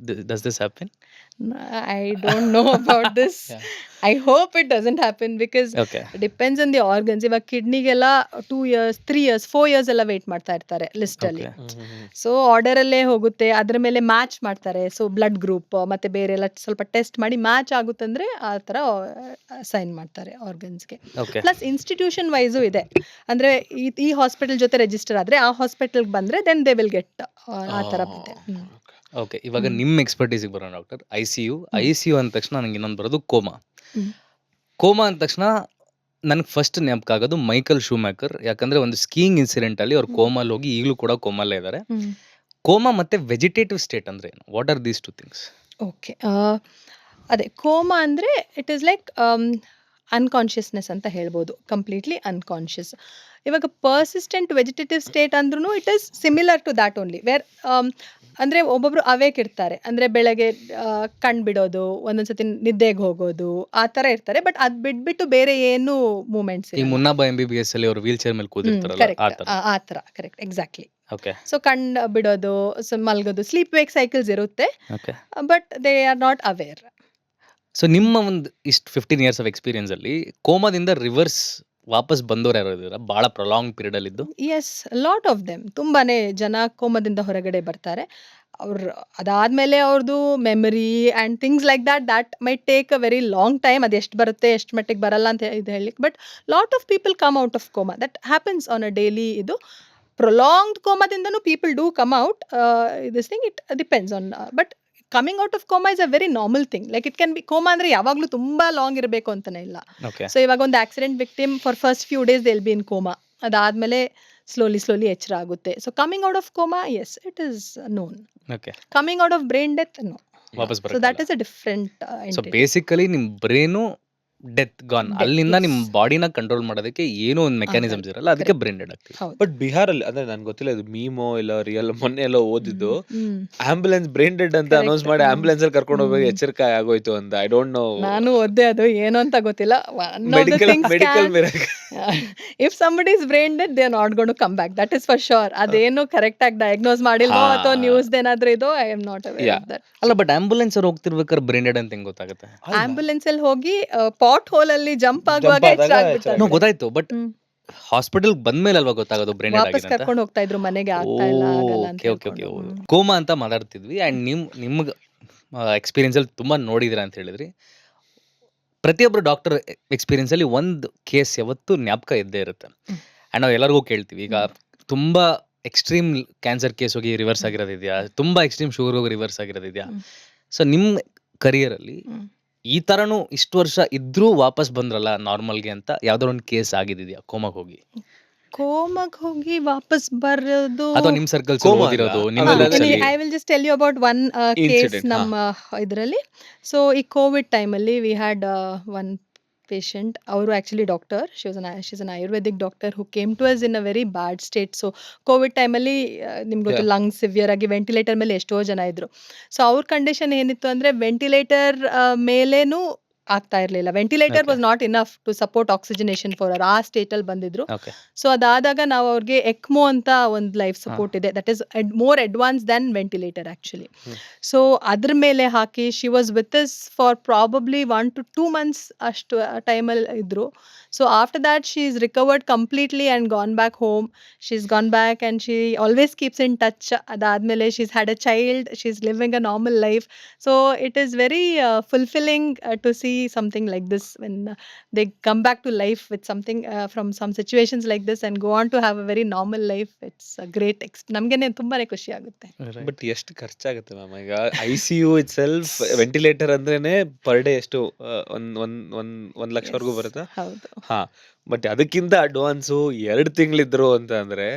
Does this happen? I don't know about this. Yeah. I hope it doesn't happen because okay. depends on the organs. ಇವಾಗ ಕಿಡ್ನಿಗೆಲ್ಲ 2 years, 3 years, 4 years ಎಲ್ಲ ವೇಟ್ ಮಾಡ್ತಾ ಇರ್ತಾರೆ ಲಿಸ್ಟ್ ಅಲ್ಲಿ. Okay. ಸೊ ಆರ್ಡರ್ ಅಲ್ಲೇ ಹೋಗುತ್ತೆ, ಅದ್ರ ಮೇಲೆ ಮ್ಯಾಚ್ ಮಾಡ್ತಾರೆ. ಸೊ ಬ್ಲಡ್ ಗ್ರೂಪ್ ಮತ್ತೆ ಬೇರೆ ಎಲ್ಲ ಸ್ವಲ್ಪ ಟೆಸ್ಟ್ ಮಾಡಿ ಮ್ಯಾಚ್ ಆಗುತ್ತಂದ್ರೆ ಆ ಥರ ಸೈನ್ ಮಾಡ್ತಾರೆ ಆರ್ಗನ್ಸ್ಗೆ. ಓಕೆ. ಪ್ಲಸ್ ಇನ್ಸ್ಟಿಟ್ಯೂಷನ್ ವೈಸು ಇದೆ. ಅಂದ್ರೆ ಈ ಹಾಸ್ಪಿಟಲ್ ಜೊತೆ ರಿಜಿಸ್ಟರ್ ಆದ್ರೆ ಆ ಹಾಸ್ಪಿಟಲ್ಗೆ ಬಂದ್ರೆ ದೆನ್ ದೇ ವಿಲ್ ಗೆಟ್ ಆ ಥರ ಇದೆ. ಓಕೆ, ಇವಾಗ ಹ್ಮ್. ನಿಮ್ಮ ಎಕ್ಸ್ಪರ್ಟೀಸಿಗೆ ಬರೋಣ ಡಾಕ್ಟರ್. ಐಸಿಯು ಅಂದ ತಕ್ಷಣ ನಂಗೆ ಇನ್ನೊಂದು ಬರೋದು ಕೋಮಾ. ಹ್ಮ್. ಕೋಮಾ ಅಂದ ತಕ್ಷಣ ನನಗೆ ಫಸ್ಟ್ ನೆನಪು ಆಗೋದು ಮೈಕಲ್ ಶೂಮ್ಯಾಕರ್. ಯಾಕಂದ್ರೆ ಒಂದು ಸ್ಕೀಯಿಂಗ್ ಇನ್ಸಿಡೆಂಟ್ ಅಲ್ಲಿ ಅವ್ರು ಕೋಮಲ್ಲಿ ಹೋಗಿ ಈಗಲೂ ಕೂಡ ಕೋಮಲ್ಲೇ ಇದ್ದಾರೆ. ಕೋಮಾ ಮತ್ತೆ ವೆಜಿಟೇಟಿವ್ ಸ್ಟೇಟ್ ಅಂದ್ರೆ ಏನು? What are these two things? Okay. ಅದೇ ಕೋಮಾ ಅಂದರೆ ಇಟ್ ಈಸ್ ಲೈಕ್ ಅನ್ಕಾನ್ಷಿಯಸ್ನೆಸ್ ಅಂತ ಹೇಳ್ಬೋದು. Completely unconscious. ಇವಾಗ ಪರ್ಸಿಸ್ಟೆಂಟ್ ವೆಜಿಟೇಟಿವ್ ಸ್ಟೇಟ್ ಅಂದ್ರೂ it is similar to that only, where ಅಂದರೆ ಒಬ್ಬೊಬ್ರು ಅವೇಕ್ ಇರ್ತಾರೆ. ಅಂದರೆ ಬೆಳಗ್ಗೆ ಕಣ್ ಬಿಡೋದು, ಒಂದೊಂದ್ಸತಿ ನಿದ್ದೆಗೆ ಹೋಗೋದು, ಆ ಥರ ಇರ್ತಾರೆ. ಬಟ್ ಅದು ಬಿಟ್ಬಿಟ್ಟು ಬೇರೆ ಏನು ಮೂಮೆಂಟ್ಸ್ ಈ ಮುನ್ನಾಬಾ MBBS ಅಲ್ಲಿ ಅವರು ವೀಲ್ ಚೇರ್ ಮೇಲೆ ಕೂತಿರ್ತಾರಲ್ಲ, ಆ ಕರೆಕ್ಟ್, ಥರ. ಆ ಥರ ಕರೆಕ್ಟ್, ಎಕ್ಸಾಕ್ಟ್ಲಿ. ಓಕೆ. ಸೊ ಕಣ್ ಬಿಡೋದು, ಸೊ ಮಲ್ಗೋದು, ಸ್ಲೀಪ್ ವೇಕ್ ಸೈಕಲ್ಸ್ ಇರುತ್ತೆ, okay. But they are not aware. So ನಿಮ್ಮ ಒಂದು ಇಷ್ಟು 15 years ಆಫ್ ಎಕ್ಸ್ಪೀರಿಯನ್ಸ್ ಅಲ್ಲಿ ಕೋಮಾದಿಂದ ರಿವರ್ಸ್ ವಾಪಸ್ ಬಂದವ್ರು ಯಾರು ಇದ್ದೀರಾ ಭಾಳ ಪ್ರೊಲಾಂಗ್ ಪೀರಿಯಡ್ ಅಲ್ಲಿ ಇದ್ದು? Yes, lot of them. ತುಂಬಾನೇ ಜನ ಕೋಮದಿಂದ ಹೊರಗಡೆ ಬರ್ತಾರೆ. ಅವ್ರು ಅದಾದ್ಮೇಲೆ ಅವ್ರದ್ದು memory and things like that might take a very long time. ಅದು ಎಷ್ಟು ಬರುತ್ತೆ, ಎಷ್ಟು ಮಟ್ಟಿಗೆ ಬರಲ್ಲ ಅಂತ ಇದು ಹೇಳಲಿಕ್ಕೆ. But lot of people come out of coma. That happens on a daily. ಇದು ಪ್ರೊಲಾಂಗ್ಡ್ ಕೋಮಾದಿಂದನೂ people do come out. This thing it depends on. But coming out of coma is a very normal thing. Like it can be coma ಅಂದ್ರೆ ಯಾವಾಗಲೂ ತುಂಬಾ ಲಾಂಗ್ ಇರಬೇಕು ಅಂತಾನೆ ಇಲ್ಲ. ಓಕೆ. ಸೊ ಇವಾಗ ಒಂದು accident victim for first few days they will be in coma. ಅದಾದ್ಮೇಲೆ ಸ್ಲೋಲಿ ಎಚ್ಚರ ಆಗುತ್ತೆ. So coming out of coma, yes it is known. Okay. Coming out of brain death, no. ವಾಪಸ್ ಸೊ ದಟ್ ಬರುತ್ತೆ. Is a different so basically ನಿಮ್ ಬ್ರೈನು ಡೆತ್ ಗಾನ್, Death, ಅಲ್ಲಿಂದ yes. ನಿಮ್ ಬಾಡಿನ ಕಂಟ್ರೋಲ್ ಮಾಡೋದಕ್ಕೆ ಏನೋ ಒಂದು ಮೆಕ್ಯಾನಿಸಮ್ಸ್ ಇರಲ್ಲ, ಅದಕ್ಕೆ ಬ್ರೈನ್ ಡೆಡ್ ಆಗ್ತೀವಿ. ಹೌದು. ಬಟ್ ಬಿಹಾರಲ್ಲಿ ಅಂದ್ರೆ ನನ್ಗೆ ಗೊತ್ತಿಲ್ಲ ಇದು ಮೀಮೋ ಇಲ್ಲ ರಿಯಲ್, ಮೊನ್ನೆ ಎಲ್ಲೋ ಓದಿದ್ದು ಹ್ಮ್. ಆಂಬುಲೆನ್ಸ್ ಬ್ರೈನ್ ಡೆಡ್ ಅಂತ Correct. ಅನೌನ್ಸ್ ಮಾಡಿ ಆಂಬುಲೆನ್ಸ್ ಅಲ್ಲಿ ಕರ್ಕೊಂಡು ಹೋಗ್ಬೇಕು ಹ್ಮ್. ಎಚ್ಚರಿಕೆ ಆಗೋಯ್ತು ಅಂತ. I don't no. ನಾನು ಓದ್ದೆ, ಅದು ಏನು ಅಂತ ಗೊತ್ತಿಲ್ಲ. Medical miracle. If somebody is brain dead, they are not going to come back. That is for sure. ಅದೇನು ಕರೆಕ್ಟ್ ಆಗಿ ಡಯಾಗ್ನೋಸ್ ಮಾಡಿಲ್ವೋ ಹಾ. ಅಥವಾ ನ್ಯೂಸ್ ಏನಾದ್ರೂ ಇದೋ, I am not aware Yeah. Of that. ಅಲ್ಲ, ಬಟ್ ಆಂಬುಲೆನ್ಸ್ ಅವ್ರು ಹೋಗ್ತಿರ್ಬೇಕಾದ್ರೆ ಬ್ರೈನ್ ಡೆಡ್ ಅಂತ ಹೆಂಗ್ ಗೊತ್ತಾಗುತ್ತೆ? ಆಂಬುಲೆನ್ಸ್ ಅಲ್ಲಿ ಹೋಗಿ ಪಾಟ್ ಹೋಲ್ ಅಲ್ಲಿ ಜಂಪ್ ಆಗುವಾಗ ಆದಾಗ ಎಚ್ಚರ ಆಗ್ಬಿಡ್ತಾರೆ. ನೋ, ಗೊತ್ತಾಯ್ತು, ಬಟ್ ಹ್ಮ್. ಹಾಸ್ಪಿಟಲ್ ಬಂದ್ಮೇಲೆ ಅಲ್ವಾ ಗೊತ್ತಾಗೋದು ಬ್ರೈನ್ ಡೆಡ್ ವಾಪಸ್ ಆಗಿದೆ ಅಂತ? ಕರ್ಕೊಂಡು ಹೋಗ್ತಾ ಇದ್ರು ಮನೆಗೆ, ಆಗ್ತಾ ಇಲ್ಲ, ಆಗಲ್ಲ ಅಂತ ಹೇಳ್ಕೊಂಡು. ಕೋಮಾ ಅಂತ ಮಾತಾಡ್ತಿದ್ವಿ, ಅಂಡ್ ನಿಮ್ಗೆ ಎಕ್ಸ್ಪೀರಿಯನ್ಸ್ ಅಲ್ಲಿ ತುಂಬಾ ನೋಡಿದಿರ ಅಂತ ಹೇಳಿದ್ರಿ. ಪ್ರತಿಯೊಬ್ಬರು ಡಾಕ್ಟರ್ ಎಕ್ಸ್ಪೀರಿಯನ್ಸ್ ಅಲ್ಲಿ ಒಂದು ಕೇಸ್ ಯಾವತ್ತು ಜ್ಞಾಪಕ ಇದ್ದೇ ಇರುತ್ತೆ. ಅಂಡ್ ನಾವು ಎಲ್ಲರಿಗೂ ಕೇಳ್ತೀವಿ, ಈಗ ತುಂಬಾ ಎಕ್ಸ್ಟ್ರೀಮ್ ಕ್ಯಾನ್ಸರ್ ಕೇಸ್ ಹೋಗಿ ರಿವರ್ಸ್ ಆಗಿರೋದಿದೆಯಾ, ತುಂಬಾ ಎಕ್ಸ್ಟ್ರೀಮ್ ಶುಗರ್ ಹೋಗಿ ರಿವರ್ಸ್ ಆಗಿರೋದಿದೆಯಾ? ಹ್ಮ್. ಸೊ ನಿಮ್ಮ ಕರಿಯರ್ ಅಲ್ಲಿ ಹ್ಮ್. ಈ ತರನು ಇಷ್ಟು ವರ್ಷ ಇದ್ರೂ ವಾಪಸ್ ಬಂದ್ರಲ್ಲ ನಾರ್ಮಲ್ಗೆ ಅಂತ ಯಾವ್ದಾರ ಒಂದು ಕೇಸ್ ಆಗಿದೆಯಾ ಕೋಮಾಗ್ ಹೋಗಿ? ಕೋಮಾಗ್ ಹೋಗಿ ವಾಪಸ್ ಬರೋದು, ಅಥವಾ ನಿಮ್ ಸರ್ಕಲ್ಸ್ ಕೋಮಾ ಓದಿರೋದು ಅಲ್ಲ. ನಿಮ್ಮ ಆಮೇಲೆ books ಅಲ್ಲಿ? I will just tell you about one case Incident, ನಮ್ಮ ಇದರಲ್ಲಿ. ಸೊ ಈ ಕೋವಿಡ್ ಟೈಮಲ್ಲಿ ವಿ ಹ್ಯಾಡ್ ಒನ್ patient. ಅವರು actually doctor, she's an Ayurvedic doctor who came to us in a very bad state. So Covid ಟೈಮಲ್ಲಿ ನಿಮ್ಗೆ ಗೊತ್ತು, Yeah. ಲಂಗ್ಸ್ ಸಿವಿಯರ್ ಆಗಿ ವೆಂಟಿಲೇಟರ್ ಮೇಲೆ ಎಷ್ಟೋ ಜನ ಇದ್ರು. ಸೊ ಅವ್ರ ಕಂಡೀಷನ್ ಏನಿತ್ತು ಅಂದರೆ ವೆಂಟಿಲೇಟರ್ ಮೇಲೇನೂ ಆಗ್ತಾ ಇರಲಿಲ್ಲ. Ventilator Okay. Was not enough to support oxygenation for our. ಆ ಸ್ಟೇಟಲ್ಲಿ ಬಂದಿದ್ರು. Okay. ಸೊ ಅದಾದಾಗ ನಾವು ಅವ್ರಿಗೆ ಎಕ್ಮೋ ಅಂತ ಒಂದು ಲೈಫ್ ಸಪೋರ್ಟ್ ಇದೆ, that is more advance than ventilator actually. So ಅದ್ರ ಮೇಲೆ ಹಾಕಿ she was with us for probably 1 to 2 months ಅಷ್ಟು ಟೈಮಲ್ಲಿ ಇದ್ರು. So after that she is recovered completely and gone back home. She is gone back and she always keeps in touch. ಅದಾದಮೇಲೆ she is had a child, she is living a normal life. So it is very fulfilling to see something like this when they come back to life with something from some situations like this and go on to have a very normal life. It's a great ನಮ್ಗೆನೆ ತುಂಬಾನೇ ಖುಷಿ ಆಗುತ್ತೆ. ಬಟ್ ಎಷ್ಟು ಖರ್ಚಾಗುತ್ತೆ ಮ್ಯಾಮ್? ಈಗ ICU ಇಟ್ ಸೆಲ್ಫ್ ವೆಂಟಿಲೇಟರ್ ಅಂದ್ರೇನೆ ಪರ್ ಡೇ ಎಷ್ಟು ಒಂದ್ ಲಕ್ಷವರೆಗೂ ಬರುತ್ತಾ? ಹೌದು. ಹಾ. ಬಟ್ ಅದಕ್ಕಿಂತ ಅಡ್ವಾನ್ಸು 2 ತಿಂಗಳಿದ್ರು ಅಂತ ಅಂದ್ರೆ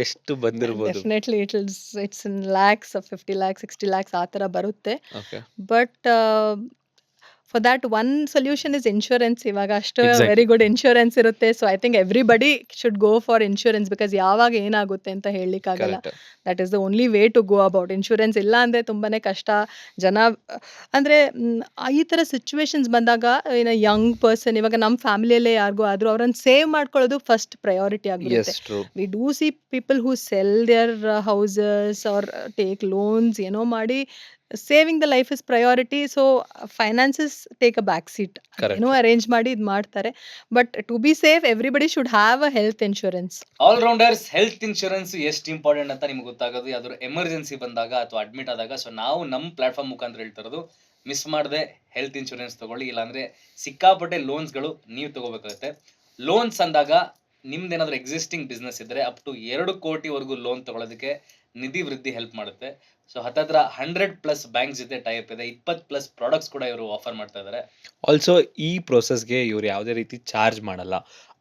ಎಷ್ಟು ಬಂದಿರ್ಬೋದು? Definitely it's in lakhs, 50 lakhs, 60 lakhs ಆ ಥರ ಬರುತ್ತೆ. Okay. But for that one solution is insurance. ಇವಾಗ ಅಷ್ಟು Exactly. ವೆರಿ ಗುಡ್ ಇನ್ಶೂರೆನ್ಸ್ ಇರುತ್ತೆ. So I think everybody should go for insurance, because ಯಾವಾಗ ಏನಾಗುತ್ತೆ ಅಂತ ಹೇಳಲಿಕ್ಕಾಗಲ್ಲ. Correct. That is the only way to go about. Insurance ಇಲ್ಲ ಅಂದರೆ ತುಂಬಾ ಕಷ್ಟ. ಜನ ಅಂದರೆ ಈ ಥರ ಸಿಚುವೇಶನ್ಸ್ ಬಂದಾಗ ಇನ್ ಯಂಗ್ ಪರ್ಸನ್, ಇವಾಗ ನಮ್ಮ ಫ್ಯಾಮಿಲಿಯಲ್ಲೇ ಯಾರಿಗೂ ಆದರೂ ಅವ್ರನ್ನ ಸೇವ್ ಮಾಡ್ಕೊಳ್ಳೋದು ಫಸ್ಟ್ ಪ್ರಯಾರಿಟಿ ಆಗಿರುತ್ತೆ. Yes, true. We do see people who sell their houses or take loans, ಏನೋ ಮಾಡಿ saving the life is priority. So finances take a back seat. Correct. ಏನೋ ಅರೇಂಜ್ ಮಾಡಿ ಇದು ಮಾಡ್ತಾರೆ. But to be safe everybody should have a health insurance. All rounders health insurance ಎಷ್ಟು ಇಂಪಾರ್ಟೆಂಟ್ ಅಂತ ನಿಮ್ಗೆ ಗೊತ್ತಾಗೋದು ಯಾವ್ದಾದ್ರು ಎಮರ್ಜೆನ್ಸಿ ಬಂದಾಗ ಅಥವಾ ಅಡ್ಮಿಟ್ ಆದಾಗ. ಸೊ ನಾವು ನಮ್ಮ ಪ್ಲಾಟ್ಫಾರ್ಮ್ ಮುಖಾಂತರ ಹೇಳ್ತಿರೋದು, ಮಿಸ್ ಮಾಡದೆ ಹೆಲ್ತ್ ಇನ್ಶೂರೆನ್ಸ್ ತಗೊಳ್ಳಿ, ಇಲ್ಲಾಂದ್ರೆ ಸಿಕ್ಕಾಪಟ್ಟೆ ಲೋನ್ಸ್ಗಳು ನೀವು ತಗೋಬೇಕಾಗುತ್ತೆ. ಲೋನ್ಸ್ ಅಂದಾಗ ನಿಮ್ದೇನಾದ್ರೂ ಎಕ್ಸಿಸ್ಟಿಂಗ್ ಬಿಸ್ನೆಸ್ ಇದ್ರೆ ಅಪ್ ಟು 2 ಕೋಟಿವರೆಗೂ ಲೋನ್ ತಗೊಳ್ಳೋದಕ್ಕೆ ನಿಧಿ ವೃದ್ಧಿ ಹೆಲ್ಪ್ ಮಾಡುತ್ತೆ. ಸೊ ಹತ್ತತ್ರ 100+ ಬ್ಯಾಂಕ್ಸ್ ಜೊತೆ ಟೈಪ್ ಇದೆ, 20+ ಪ್ರಾಡಕ್ಟ್ಸ್ ಕೂಡ ಇವರು ಆಫರ್ ಮಾಡ್ತಾ ಇದ್ದಾರೆ. ಆಲ್ಸೋ ಈ ಪ್ರೋಸೆಸ್ಗೆ ಇವ್ರು ಯಾವುದೇ ರೀತಿ ಚಾರ್ಜ್ ಮಾಡಲ್ಲ.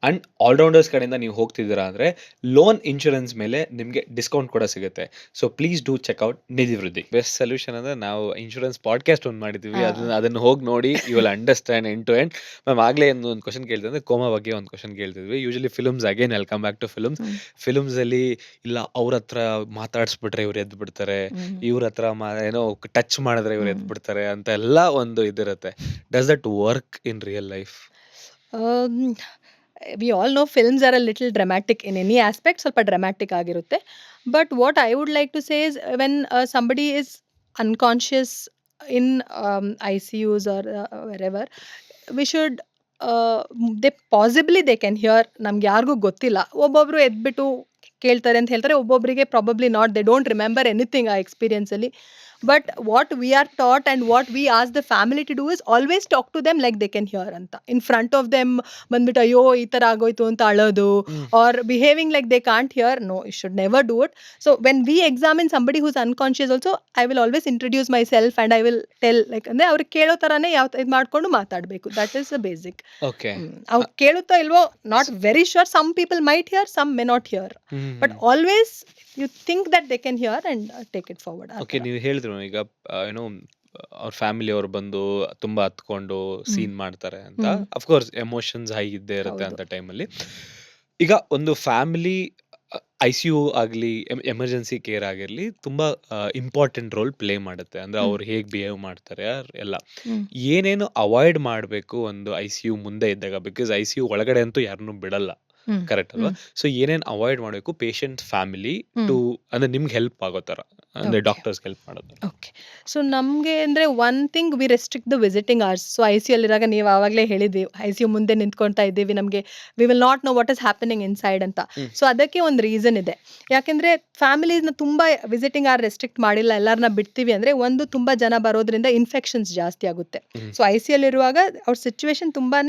ಅಂಡ್ ಆಲ್ರೌಂಡರ್ಸ್ ಕಡೆಯಿಂದ ನೀವು ಹೋಗ್ತಿದ್ದೀರಾ ಅಂದರೆ ಲೋನ್ ಇನ್ಶೂರೆನ್ಸ್ ಮೇಲೆ ನಿಮಗೆ ಡಿಸ್ಕೌಂಟ್ ಕೂಡ ಸಿಗುತ್ತೆ. ಸೊ ಪ್ಲೀಸ್ ಡೂ ಚೆಕ್ಔಟ್ ನಿಧಿ ವೃದ್ಧಿ. ಬೆಸ್ಟ್ ಸೊಲ್ಯೂಷನ್ ಅಂದರೆ ನಾವು ಇನ್ಶೂರೆನ್ಸ್ ಪಾಡ್ಕಾಸ್ಟ್ ಒಂದು ಮಾಡಿದ್ದೀವಿ, ಅದನ್ನು ಹೋಗಿ ನೋಡಿ, you will understand end to end. Ma'am ಆಗಲೇ ಒಂದು ಕ್ವಶನ್ ಕೇಳ್ತಿದ್ದೆ, ಕೋಮಾ ಬಗ್ಗೆ ಒಂದು ಕ್ವಶನ್ ಕೇಳ್ತಿದ್ವಿ. Usually films, again welcome back to ಫಿಲ್ಮ್ಸಲ್ಲಿ ಇಲ್ಲ ಅವ್ರ ಹತ್ರ ಮಾತಾಡಿಸ್ಬಿಟ್ರೆ ಇವ್ರು ಎದ್ದು ಬಿಡ್ತಾರೆ, ಇವ್ರ ಹತ್ರ ಏನೋ ಟಚ್ ಮಾಡಿದ್ರೆ ಇವ್ರು ಎದ್ದು ಬಿಡ್ತಾರೆ ಅಂತ ಎಲ್ಲ ಒಂದು ಇದಿರುತ್ತೆ. Does that work in real life? We all know films are a little dramatic in any aspect, ಸ್ವಲ್ಪ ಡ್ರಾಮ್ಯಾಟಿಕ್ ಆಗಿರುತ್ತೆ. But what I would like to say is, when somebody is unconscious in ICUs or wherever, we should they can hear. ನಮ್ಗೆ ಯಾರಿಗೂ ಗೊತ್ತಿಲ್ಲ, ಒಬ್ಬೊಬ್ರು ಎದ್ಬಿಟ್ಟು ಕೇಳ್ತಾರೆ ಅಂತ ಹೇಳ್ತಾರೆ, ಒಬ್ಬೊಬ್ಬರಿಗೆ probably not, they don't remember anything ಆ ಎಕ್ಸ್ಪೀರಿಯನ್ಸಲ್ಲಿ. But what we are taught and what we ask the family to do is always talk to them like they can hear ಅಂತ. In front of them ಬಂದ್ಬಿಟ್ಟು ಅಯ್ಯೋ ಈ ತರ ಆಗೋಯ್ತು ಅಂತ ಅಳೋದು or behaving like they can't hear. No, you should never do it. So when we examine somebody who's unconscious also, I will always introduce myself and I will tell like ಅಂದ್ರೆ ಅವ್ರಿಗೆ ಕೇಳೋ ತರಾನೇ ಯಾವ ಇದು ಮಾಡ್ಕೊಂಡು ಮಾತಾಡಬೇಕು. That is the basic. Okay. ಅವ್ರು ಕೇಳುತ್ತೋ ಇಲ್ವೋ not very sure. Some people might hear, some may not hear. But always you think that they can hear and take it forward. ಆ ಓಕೆ, ತರ. ನೀವು ಹೇಳಿದ್ರು ಈಗ ಏನೋ ಅವ್ರ ಫ್ಯಾಮಿಲಿ ಅವ್ರು ಬಂದು ತುಂಬಾ ಹತ್ಕೊಂಡು ಸೀನ್ ಮಾಡ್ತಾರೆ ಅಂತ. ಅಫ್ಕೋರ್ಸ್ ಎಮೋಷನ್ಸ್ ಹೈ ಇದ್ದೇ ಇರುತ್ತೆ ಹೌದು. ಅಂತ ಟೈಮಲ್ಲಿ. ಈಗ ಒಂದು ಫ್ಯಾಮಿಲಿ ICU ಆಗಲಿ ಎಮರ್ಜೆನ್ಸಿ ಕೇರ್ ಆಗಿರಲಿ ತುಂಬಾ ಇಂಪಾರ್ಟೆಂಟ್ ರೋಲ್ ಪ್ಲೇ ಮಾಡುತ್ತೆ. ಅಂದ್ರೆ ಅವ್ರು ಹೇಗೆ ಬಿಹೇವ್ ಮಾಡ್ತಾರೆ ಎಲ್ಲ. ಹ್ಮ್. ಏನೇನು ಅವಾಯ್ಡ್ ಮಾಡಬೇಕು ಒಂದು ICU ಮುಂದೆ ಇದ್ದಾಗ? ಬಿಕಾಸ್ ICU ಒಳಗಡೆ ಅಂತೂ ಯಾರನ್ನೂ ಬಿಡಲ್ಲ, ಹ್ಮ್. ಕರೆಕ್ಟ್ ಅಲ್ವಾ? ಸೊ ಏನೇನು ಅವಾಯ್ಡ್ ಮಾಡಬೇಕು ಪೇಷಂಟ್ ಫ್ಯಾಮಿಲಿ ಟು ಅಂದ್ರೆ ನಿಮ್ಗೆ ಹೆಲ್ಪ್ ಆಗೋ ಥರ, ಅಂದ್ರೆ Okay. ಡಾಕ್ಟರ್ಸ್ ಹೆಲ್ಪ್ ಮಾಡೋದು? ಓಕೆ. ಸೊ ನಮಗೆ ಅಂದರೆ one thing we restrict the visiting hours. So ICU ಅಲ್ಲಿರಾಗ ನೀವು ಆವಾಗಲೇ ಹೇಳಿದ್ವಿ ICU ಮುಂದೆ ನಿಂತ್ಕೊಳ್ತಾ ಇದ್ದೀವಿ, ನಮಗೆ V will not know what is happening inside ಅಂತ. ಸೊ ಅದಕ್ಕೆ ಒಂದು ರೀಸನ್ ಇದೆ. ಯಾಕೆಂದರೆ ಫ್ಯಾಮಿಲೀಸ್ನ ತುಂಬ ವಿಸಿಟಿಂಗ್ ಅವರ್ ರೆಸ್ಟ್ರಿಕ್ಟ್ ಮಾಡಿಲ್ಲ, ಎಲ್ಲರನ್ನ ಬಿಡ್ತೀವಿ ಅಂದರೆ ಒಂದು ತುಂಬ ಜನ ಬರೋದ್ರಿಂದ ಇನ್ಫೆಕ್ಷನ್ಸ್ ಜಾಸ್ತಿ ಆಗುತ್ತೆ. ಸೊ ICU ಅಲ್ಲಿರುವಾಗ ಅವ್ರ ಸಿಚುವೇಶನ್ ತುಂಬಾ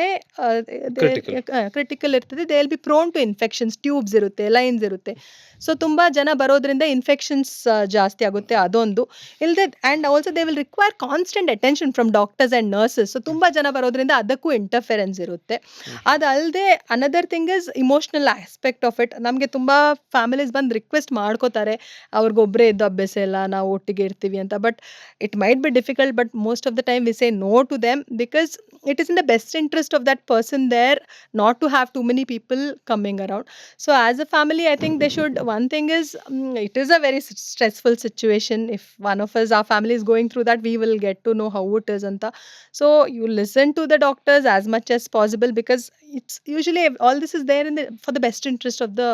ಕ್ರಿಟಿಕಲ್ ಇರ್ತದೆ. They will be prone to infections, tubes ಇರುತ್ತೆ, ಲೈನ್ಸ್ ಇರುತ್ತೆ. ಸೊ ತುಂಬ ಜನ ಬರೋದ್ರಿಂದ ಇನ್ಫೆಕ್ಷನ್ಸ್ ಜಾಸ್ತಿ ಆಗುತ್ತೆ, ಅದೊಂದು. ಇಲ್ಲದೆ and also they will require constant attention from doctors and nurses. So ತುಂಬ ಜನ ಬರೋದ್ರಿಂದ ಅದಕ್ಕೂ ಇಂಟರ್ಫೆರೆನ್ಸ್ ಇರುತ್ತೆ. ಅದಲ್ಲದೆ another thing is emotional aspect of it. ನಮಗೆ ತುಂಬ ಫ್ಯಾಮಿಲೀಸ್ ಬಂದು ರಿಕ್ವೆಸ್ಟ್ ಮಾಡ್ಕೋತಾರೆ, ಅವ್ರಿಗೊಬ್ಬರೇ ಇದ್ದು ಅಭ್ಯಾಸ ಇಲ್ಲ, ನಾವು ಒಟ್ಟಿಗೆ ಇರ್ತೀವಿ ಅಂತ. But it might be difficult, but most of the time we say no to them because it is in the best interest of that person there not to have too many people coming around. So as a family, I think they should, one thing is it is a very stressful situation. If one of us, our family is going through that, we will get to know how it is anta. So you listen to the doctors as much as possible because it's usually all this is there in the for the best interest of the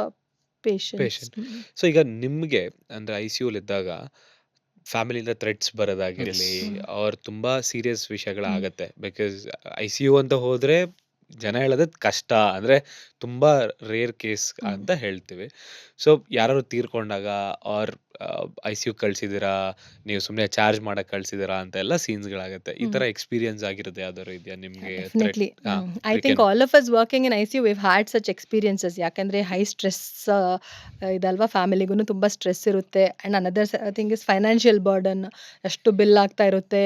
patients. Patient. So ಈಗ ನಿಮಗೆ ಅಂದ್ರೆ ICU ಇದ್ದಾಗ ಫ್ಯಾಮಿಲಿಯಿಂದ ಥ್ರೆಟ್ಸ್ ಬರೋದಾಗಿರಲಿ, ಅವ್ರ ತುಂಬಾ ಸೀರಿಯಸ್ ವಿಷಯಗಳಾಗತ್ತೆ. ಬಿಕಾಸ್ ICU ಅಂತ ಹೋದ್ರೆ ಜನ ಹೇಳೋದು ಕಷ್ಟ, ಅಂದ್ರೆ ತುಂಬಾ ರೇರ್ ಕೇಸ್ ಅಂತ ಹೇಳ್ತೀವಿ. ಸೊ ಯಾರು ತೀರ್ಕೊಂಡಾಗ ಆರ್ ICU ಕಳ್ಸಿದ್ದೀರಾ, ನೀವು ಸುಮ್ಮನೆ ಚಾರ್ಜ್ ಮಾಡಕ್ ಕಳ್ಸಿದ್ದೀರಾ ಅಂತ ಎಲ್ಲ ಸೀನ್ಸ್ಗಳಾಗತ್ತೆ. ಈ ತರ ಎಕ್ಸ್ಪೀರಿಯನ್ಸ್ ಆಗಿರೋದು ಯಾವ್ದಾದ್ರು ಇದೆಯಾ ನಿಮ್ಗೆ? Definitely. I think all of us working in ICU, we've had such experiences. ಯಾಕಂದ್ರೆ ಹೈ ಸ್ಟ್ರೆಸ್ ಇದಲ್ವಾ, ಫ್ಯಾಮಿಲಿಗೂ ತುಂಬ ಸ್ಟ್ರೆಸ್ ಇರುತ್ತೆ. And another thing is financial burden. ಎಷ್ಟು ಬಿಲ್ ಆಗ್ತಾ ಇರುತ್ತೆ,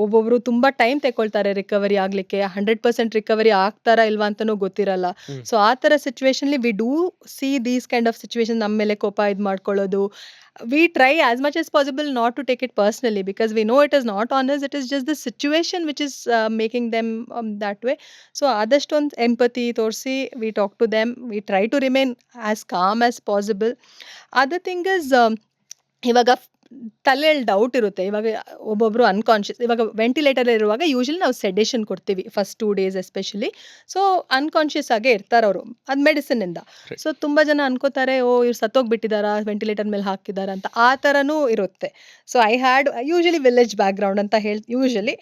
ಒಬ್ಬೊಬ್ರು ತುಂಬ ಟೈಮ್ ತಗೊಳ್ತಾರೆ ರಿಕವರಿ ಆಗಲಿಕ್ಕೆ. 100% ರಿಕವರಿ ಆಗ್ತಾರಾ ಇಲ್ವಾ ಅಂತಲೂ ಗೊತ್ತಿರಲ್ಲ. ಸೊ ಆ ಥರ ಸಿಚುವೇಶನ್ಲಿ we do see these kind of situation. ನಮ್ಮ ಮೇಲೆ ಕೋಪ ಇದು ಮಾಡ್ಕೊಳ್ಳೋದು. We try as much as possible not to take it personally because we know it is not on us, it is just the situation which is making them that way. So adashtond empathy torsi, we talk to them, we try to remain as calm as possible. Other thing is ಇವಾಗ ತಲೆಯಲ್ಲಿ ಡೌಟ್ ಇರುತ್ತೆ. ಇವಾಗ ಒಬ್ಬೊಬ್ರು ಅನ್ಕಾನ್ಷಿಯಸ್, ಇವಾಗ ವೆಂಟಿಲೇಟರ್ ಇರುವಾಗ ಯೂಶಲಿ ನಾವು ಸೆಡೇಷನ್ ಕೊಡ್ತೀವಿ first 2 days especially. So unconscious ಆಗೇ ಇರ್ತಾರೆ ಅವರು, ಅದು ಮೆಡಿಸಿನಿಂದ. ಸೊ ತುಂಬ ಜನ ಅನ್ಕೋತಾರೆ, ಓ ಇವ್ರು ಸತ್ತೋಗ್ಬಿಟ್ಟಿದಾರಾ, ವೆಂಟಿಲೇಟರ್ ಮೇಲೆ ಹಾಕಿದಾರ ಅಂತ. ಆ ಥರನೂ ಇರುತ್ತೆ. So I had usually village background ಅಂತ ಯೂಶಲಿ.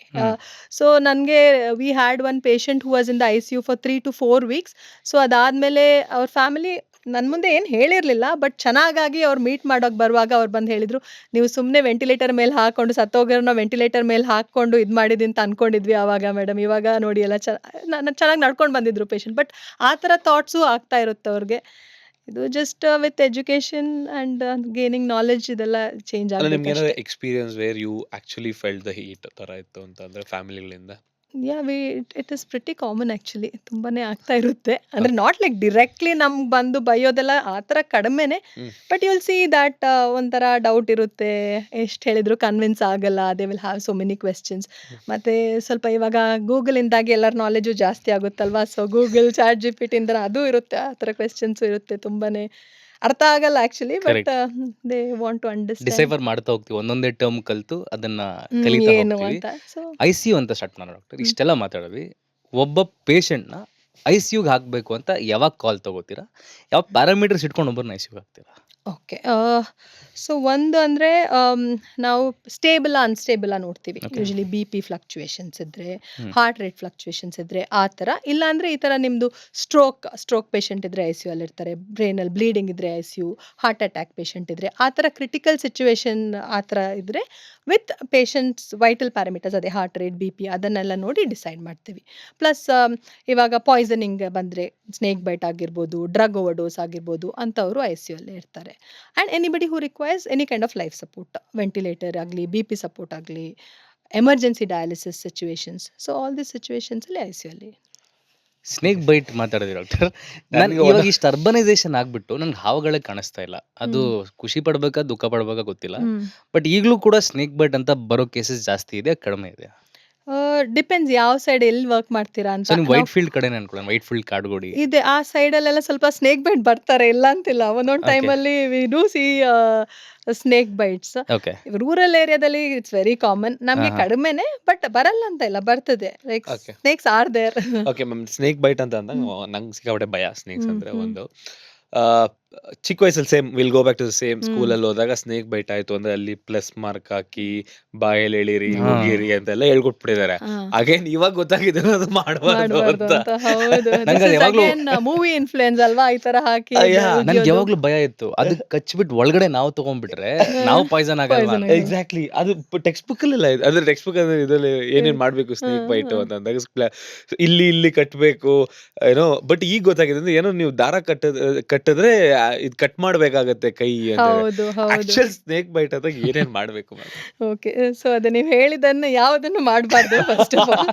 ಸೊ ನನಗೆ V had one patient who was in the ICU for 3 to 4 weeks. So ಅದಾದಮೇಲೆ ಅವ್ರ ಫ್ಯಾಮಿಲಿ ನನ್ನ ಮುಂದೆ ಏನು ಹೇಳಿರಲಿಲ್ಲ, ಬಟ್ ಚೆನ್ನಾಗಾಗಿ ಅವ್ರು ಮೀಟ್ ಮಾಡೋಕೆ ಬರುವಾಗ ಅವ್ರು ಬಂದು ಹೇಳಿದರು, ನೀವು ಸುಮ್ಮನೆ ವೆಂಟಿಲೇಟರ್ ಮೇಲೆ ಹಾಕ್ಕೊಂಡು ಸತ್ತೋಗಿರೋನ ವೆಂಟಿಲೇಟರ್ ಮೇಲೆ ಹಾಕ್ಕೊಂಡು ಇದು ಮಾಡಿದ್ದು ಅಂತ ಅಂದ್ಕೊಂಡಿದ್ವಿ ಆವಾಗ ಮೇಡಮ್, ಇವಾಗ ನೋಡಿ ಎಲ್ಲ ಚೆನ್ನಾಗಿ ನಡ್ಕೊಂಡು ಬಂದಿದ್ರು ಪೇಷಂಟ್. ಬಟ್ ಆ ಥರ ಥಾಟ್ಸು ಆಗ್ತಾ ಇರುತ್ತೆ ಅವ್ರಿಗೆ. ಇದು just with education and gaining knowledge ಇದೆಲ್ಲ ಚೇಂಜ್ ಅಲ್ಲ, ನಿಮ್ಗೆ ಆಗಬೇಕು ಏನಾದ್ರು ಅಷ್ಟೇ. Experience where you actually felt the heat ತರ ಇತ್ತು ಅಂತ ಅಂದ್ರೆ ಫ್ಯಾಮಿಲಿಗಳಿಂದ? It is pretty common actually. ತುಂಬಾನೇ ಆಗ್ತಾ ಇರುತ್ತೆ. ಅಂದರೆ ನಾಟ್ ಲೈಕ್ ಡಿರೆಕ್ಟ್ಲಿ ನಮ್ಗೆ ಬಂದು ಬೈಯೋದೆಲ್ಲ ಆ ಥರ ಕಡಿಮೆನೆ. But you will see that ಒಂಥರ ಡೌಟ್ ಇರುತ್ತೆ, ಎಷ್ಟು ಹೇಳಿದ್ರು ಕನ್ವಿನ್ಸ್ ಆಗಲ್ಲ. They will have so many questions. ಮತ್ತು ಸ್ವಲ್ಪ ಇವಾಗ ಗೂಗಲಿಂದಾಗಿ ಎಲ್ಲರ ನಾಲೆಜು ಜಾಸ್ತಿ ಆಗುತ್ತಲ್ವಾ. ಸೊ ಗೂಗಲ್, ಚಾಟ್ GPT ಇಂದ ಅದು ಇರುತ್ತೆ, ಆ ಥರ ಕ್ವೆಶ್ಚನ್ಸು ಇರುತ್ತೆ. ತುಂಬಾ ಅರ್ಥ ಆಗಲ್ಲ actually, but they want to understand decipher ಮಾಡ್ತಾ ಹೋಗ್ತೀವಿ, ಒಂದೊಂದೇ ಟರ್ಮ್ ಕಲ್ತು ಅದನ್ನ ಕಲಿತಾ ಏನು ಹೋಗ್ತೀವಿ. ಅಂತ. ಸೊ ICU ಅಂತ ಸ್ಟಾರ್ಟ್ ಮಾಡೋಣ ಡಾಕ್ಟರ್. ಇಷ್ಟೆಲ್ಲ ಮಾತಾಡಿದ್ವಿ, ಒಬ್ಬ ಪೇಷಂಟ್ನ ICUಗೆ ಹಾಕಬೇಕು ಅಂತ ಯಾವಾಗ ಕಾಲ್ ತಗೋತೀರಾ? ಯಾವ ಪ್ಯಾರಾಮೀಟರ್ಸ್ ಇಟ್ಕೊಂಡು ಒಬ್ಬರನ್ನ ICUಗೆ ಹಾಕ್ತೀರಾ? ಓಕೆ. ಸೊ ಒಂದು ಅಂದರೆ ನಾವು ಸ್ಟೇಬಲಾ ಅನ್‌ಸ್ಟೇಬಲಾ ನೋಡ್ತೀವಿ. ಓಕೆ. ಯೂಶುವಲಿ ಬಿ.ಪಿ ಫ್ಲಕ್ಚುಯೇಷನ್ಸ್ ಇದ್ದರೆ, ಹ್ಮ್. ಹಾರ್ಟ್ ರೇಟ್ ಫ್ಲಕ್ಚುಯೇಷನ್ಸ್ ಇದ್ದರೆ ಆ ಥರ. ಇಲ್ಲಾಂದರೆ ಈ ಥರ ನಿಮ್ಮದು ಸ್ಟ್ರೋಕ್ ಪೇಷಂಟ್ ಇದ್ದರೆ ICU ಅಲ್ಲಿರ್ತಾರೆ. ಬ್ರೈನಲ್ಲಿ ಬ್ಲೀಡಿಂಗ್ ಇದ್ದರೆ ICU, ಹಾರ್ಟ್ ಅಟ್ಯಾಕ್ ಪೇಷಂಟ್ ಇದ್ದರೆ ಆ ಥರ ಕ್ರಿಟಿಕಲ್ ಸಿಚುವೇಷನ್ ಆ ಥರ ಇದ್ದರೆ ವಿತ್ ಪೇಷಂಟ್ಸ್ ವೈಟಲ್ ಪ್ಯಾರಾಮೀಟರ್ಸ್ ಅದೇ ಹಾರ್ಟ್ ರೇಟ್, ಬಿ.ಪಿ ಅದನ್ನೆಲ್ಲ ನೋಡಿ ಡಿಸೈಡ್ ಮಾಡ್ತೀವಿ. ಪ್ಲಸ್ ಇವಾಗ ಪಾಯ್ಸನಿಂಗ್ ಬಂದರೆ ಸ್ನೇಕ್ ಬೈಟ್ ಆಗಿರ್ಬೋದು, ಡ್ರಗ್ ಓವರ್‌ಡೋಸ್ ಆಗಿರ್ಬೋದು ಅಂಥವರು ICU ಅಲ್ಲೇ ಇರ್ತಾರೆ. And anybody who requires any kind of life support, ventilator ಆಗಲಿ, ಬಿ.ಪಿ ಸಪೋರ್ಟ್ ಆಗಲಿ, emergency dialysis situations. So all this ಸಿಚುವೇಷನ್ಸಲ್ಲಿ ICU ಅಲ್ಲಿ. ಸ್ನೇಕ್ ಬೈಟ್ ಮಾತಾಡಿದ್ರಿ ಡಾಕ್ಟರ್. ನಾನು ನನಗೆ ಇವಾಗ ಇಷ್ಟು ಅರ್ಬನೈಸೇಷನ್ ಆಗ್ಬಿಟ್ಟು ನನಗೆ ಹಾವುಗಳೇ ಕಾಣಿಸ್ತಾ ಇಲ್ಲ. ಅದು ಖುಷಿ ಪಡ್ಬೇಕಾ ದುಃಖ ಪಡ್ಬೇಕಾ ಗೊತ್ತಿಲ್ಲ. ಬಟ್ ಈಗಲೂ ಕೂಡ ಸ್ನೇಕ್ ಬೈಟ್ ಅಂತ ಬರೋ ಕೇಸಸ್ ಜಾಸ್ತಿ ಇದೆ, ಕಡಿಮೆ ಇದೆ. ಡಿಪೆಂಡ್ಸ್ ಯಾವ ಸೈಡ್ ಎಲ್ಲಿ ವರ್ಕ್ ಮಾಡ್ತೀರಾ ಅಂತ. ಸೊ ನೀವು ವೈಟ್ ಫೀಲ್ಡ್ ಕಡೆನೇ ಅನ್ಕೊಳ್ಳೋಣ, ವೈಟ್ ಫೀಲ್ಡ್ ಕಾಡ್ಗೋಡಿ. ಇದೆ ಆ ಸೈಡಲ್ಲೆಲ್ಲ ಸ್ವಲ್ಪ ಸ್ನೇಕ್ ಬೈಟ್ ಬರ್ತಾರೆ, ಇಲ್ಲ ಅಂತಿಲ್ಲ. ಒಂದೊಂದು Okay. ಟೈಮಲ್ಲಿ we do see snake bites. Okay. Rural ಏರಿಯಾದಲ್ಲಿ ಇಟ್ಸ್ ವೆರಿ ಕಾಮನ್. ನಮಗೆ ಹಾ. ಕಡಿಮೆನೆ, ಬಟ್ ಬರಲ್ಲ ಅಂತ ಇಲ್ಲ, ಬರ್ತದೆ. Like Okay. Snakes are there. Okay ma'am, snake bite ಅಂತ ಅಂದಾಗ ನಂಗೆ ಸಿಕ್ಕಾಪಟ್ಟೆ ಭಯ ಸ್ನೇಕ್ಸ್ ಅಂದ್ರೆ. ಹ್ಮ್. ಒಂದು ಆ, ಚಿಕ್ಕ ವಯಸ್ಸಲ್ಲಿ same will go back to same hmm. ಸ್ಕೂಲಲ್ಲಿ ಹೋದಾಗ ಸ್ನೇಕ್ ಬೈಟ್ ಆಯ್ತು ಅಂದ್ರೆ ಅಲ್ಲಿ ಪ್ಲಸ್ ಮಾರ್ಕ್ ಹಾಕಿ ಬಾಯಲ್ಲಿ ಎಳಿರಿ ಹಾ. ಉಗಿರಿ ಅಂತೆಲ್ಲ ಹೇಳ್ಕೊಟ್ಬಿಟ್ಟಿದ್ದಾರೆ. ಅಗೇನ್ ಇವಾಗ ಗೊತ್ತಾಗಿದೆ ಅದು ಮಾಡಬಾರ್ದು ಮಾಡಬಾರ್ದು ಅಂತ. ಅಂತ. ಹೌದು. ನಂಗೆ ಅದು ಯಾವಾಗ್ಲೂ ಮೂವಿ ಇನ್ಫ್ಲುಯೆನ್ಸ್ ಅಲ್ವಾ, ಈ ತರ ಹಾಕಿ ನನ್ಗೆ ಯಾವಾಗ್ಲೂ ಭಯ ಇತ್ತು, ಅದು ಕಚ್ಬಿಟ್ಟು ಒಳಗಡೆ ನಾವು ತಗೊಂಡ್ಬಿಟ್ರೆ ನಾವು ಪಾಯ್ಸನ್ ಆಗಲ್ವಾ Poison ಅಂತ. ಆಗಲ್ಲ. ಎಕ್ಸಾಕ್ಟ್ಲಿ, ಅದು ಟೆಕ್ಸ್ಟ್ ಬುಕ್ ಅಲ್ಲ. ಅಂದ್ರೆ ಟೆಕ್ಸ್ಟ್ ಬುಕ್ ಅಂದ್ರೆ ಇದ್ರಲ್ಲಿ ಏನೇನ್ ಮಾಡ್ಬೇಕು ಸ್ನೇಕ್ ಬೈಟ್ ಅಂತ ಅಂದಾಗ ಇಲ್ಲಿ ಕಟ್ಟಬೇಕು ಏನೋ. ಬಟ್ ಈಗ ಗೊತ್ತಾಗಿದೆ ಅಂದ್ರೆ ಏನೋ ನೀವು ದಾರ ಕಟ್ಟಿದ್ರೆ ಇದು ಕಟ್ ಮಾಡ್ಬೇಕಾಗತ್ತೆ ಕೈ ಅಂತ. ಹೌದು ಹೌದು. ಆಕ್ಚುಯಲ್ ಸ್ನೇಕ್ ಬೈಟ್ ಅಂತ ಏನೇನ್ ಮಾಡ್ಬೇಕು madam? ಓಕೆ. ಸೊ ಅದು ನೀವು ಹೇಳಿದ್ದನ್ನು ಯಾವುದನ್ನು ಮಾಡಬಾರ್ದು ಫಸ್ಟ್ ಆಫ್ ಆಲ್.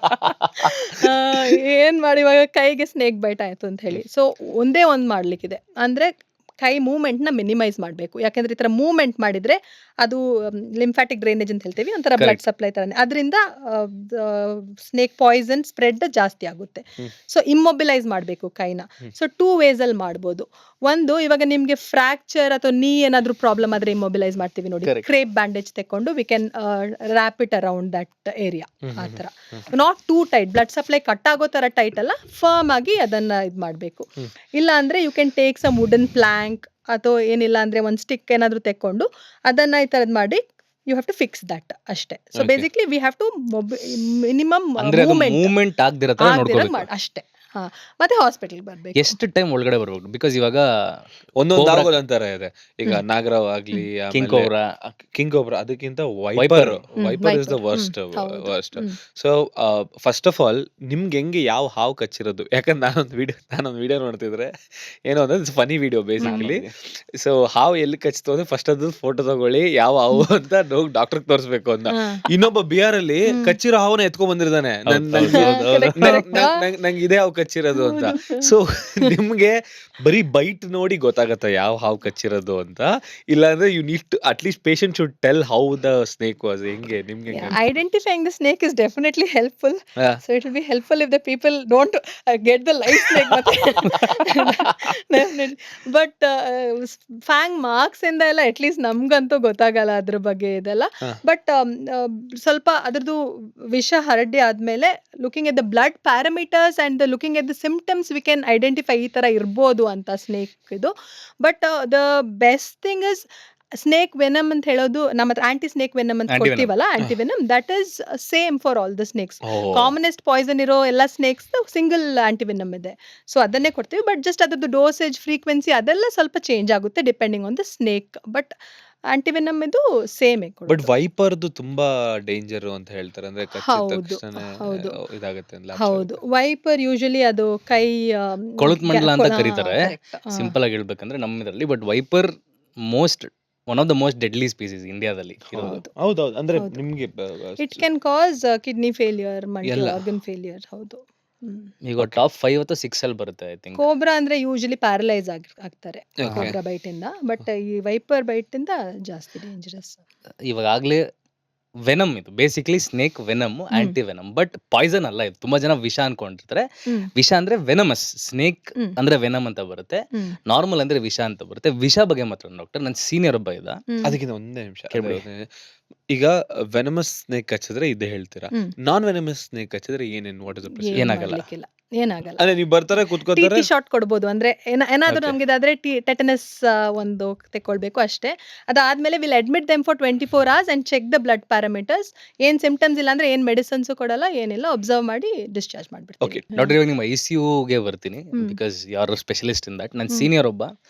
ಏನು ಮಾಡಿ ಇವಾಗ ಕೈಗೆ ಸ್ನೇಕ್ ಬೈಟ್ ಆಯಿತು ಅಂತ ಹೇಳಿ, ಸೊ ಒಂದೇ ಒಂದು ಮಾಡಲಿಕ್ಕಿದೆ. ಅಂದರೆ ಕೈ ಮೂವ್ಮೆಂಟ್ನ ಮಿನಿಮೈಸ್ ಮಾಡಬೇಕು. ಯಾಕೆಂದರೆ ಈ ಥರ ಮೂವ್ಮೆಂಟ್ ಮಾಡಿದರೆ ಅದು ಲಿಂಫ್ಯಾಟಿಕ್ ಡ್ರೈನೇಜ್ ಅಂತ ಹೇಳ್ತೀವಿ, ಒಂಥರ ಬ್ಲಡ್ Correct. ಸಪ್ಲೈ ಥರನೇ. ಅದರಿಂದ ಸ್ನೇಕ್ ಪಾಯ್ಸನ್ ಸ್ಪ್ರೆಡ್ ಜಾಸ್ತಿ ಆಗುತ್ತೆ. ಹ್ಮ್. ಸೊ ಇಮ್ಮೊಬಿಲೈಸ್ ಮಾಡಬೇಕು ಕೈನ. ಹ್ಮ್. ಸೊ 2 ವೇಸಲ್ಲಿ ಮಾಡ್ಬೋದು. ಒಂದು, ಇವಾಗ ನಿಮಗೆ ಫ್ರ್ಯಾಕ್ಚರ್ ಅಥವಾ ನೀ ಏನಾದರೂ ಪ್ರಾಬ್ಲಮ್ ಆದರೆ ಇಮ್ಮೊಬಿಲೈಸ್ ಮಾಡ್ತೀವಿ ನೋಡಿ. Correct. ಕ್ರೇಪ್ ಬ್ಯಾಂಡೇಜ್ ತೆಕ್ಕೊಂಡು we can wrap it around that area. Hmm, ಆ ಹ್ಮ್, ಥರ hmm. Not too tight, blood supply cut ಆಗೋ ಥರ ಟೈಟ್ ಅಲ್ಲ, ಫರ್ಮ್ ಆಗಿ ಅದನ್ನು ಇದು ಮಾಡಬೇಕು. ಹ್ಮ್. ಇಲ್ಲ ಅಂದರೆ you can take some wooden plank, ಅಥವಾ ಏನಿಲ್ಲ ಅಂದರೆ ಒಂದು ಸ್ಟಿಕ್ ಏನಾದರೂ ತೆಕ್ಕೊಂಡು ಅದನ್ನು ಈ ಥರದ್ದು ಮಾಡಿ you have to fix that ಅಷ್ಟೇ. So Okay. Basically we have to minimum ಅಂದ್ರೆ ಅದು ಮೂವ್ಮೆಂಟ್ ಮೂವ್ಮೆಂಟ್ ಆಗದಿರೋ ತರ ನೋಡ್ಕೋಬೇಕು. ಅಷ್ಟೇ. ಹಾಂ, ಮತ್ತೆ ಹಾಸ್ಪಿಟಲ್ಗೆ ಬರಬೇಕು. ಎಷ್ಟು ಟೈಮ್ ಒಳಗಡೆ ಬರ್ಬೇಕು? ಬಿಕಾಸ್ ಇವಾಗ ಒಂದೊಂದು Cobra- ಆಗೋಲ್ ಅಂತಾರೆ ಇದೆ. ಈಗ ಹ್ಮ್. ನಾಗರಾವ್ ಆಗ್ಲಿ, ಕಿಂಗ್ ಕೋಬ್ರಾ, ಕಿಂಗ್ ಕೋಬ್ರಾ, ಅದಕ್ಕಿಂತ Viper. Viper hmm, viper is the Viper. Worst ಹೌದು. Worst. Hmm. So first of all ನಿಮ್ಗೆ ಹೆಂಗೆ ಯಾವ ಹಾವು ಕಚ್ಚಿರೋದು? ಯಾಕಂದ್ರೆ ನಾನೊಂದು ವಿಡಿಯೋ ನೋಡ್ತಿದ್ರೆ ಏನೋ ಅಂದ್ರೆ ಫನಿ ವಿಡಿಯೋ ಬೇಸಿಕಲಿ. ಸೊ ಹಾವು ಎಲ್ಲಿ ಕಚ್ಚಿತು ಅಂದ್ರೆ ಫಸ್ಟ್ ಅದ್ರ ಫೋಟೋ ತಗೊಳ್ಳಿ, ಯಾವ ಹಾವು ಅಂತ ಹೋಗಿ ಡಾಕ್ಟರ್ಗೆ ತೋರಿಸ್ಬೇಕು ಅಂತ. ಇನ್ನೊಬ್ಬ ಬಿಹಾರ್ ಅಲ್ಲಿ ಹ್ಮ್. ಕಚ್ಚಿರೋ ಹಾವನ್ನ ಎತ್ಕೊಂಡ್ ಬಂದಿರ್ತಾನೆ. ನಂಗೆ ಇದೇ ಹಾವು ಕಚ್ಚಿರೋದು ಅಂತ. ಸೊ ನಿಮ್ಗೆ ಬರೀ ಬೈಟ್ ನೋಡಿ ಗೊತ್ತಾಗತ್ತ ಯಾವ ಹಾವು ಕಚ್ಚಿರೋದು ಅಂತ? ಇಲ್ಲಾಂದ್ರೆ you need to at least patient should tell how the snake was. ಹೆಂಗೆ ನಿಮ್ಗೆ ಹೆಂಗೆ? Identifying the snake is definitely helpful. ಹಾ. So it will be helpful if the people don't get the live snake. Definitely. But ಫ್ಯಾಂಗ್ marks ಇಂದ ಎಲ್ಲ ಅಟ್ಲೀಸ್ಟ್ ನಮ್ಗಂತೂ ಗೊತ್ತಾಗಲ್ಲ ಅದ್ರ ಬಗ್ಗೆ ಇದೆಲ್ಲ. ಹಾ. ಬಟ್ ಸ್ವಲ್ಪ ಅದ್ರದ್ದು ವಿಷ ಹರಡಿ ಆದ್ಮೇಲೆ looking at the blood parameters and looking at the symptoms we can identify ಈ ಥರ ಇರ್ಬೋದು ಅಂತ ಸ್ನೇಕ್ ಇದು. But the best thing is snake venom ಅಂತ ಹೇಳೋದು ನಮ್ಮ ಹತ್ರ ಆಂಟಿ ಸ್ನೇಕ್ ವೆನಮ್ ಅಂತ Antivenom. ಕೊಡ್ತೀವಲ್ಲ, anti venom that is same for all the snakes. ಓ. ಕಾಮನೆಸ್ಟ್ ಪಾಯ್ಸನ್ ಇರೋ ಎಲ್ಲ ಸ್ನೇಕ್ಸ್ ಸಿಂಗಲ್ ಆಂಟಿವೆನಮ್ ಇದೆ. ಸೊ ಅದನ್ನೇ ಕೊಡ್ತೀವಿ. ಬಟ್ ಜಸ್ಟ್ ಅದ್ರದ್ದು ಡೋಸೇಜ್ ಫ್ರೀಕ್ವೆನ್ಸಿ ಅದೆಲ್ಲ ಸ್ವಲ್ಪ ಚೇಂಜ್ ಆಗುತ್ತೆ depending on the snake. But antivenom ಇದು ಸೇಮ್ ಬಟ್ ವೈಪರ್ದು ತುಂಬಾ ಡೇಂಜರ್ ಅಂತ ಹೇಳ್ತಾರೆ. ಅಂದ್ರೆ ಕಚ್ಚಿದ ಹೌದು, ತಕ್ಷಣ ಹೌದು. ಇದಾಗುತ್ತೆ ಅಂತ. ಹೌದು. ವೈಪರ್ ಯೂಶಲಿ ಅದು ಕೈ ಕೊಳತ್ ಮಂಡಲ ಅಂತ ಹಾ, ಕರೀತಾರೆ. correct. ಹಾ. ಸಿಂಪಲ್ ಆಗಿ ಹೇಳ್ಬೇಕಂದ್ರೆ ನಮ್ಮದ್ರಲ್ಲಿ. But viper one of the most deadly species ಇಂಡಿಯಾದಲ್ಲಿ ಇರೋದು. ಹೌದು. ಹೌದೌದು. ಅಂದ್ರೆ ಹೌದು. ನಿಮ್ಗೆ it can cause kidney failure, multi ಎಲ್ಲ. Organ failure. ಹೌದು. ಈಗ ಟಾಪ್ 5 ಅಥವಾ 6 ಅಲ್ಲಿ ಬರುತ್ತೆ ಐ ಥಿಂಕ್. ಕೋಬ್ರಾ ಅಂದ್ರೆ ಯೂಶಲಿ ಪ್ಯಾರಲೈಸ್ ಆಗ್ತಾರೆ Okay. ಕೋಬ್ರಾ ಬೈಟ್ ಇಂದ. ಬಟ್ ಈ ವೈಪರ್ ಬೈಟ್ ಇಂದ ಜಾಸ್ತಿ ಡೇಂಜರಸ್. ಇವಾಗಲೇ ವೆನಮ್ ಇದು basically snake venom, anti venom. But poison ಅಲ್ಲ ಇದು. ತುಂಬಾ ಜನ ವಿಷ ಅನ್ಕೊಂಡಿರ್ತಾರೆ. ವಿಷ ಅಂದ್ರೆ ವೆನಮಸ್, ಸ್ನೇಕ್ ಅಂದ್ರೆ ವೆನಮ್ ಅಂತ ಬರುತ್ತೆ, ನಾರ್ಮಲ್ ಅಂದ್ರೆ ವಿಷ ಅಂತ ಬರುತ್ತೆ. ವಿಷ ಬಗ್ಗೆ ಮಾತ್ರ ಡಾಕ್ಟರ್ ನನ್ನ ಸೀನಿಯರ್ ಒಬ್ಬ ಇದ್ದ. ಅದಕ್ಕಿಂತ ಒಂದೇ ನಿಮಿಷ. ಕೇಳ್ಬಿಡಿ. ಈಗ ವೆನಮಸ್ ಸ್ನೇಕ್ ಕಚ್ಚಿದ್ರೆ ಇದೇ ಹೇಳ್ತೀರಾ? ಹ್ಮ್. ನಾನ್ ವೆನಮಸ್ ಸ್ನೇಕ್ ಕಚ್ಚಿದ್ರೆ ಏನೇನು ವಾಟ್ ಇಸ್ ದ ಪ್ರೊಸೀಜರ್? ಏನ್ ಏನಾಗಲ್ಲ. ಮಾಡ್ಲಿಕ್ಕಿಲ್ಲ, ಏನಾಗಲ್ಲ. ಅಂದ್ರೆ ನೀವು ಬರ್ತಾರೆ ಕುತ್ಕೋತಾರೆ. ಟಿ ಶಾಟ್ ಕೊಡ್ಬೋದು. ಅಂದ್ರೆ ಏನಾದ್ರೂ Okay. ನಮ್ಗೆ ಇದಾದ್ರೆ ಟೆಟನಸ್ ಒಂದು ತೆಕೊಳ್ಬೇಕು ಅಷ್ಟೇ. ಅದಾದ್ಮೇಲೆ will admit them for 24 hours and check the blood parameters. ಏನ್ ಸಿಂಪ್ಟಮ್ಸ್ ಇಲ್ಲ ಅಂದ್ರೆ ಏನ್ ಮೆಡಿಸಿನ್ಸ್ ಕೊಡಲ್ಲ, ಏನಿಲ್ಲ, ಅಬ್ಸರ್ವ್ ಮಾಡಿ ಡಿಸ್ಚಾರ್ಜ್ ಮಾಡ್ಬಿಡ್ತೀವಿ. Okay. ಡಾಕ್ಟರ್ ಇವಾಗ ನಿಮ್ಮ ICUಗೆ ಬರ್ತೀನಿ, hmm. Because you are specialist in that. ನನ್ನ ಹ್ಮ್. ಸೀನಿಯರ್ ಒಬ್ಬ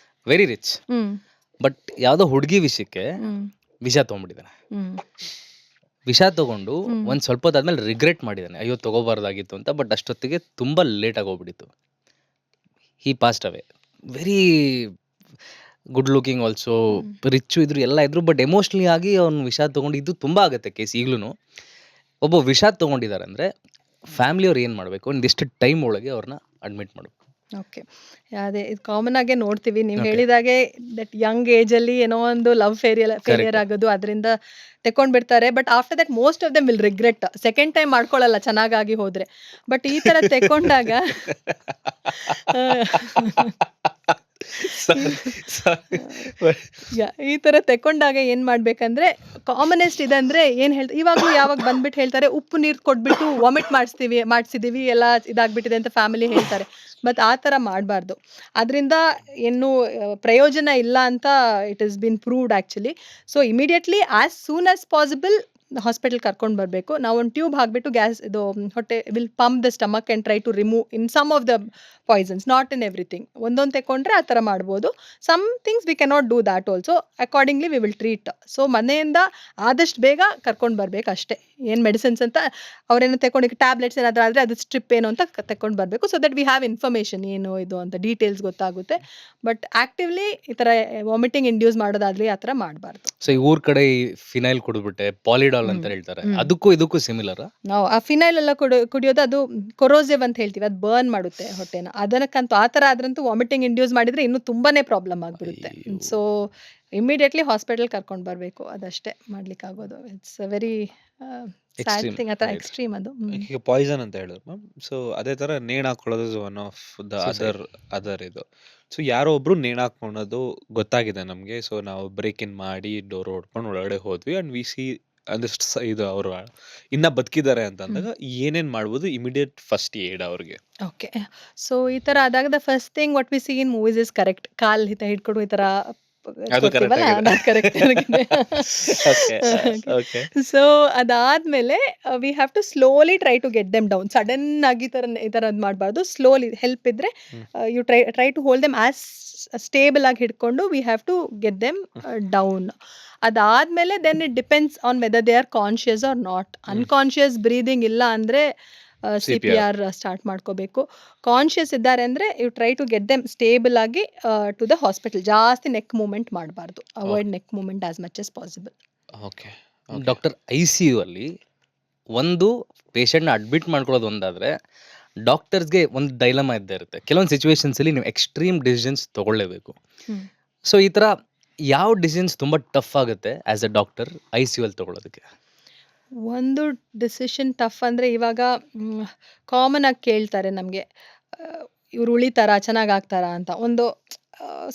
ವೆರಿ ರಿಚ್, ಹ್ಮ್ ಬಟ್ ಯಾವುದೋ ಹುಡುಗಿ ವಿಷಯಕ್ಕೆ ಹ್ಮ್ ವಿಷ ತೊಗೊಂಡ್ಬಿಟ್ಟಿದ್ದಾನೆ. ಹ್ಮ್ ವಿಷ ತಗೊಂಡು ಹ್ಮ್. ಒಂದು ಸ್ವಲ್ಪ ಹೊತ್ತಾದ್ಮೇಲೆ ರಿಗ್ರೆಟ್ ಮಾಡಿದ್ದಾನೆ, ಅಯ್ಯೋ ತಗೋಬಾರ್ದಾಗಿತ್ತು ಅಂತ. ಬಟ್ ಅಷ್ಟೊತ್ತಿಗೆ ತುಂಬ ಲೇಟ್ ಆಗೋಗ್ಬಿಟ್ಟಿತ್ತು. He passed away. Very good looking also, hmm. Rich ಇದ್ರು ಎಲ್ಲ ಇದ್ರು, ಬಟ್ ಎಮೋಷ್ನಲಿ ಆಗಿ ಅವ್ನು ವಿಷ ತೊಗೊಂಡು ಇದು ತುಂಬ ಆಗುತ್ತೆ ಕೇಸ್ ಈಗಲೂ. ಒಬ್ಬ ವಿಷ ತೊಗೊಂಡಿದ್ದಾರೆ ಅಂದರೆ ಫ್ಯಾಮಿಲಿಯವ್ರು ಏನು ಮಾಡಬೇಕು, ಒಂದಿಷ್ಟು ಟೈಮ್ ಒಳಗೆ ಅವ್ರನ್ನ ಅಡ್ಮಿಟ್ ಮಾಡಬೇಕು. ಓಕೆ, ಅದೇ ಇದು ಕಾಮನ್ ಆಗೇ ನೋಡ್ತೀವಿ. ನೀವು Okay. ಹೇಳಿದಾಗೆ ದಟ್ ಯಂಗ್ ಏಜ್ ಅಲ್ಲಿ ಏನೋ ಒಂದು ಲವ್ ಫೇಲಿಯರ್ ಆಗೋದು, ಅದರಿಂದ ತೆಕೊಂಡ್ಬಿಡ್ತಾರೆ. But after that most of them will regret. Second time ಮಾಡ್ಕೊಳ್ಳಲ್ಲ ಚೆನ್ನಾಗಾಗಿ ಹೋದ್ರೆ. ಬಟ್ ಈ ತರ ತೆಕೊಂಡಾಗ ಈ ತರ ತೆಕೊಂಡಾಗ ಏನ್ ಮಾಡ್ಬೇಕಂದ್ರೆ, ಕಾಮನೆಸ್ಟ್ ಇದಂದ್ರೆ ಏನ್ ಹೇಳ್ತಾರೆ, ಇವಾಗ್ಲೂ ಯಾವಾಗ ಬಂದ್ಬಿಟ್ಟು ಹೇಳ್ತಾರೆ ಉಪ್ಪು ನೀರು ಕೊಟ್ಬಿಟ್ಟು ವಾಮಿಟ್ ಮಾಡಿಸಿದೀವಿ ಎಲ್ಲ ಇದಾಗ್ಬಿಟ್ಟಿದೆ ಅಂತ ಫ್ಯಾಮಿಲಿ ಹೇಳ್ತಾರೆ. ಬಟ್ ಆ ತರ ಮಾಡಬಾರ್ದು. ಅದರಿಂದ ಏನು ಪ್ರಯೋಜನ ಇಲ್ಲ ಅಂತ it is been proved actually. So immediately as soon as possible hospital ಕರ್ಕೊಂಡು ಬರಬೇಕು. ನಾವು ಒಂದು ಟ್ಯೂಬ್ ಹಾಕ್ಬಿಟ್ಟು ಗ್ಯಾಸ್ ಇದು ಹೊಟ್ಟೆ will pump the stomach and try to remove in some of the poisons, not in everything. ಒಂದೊಂದು ತೆಕೊಂಡ್ರೆ ಆ ಥರ ಮಾಡ್ಬೋದು. Some things we cannot do that also. Accordingly we will treat. So ಮನೆಯಿಂದ ಆದಷ್ಟು ಬೇಗ ಕರ್ಕೊಂಡು ಬರ್ಬೇಕು ಅಷ್ಟೇ. ಏನು ಮೆಡಿಸಿನ್ಸ್ ಅಂತ ಅವ್ರೇನು ತೆಕೊಂಡು, ಟ್ಯಾಬ್ಲೆಟ್ಸ್ ಏನಾದರೂ ಆದರೆ ಅದು ಸ್ಟ್ರಿಪ್ ಏನು ಅಂತ ತೆಕೊಂಡು ಬರಬೇಕು. So that we have information ಏನು ಇದು ಅಂತ ಡೀಟೇಲ್ಸ್ ಗೊತ್ತಾಗುತ್ತೆ. ಬಟ್ ಆ್ಯಕ್ಟಿವ್ಲಿ ಈ ಥರ ವಾಮಿಟಿಂಗ್ ಇಂಡ್ಯೂಸ್ ಮಾಡೋದಾದ್ರೆ ಆ ಥರ ಮಾಡಬಾರ್ದು. ಸೊ ಈ ಊರ್ ಕಡೆ ಈ ಫಿನೈಲ್ ಕುಡಿದ್ಬಿಟ್ಟೆ ಪಾಲಿಡಾಲ್ ಅಂತ ಹೇಳ್ತಾರೆ, ಹ್ಮ್. ಅದಕ್ಕೂ ಇದಕ್ಕೂ ಸಿಮಿಲರ್. ನಾವು ಆ ಫಿನೈಲ್ ಎಲ್ಲ ಕುಡಿಯೋದು ಅದು ಕೊರೋಸಿವ್ ಅಂತ ಹೇಳ್ತೀವಿ, ಅದು ಬರ್ನ್ ಮಾಡುತ್ತೆ ಹೊಟ್ಟೆನ. ಅದಕ್ಕಂತೂ ಆ ಥರ ಆದ್ರಂತೂ ವಾಮಿಟಿಂಗ್ ಇಂಡ್ಯೂಸ್ ಮಾಡಿದ್ರೆ ಇನ್ನೂ ತುಂಬಾನೇ ಪ್ರಾಬ್ಲಮ್ ಆಗಿಬಿಡುತ್ತೆ. ಅಯ್ಯೋ. ಸೊ ಇಮಿಡಿಯೇಟ್ಲಿ ಹಾಸ್ಪಿಟಲ್ ಕರ್ಕೊಂಡು ಬರಬೇಕು, ಅದಷ್ಟೇ ಮಾಡ್ಲಿಕ್ಕಾಗೋದು. It's a very sad Extreme, thing, ಆ ಥರ right. ಎಕ್ಸ್ಟ್ರೀಮ್ ಅದು. ಈಗ ಪಾಯ್ಸನ್ ಅಂತ ಹೇಳಿದ್ರು ಮ್ಯಾಮ್. ಸೊ ಅದೇ ತರ ನೇಣು ಹಾಕೊಳ್ಳೋದು one of the Suicide. Other ಇದು. ಸೊ ಯಾರೋ ಒಬ್ರು ನೇಣು ಹಾಕೊಳ್ಳೋದು ಗೊತ್ತಾಗಿದೆ ನಮಗೆ. ಸೊ ನಾವು ಬ್ರೇಕ್ ಇನ್ ಮಾಡಿ ಡೋರ್ ಹೊಡ್ಕೊಂಡು ಒಳಗಡೆ ಹೋದ್ವಿ ಅಂಡ್ ವಿ ಸಿ ಅಂದಿಷ್ಟು ಇದು ಅವರು ಇನ್ನ ಬದುಕಿದ್ದಾರೆ ಅಂತ ಅಂದಾಗ ಏನೇನ್ ಮಾಡ್ಬೋದು ಇಮಿಡಿಯೇಟ್ ಫಸ್ಟ್ ಏಡ್ ಅವ್ರಿಗೆ? ಓಕೆ, ಸೊ ಈ ಥರ ಆದಾಗ the first thing what we see in movies is correct. ಕಾಲ್ ಹಿಡ್ಕೊಂಡು ಈ ಥರ ಅದು correct ಆಗಿದೆ. ಕರೆಕ್ಟ್. ಓಕೆ. ಸೊ ಅದಾದ್ಮೇಲೆ we have to slowly try to get them down. Sudden ಆಗಿ ಈ ಥರ ಮಾಡಬಾರ್ದು. ಸ್ಲೋಲಿ ಹೆಲ್ಪ್ ಇದ್ರೆ you try to hold them as stable ಆಗಿ ಹಿಡ್ಕೊಂಡು we have to get them down. ಅದಾದ್ಮೇಲೆ then it depends on whether they are conscious or not. Unconscious breathing ಇಲ್ಲ ಅಂದ್ರೆ CPR ಸ್ಟಾರ್ಟ್ ಮಾಡ್ಕೋಬೇಕು. ಕಾನ್ಶಿಯಸ್ ಇದ್ದಾರೆ ಅಂದ್ರೆ you try to get them stable ಆಗಿ ಟು ದ ಹಾಸ್ಪಿಟಲ್. ಜಾಸ್ತಿ ನೆಕ್ ಮೂವ್ಮೆಂಟ್ ಮಾಡಬಾರ್ದು. Avoid neck movement as much as possible. Okay. Doctor ICU ಅಲ್ಲಿ ಒಂದು ಪೇಷಂಟ್ನ ಅಡ್ಮಿಟ್ ಮಾಡ್ಕೊಳ್ಳೋದು ಒಂದಾದ್ರೆ, ಡಾಕ್ಟರ್ಸ್ಗೆ ಒಂದು ಡೈಲಮಾ ಇದ್ದೇ ಇರುತ್ತೆ. ಕೆಲವೊಂದು ಸಿಚುವೇಶನ್ಸಲ್ಲಿ ನೀವು ಎಕ್ಸ್ಟ್ರೀಮ್ ಡಿಸಿಷನ್ಸ್ ತಗೊಳ್ಳೇಬೇಕು. ಸೊ ಈ ಥರ ಯಾವ ಡಿಸಿಷನ್ಸ್ ತುಂಬ ಟಫ್ ಆಗುತ್ತೆ ಆಸ್ ಎ ಡಾಕ್ಟರ್ ICU ಅಲ್ಲಿ ತಗೊಳ್ಳೋದಕ್ಕೆ? ಒಂದು ಡಿಸಿಷನ್ ಟಫ್ ಅಂದರೆ ಇವಾಗ ಕಾಮನ್ ಆಗಿ ಕೇಳ್ತಾರೆ ನಮಗೆ, ಇವ್ರು ಉಳಿತಾರಾ, ಚೆನ್ನಾಗಿ ಆಗ್ತಾರಾ ಅಂತ. ಒಂದು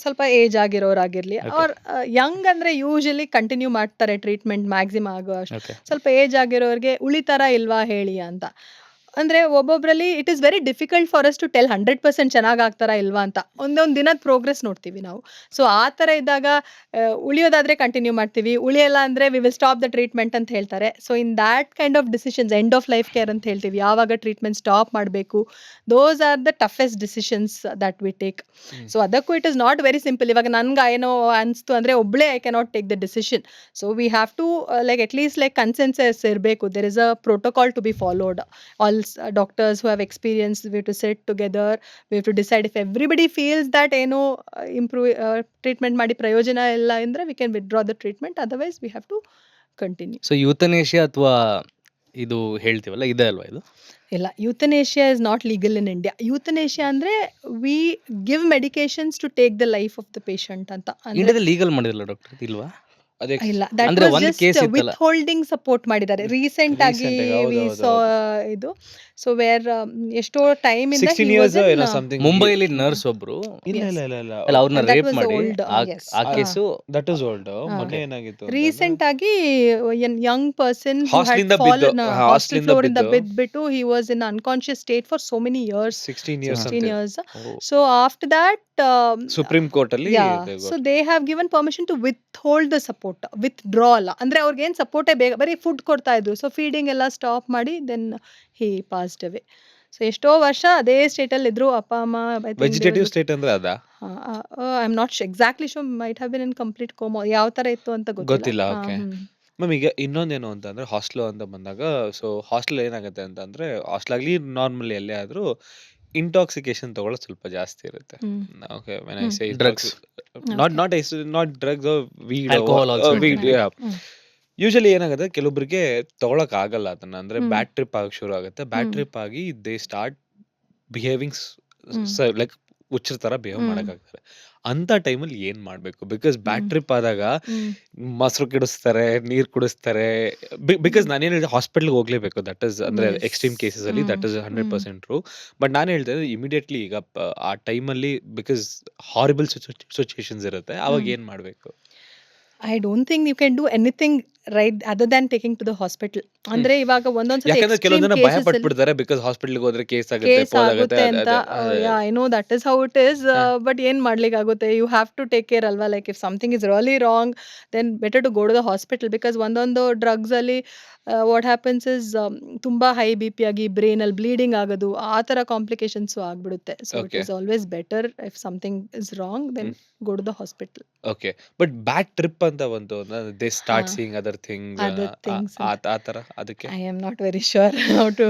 ಸ್ವಲ್ಪ ಏಜ್ ಆಗಿರೋರಾಗಿರಲಿ ಅವ್ರ ಯಂಗ್ ಅಂದರೆ ಯೂಶಲಿ ಕಂಟಿನ್ಯೂ ಮಾಡ್ತಾರೆ ಟ್ರೀಟ್ಮೆಂಟ್ ಮ್ಯಾಕ್ಸಿಮಮ್ ಆಗೋ ಅಷ್ಟು. ಓಕೆ. ಸ್ವಲ್ಪ ಏಜ್ ಆಗಿರೋರಿಗೆ ಉಳಿತಾರಾ ಇಲ್ವಾ ಹೇಳಿ ಅಂತ. ಅಂದರೆ ಒಬ್ಬೊಬ್ಬರಲ್ಲಿ it is very difficult for us to tell 100% ಚೆನ್ನಾಗಿ ಆಗ್ತಾರಾ ಇಲ್ವಾ ಅಂತ. ಒಂದೊಂದು ದಿನದ ಪ್ರೋಗ್ರೆಸ್ ನೋಡ್ತೀವಿ ನಾವು. ಸೊ ಆ ಥರ ಇದ್ದಾಗ ಉಳಿಯೋದಾದರೆ ಕಂಟಿನ್ಯೂ ಮಾಡ್ತೀವಿ, ಉಳಿಯಲ್ಲ ಅಂದರೆ we will stop the treatment ಅಂತ ಹೇಳ್ತಾರೆ. So in that kind of decisions, end of life care ಅಂತ ಹೇಳ್ತೀವಿ, ಯಾವಾಗ ಟ್ರೀಟ್ಮೆಂಟ್ ಸ್ಟಾಪ್ ಮಾಡಬೇಕು, those are the toughest decisions that we take. So ಅದಕ್ಕೂ it is not very simple. ಇವಾಗ ನನ್ಗೆ ಏನೋ ಅನಿಸ್ತು ಅಂದರೆ ಒಬ್ಬಳೇ I cannot take the decision. So we have to like at least like consensus ಇರಬೇಕು. There is a protocol to be followed. All doctors who have experience, we have to sit together, we have to decide if everybody feels that ಏನು improve treatment ಮಾಡಿ ಪ್ರಯೋಜನ ಇಲ್ಲ ಅಂದ್ರೆ we can withdraw the treatment, otherwise we have to continue. So euthanasia ಅಥವಾ ಇದು ಹೇಳ್ತೀವಲ್ಲ ಇದೆ ಅಲ್ವಾ ಇದು? ಇಲ್ಲ, euthanasia is not legal in India. Euthanasia ಅಂದ್ರೆ we give medications to take the life of the patient ಅಂತ. ಅಂದ್ರೆ ಇಂಡಿಯಾದಲ್ಲಿ ಲೀಗಲ್ ಮಾಡಿದಿಲ್ಲ ಡಾಕ್ಟರ್, ಇಲ್ವಾ? ಅದೇ ಇಲ್ಲ, ದಟ್ ಅಂದ್ರೆ ವಾಸ್ ಒಂದ್ ಜಸ್ಟ್ ಕೇಸ್ ಇತ್ತಲ್ಲ. ವಿತ್ ಹೋಲ್ಡಿಂಗ್ ಸಪೋರ್ಟ್ ಮಾಡಿದ್ದಾರೆ ರೀಸೆಂಟ್ ಆಗಿ. ರೀಸೆಂಟ್ ಆಗಿ ವಿ ಹೌದು ಸಾ ಇದು. ಸೊ ವೇರ್ ಎಷ್ಟೋ ಟೈಮ್ ಇಂದ 16 he years was in ಏನೋ ಸಮಥಿಂಗ್. ಮುಂಬೈಲಿ ನರ್ಸ್ ಒಬ್ರು ಇಲ್ಲ yes, ಇಲ್ಲ ಇಲ್ಲ ಇಲ್ಲ ಅಲ್ಲ ಅವ್ರನ್ನ and that ರೇಪ್ was ಮಾಡಿ old. ಆ Yes. ಆ ಕೇಸು ದಟ್ ಇಸ್ ಓಲ್ಡ್. ಮೊನ್ನೆ Okay. ಏನಾಗಿತ್ತು ಅಂತಂದ್ರೆ ರೀಸೆಂಟ್ ಆಗಿ Young person who had ಹಾಸ್ಟ್ಲಿಂದ fallen ಬಿದ್ದು ಹಾಸ್ಟೆಲ್ ಹಾಸ್ಟ್ಲಿಂದ ಫ್ಲೋರ್ ಇಂದ ಬಿದ್ದು ಬಿದ್ಬಿಟ್ಟು he was in unconscious state for so many years, 16 years 16 ಅಂತೆ. years. ಓ, So after that, supreme court ಅಲ್ಲಿ yeah, they so got- they have given permission to withhold the support, withdraw ಅಲ್ಲ ಅಂದ್ರೆ ಅವ್ರಿಗೆ ಏನ್ ಸಪೋರ್ಟೇ ಬೇಗ ಬರೀ ಫುಡ್ ಕೊಡ್ತಾ ಇದ್ರು. ಸೊ ಫೀಡಿಂಗ್ ಎಲ್ಲ ಸ್ಟಾಪ್ ಮಾಡಿ then he passed away. So ಎಷ್ಟೋ ವರ್ಷ ಅದೇ ಸ್ಟೇಟ್ ಅಲ್ಲಿ ಇದ್ರು ಅಪ್ಪ ಅಮ್ಮ. ಐ ಥಿಂಕ್ ವೆಜಿಟೇಟಿವ್ ಸ್ಟೇಟ್ ಅಂದ್ರೆ ಅದ I am not exactly sure, might have been in complete coma. ಯಾವ ತರ ಇತ್ತು ಅಂತ ಗೊತ್ತಿಲ್ಲ. ಗೊತ್ತಿಲ್ಲ. ಓಕೆ ಮ್ಯಾಮ್, ಈಗ ಇನ್ನೊಂದೇನು ಅಂತಂದ್ರೆ ಹಾಸ್ಟೆಲ್ ಅಂತ ಬಂದಾಗ, ಸೊ ಹಾಸ್ಟೆಲ್ ಏನಾಗುತ್ತೆ ಅಂತಂದ್ರೆ ಹಾಸ್ಟೆಲ್ ಆಗಲಿ ನಾರ್ಮಲಿ ಎಲ್ಲೇ ಆದ್ರೂ ಇಂಟಾಕ್ಸಿಕೇಶನ್ ತಗೊಳ್ಳೋದು ಸ್ವಲ್ಪ ಜಾಸ್ತಿ ಇರುತ್ತೆ. Okay, when I say Drugs. Not drugs, weed, Alcohol also weed. Hmm. Usually ಏನಾಗುತ್ತೆ, ಕೆಲವೊಬ್ರಿಗೆ ತಗೊಳಕ್ ಆಗಲ್ಲ ಅದನ್ನ, ಅಂದ್ರೆ ಹ್ಮ್. ಬ್ಯಾಡ್ ಟ್ರಿಪ್ ಆಗಿ ಶುರು ಆಗುತ್ತೆ. ಬ್ಯಾಡ್ ಹ್ಮ್. ಟ್ರಿಪ್ ಆಗಿ ದೇ ಸ್ಟಾರ್ಟ್ ಬಿಹೇವಿಂಗ್ ಲೈಕ್ ಹುಚ್ಚರ ತರ ಬಿಹೇವ್ ಹ್ಮ್. ಮಾಡಕ್ಕಾಗ್ತಾರೆ. ಅಂತ ಟೈಮಲ್ಲಿ ಏನ್ ಮಾಡ್ಬೇಕು? Because bad hmm. ಟ್ರಿಪ್ ಆದಾಗ ಹ್ಮ್. ಮೊಸರು ಕುಡಿಸ್ತಾರೆ, ನೀರ್ ಕುಡಿಸ್ತಾರೆ. ಬಿಕಾಸ್ ನಾನೇನ್ ಹೇಳಿದೆ, ಹಾಸ್ಪಿಟಲ್ಗೆ ಹೋಗ್ಲೇಬೇಕು. ದಟ್ ಇಸ್ ಅಂದ್ರೆ Yes. ಎಕ್ಸ್ಟ್ರೀಮ್ ಕೇಸಸ್ ಅಲ್ಲಿ ದಟ್ ಇಸ್ 100% ಟ್ರೂ. ಬಟ್ ನಾನು ಹೇಳ್ತಾ ಇದ್ದೆ ಇಮಿಡಿಯೇಟ್ಲಿ ಈಗ ಆ ಟೈಮಲ್ಲಿ ಬಿಕಾಸ್ ಹಾರಿಬಲ್ ಸಿಚುಯೇಷನ್ಸ್ ಇರುತ್ತೆ, ಅವಾಗ ಏನ್ ಮಾಡ್ಬೇಕು? I don't think you can do anything right other than taking to the hospital. ಅಂದ್ರೆ ಇವಾಗ ಒಂದೊಂದ್ಸತಿ ಯಾಕಂದ್ರೆ extreme ಕೆಲವೊಂದ್ ಜನ ಭಯ cases ಅಲ್ಲಿ ಪಟ್ಬಿಡ್ತಾರೆ, ಬಿಕಾಸ್ ಹಾಸ್ಪಿಟಲ್ಗೆ ಹೋದ್ರೆ ಕೇಸ್ ಆಗುತ್ತೆ, ಕೇಸ್ ಪೋಲ್ ಆಗುತ್ತೆ ಆಗುತ್ತೆ. ಅಂತ. I know that is how it is. But ಏನ್ ಮಾಡ್ಲಿಕ್ಕೆ ಆಗುತ್ತೆ, you have to take care ಅಲ್ವಾ. Like if something is really wrong then better to go to the hospital. Because ಒಂದೊಂದು ಡ್ರಗ್ಸ್ ಅಲ್ಲಿ ವಾಟ್ ಹ್ಯಾಪನ್ಸ್ ಇಸ್ ತುಂಬಾ ಹೈ ಬಿ ಪಿ ಆಗಿ ಬ್ರೈನ್ ಅಲ್ಲಿ ಬ್ಲೀಡಿಂಗ್ ಆಗೋದು, ಆ ತರ ಕಾಂಪ್ಲಿಕೇಶನ್ಸ್ ಆಗ್ಬಿಡುತ್ತೆ. So it Okay. Is always better if something is wrong then go to the hospital. Okay, but bad trip ಅಂತ ಬಂತು, ದೇ ಸ್ಟಾರ್ಟ್ ಹಾ. Seeing other things, Other things ಆ ತರ ಅದಕ್ಕೆ. I am not very sure how to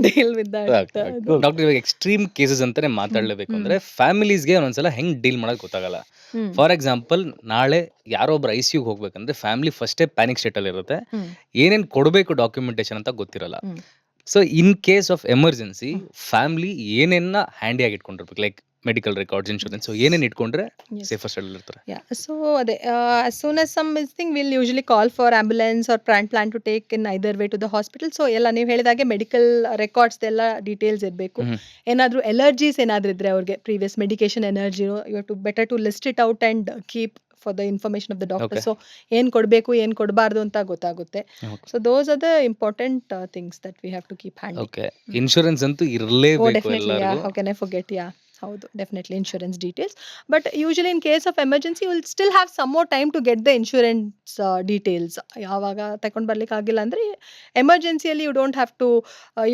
deal with that. Okay, cool. Doctor ಇವಾಗ ಎಕ್ಸ್ಟ್ರೀಮ್ ಕೇಸಸ್ ಅಂತಾನೆ ಮಾತಾಡ್ಲೇಬೇಕು ಅಂದ್ರೆ ಫ್ಯಾಮಿಲೀಸ್ಗೆ ಒಂದೊಂದ್ಸಲ ಹೆಂಗ್ ಡೀಲ್ ಮಾಡೋದು ಗೊತ್ತಾಗಲ್ಲ. ಹ್ಮ್. ಫಾರ್ ಎಕ್ಸಾಂಪಲ್, ನಾಳೆ ಯಾರೋ ಒಬ್ರು ICUಗೆ ಹೋಗ್ಬೇಕಂದ್ರೆ ಫ್ಯಾಮಿಲಿ ಫಸ್ಟೇ ಪ್ಯಾನಿಕ್ ಸ್ಟೇಟ್ ಅಲ್ಲಿ ಇರುತ್ತೆ. ಹ್ಮ್. ಏನೇನ್ ಕೊಡಬೇಕು ಡಾಕ್ಯುಮೆಂಟೇಶನ್ ಅಂತ ಗೊತ್ತಿರಲ್ಲ. Hmm. So in case of emergency family ಏನೇನ ಹ್ಯಾಂಡಿಯಾಗಿ ಇಟ್ಕೊಂಡಿರ್ಬೇಕು, ಲೈಕ್ ಮೆಡಿಕಲ್ ರೆಕಾರ್ಡ್ಸ್, ಇನ್ಶೂರೆನ್ಸ್, ಏನೇನ್ ಇಟ್ಕೊಂಡ್ರೆ Yes. ಸೇಫರ್ ಸೈಡ್ ಇರ್ತಾರೆ. Yeah. So as soon as some thing, we'll usually call for ambulance or plan to take in either way to the hospital. So ಎಲ್ಲ ನೀವು ಹೇಳಿದಾಗೆ ಮೆಡಿಕಲ್ ರೆಕಾರ್ಡ್ಸ್ ಎಲ್ಲ ಡೀಟೇಲ್ಸ್ ಇರಬೇಕು. ಏನಾದ್ರೂ ಎಲರ್ಜೀಸ್ ಏನಾದ್ರೂ ಇದ್ರೆ ಅವ್ರಿಗೆ previous medication energy, you have to better to list it out and keep for the information of the doctor. Okay. So ಏನ್ ಕೊಡಬೇಕು ಏನ್ ಕೊಡಬಾರ್ದು ಅಂತ ಗೊತ್ತಾಗುತ್ತೆ. So those are the important things that we have to keep hand. Okay, insurance ಅಂತೂ Oh, ಇರಲೇಬೇಕು definitely. Yeah. ಎಲ್ಲರಿಗೂ. How can I forget? Yeah. ಹೌದು, definitely insurance details. But usually in case of emergency, you will still have some more time to get the insurance details. ಯಾವಾಗ ತಗೊಂಡ್ ಬರ್ಲಿಕ್ಕೆ ಆಗಿಲ್ಲ ಅಂದ್ರೆ ಎಮರ್ಜೆನ್ಸಿಯಲ್ಲಿ ಯು ಡೋಂಟ್ ಹ್ಯಾವ್ ಟು,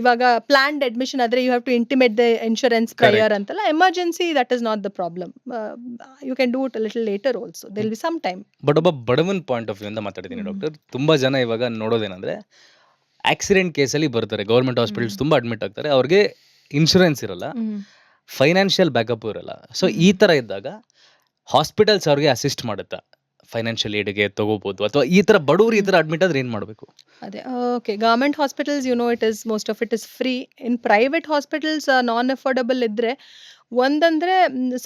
ಇವಾಗ ಪ್ಲಾನ್ಡ್ ಅಡ್ಮಿಷನ್ ಆದ್ರೆ you have to intimate the insurance prior ಅಂತಲ್ಲ. Emergency that is not the problem. You can do it little later also. There will be some time. But ಒಬ್ಬ ಬಡವನ್ ಪಾಯಿಂಟ್ ಆಫ್ ವ್ಯೂ ಅಂತ ಮಾತಾಡ್ತೀನಿ ಡಾಕ್ಟರ್. ತುಂಬಾ ಜನ ಇವಾಗ ನೋಡೋದೇನಂದ್ರೆ ಆಕ್ಸಿಡೆಂಟ್ ಕೇಸಲ್ಲಿ ಬರ್ತಾರೆ, ಗೌರ್ಮೆಂಟ್ ಹಾಸ್ಪಿಟಲ್ಸ್ ತುಂಬಾ ಅಡ್ಮಿಟ್ ಆಗ್ತಾರೆ, ಅವ್ರಿಗೆ ಇನ್ಶೂರೆನ್ಸ್ ಇರಲ್ಲ, ಫೈನಾನ್ಷಿಯಲ್ ಬ್ಯಾಕಪ್ ಇರಲ್ಲ. ಸೊ ಈ ತರ ಇದ್ದಾಗ ಹಾಸ್ಪಿಟಲ್ಸ್ ಅವ್ರಿಗೆ ಅಸಿಸ್ಟ್ ಮಾಡುತ್ತಾ, ಫೈನಾನ್ಷಿಯಲ್ ಏಡ್ಗೆ ತಗೋಬಹುದು, ಅಥವಾ ಈ ತರ ಬಡವರು ಈ ತರ ಅಡ್ಮಿಟ್ ಆದ್ರೆ ಏನ್ ಮಾಡಬೇಕು? ಅದೇ okay, government hospitals you know it is most of it is free. In private hospitals non affordable ಇದ್ರೆ, ಒಂದಂದ್ರೆ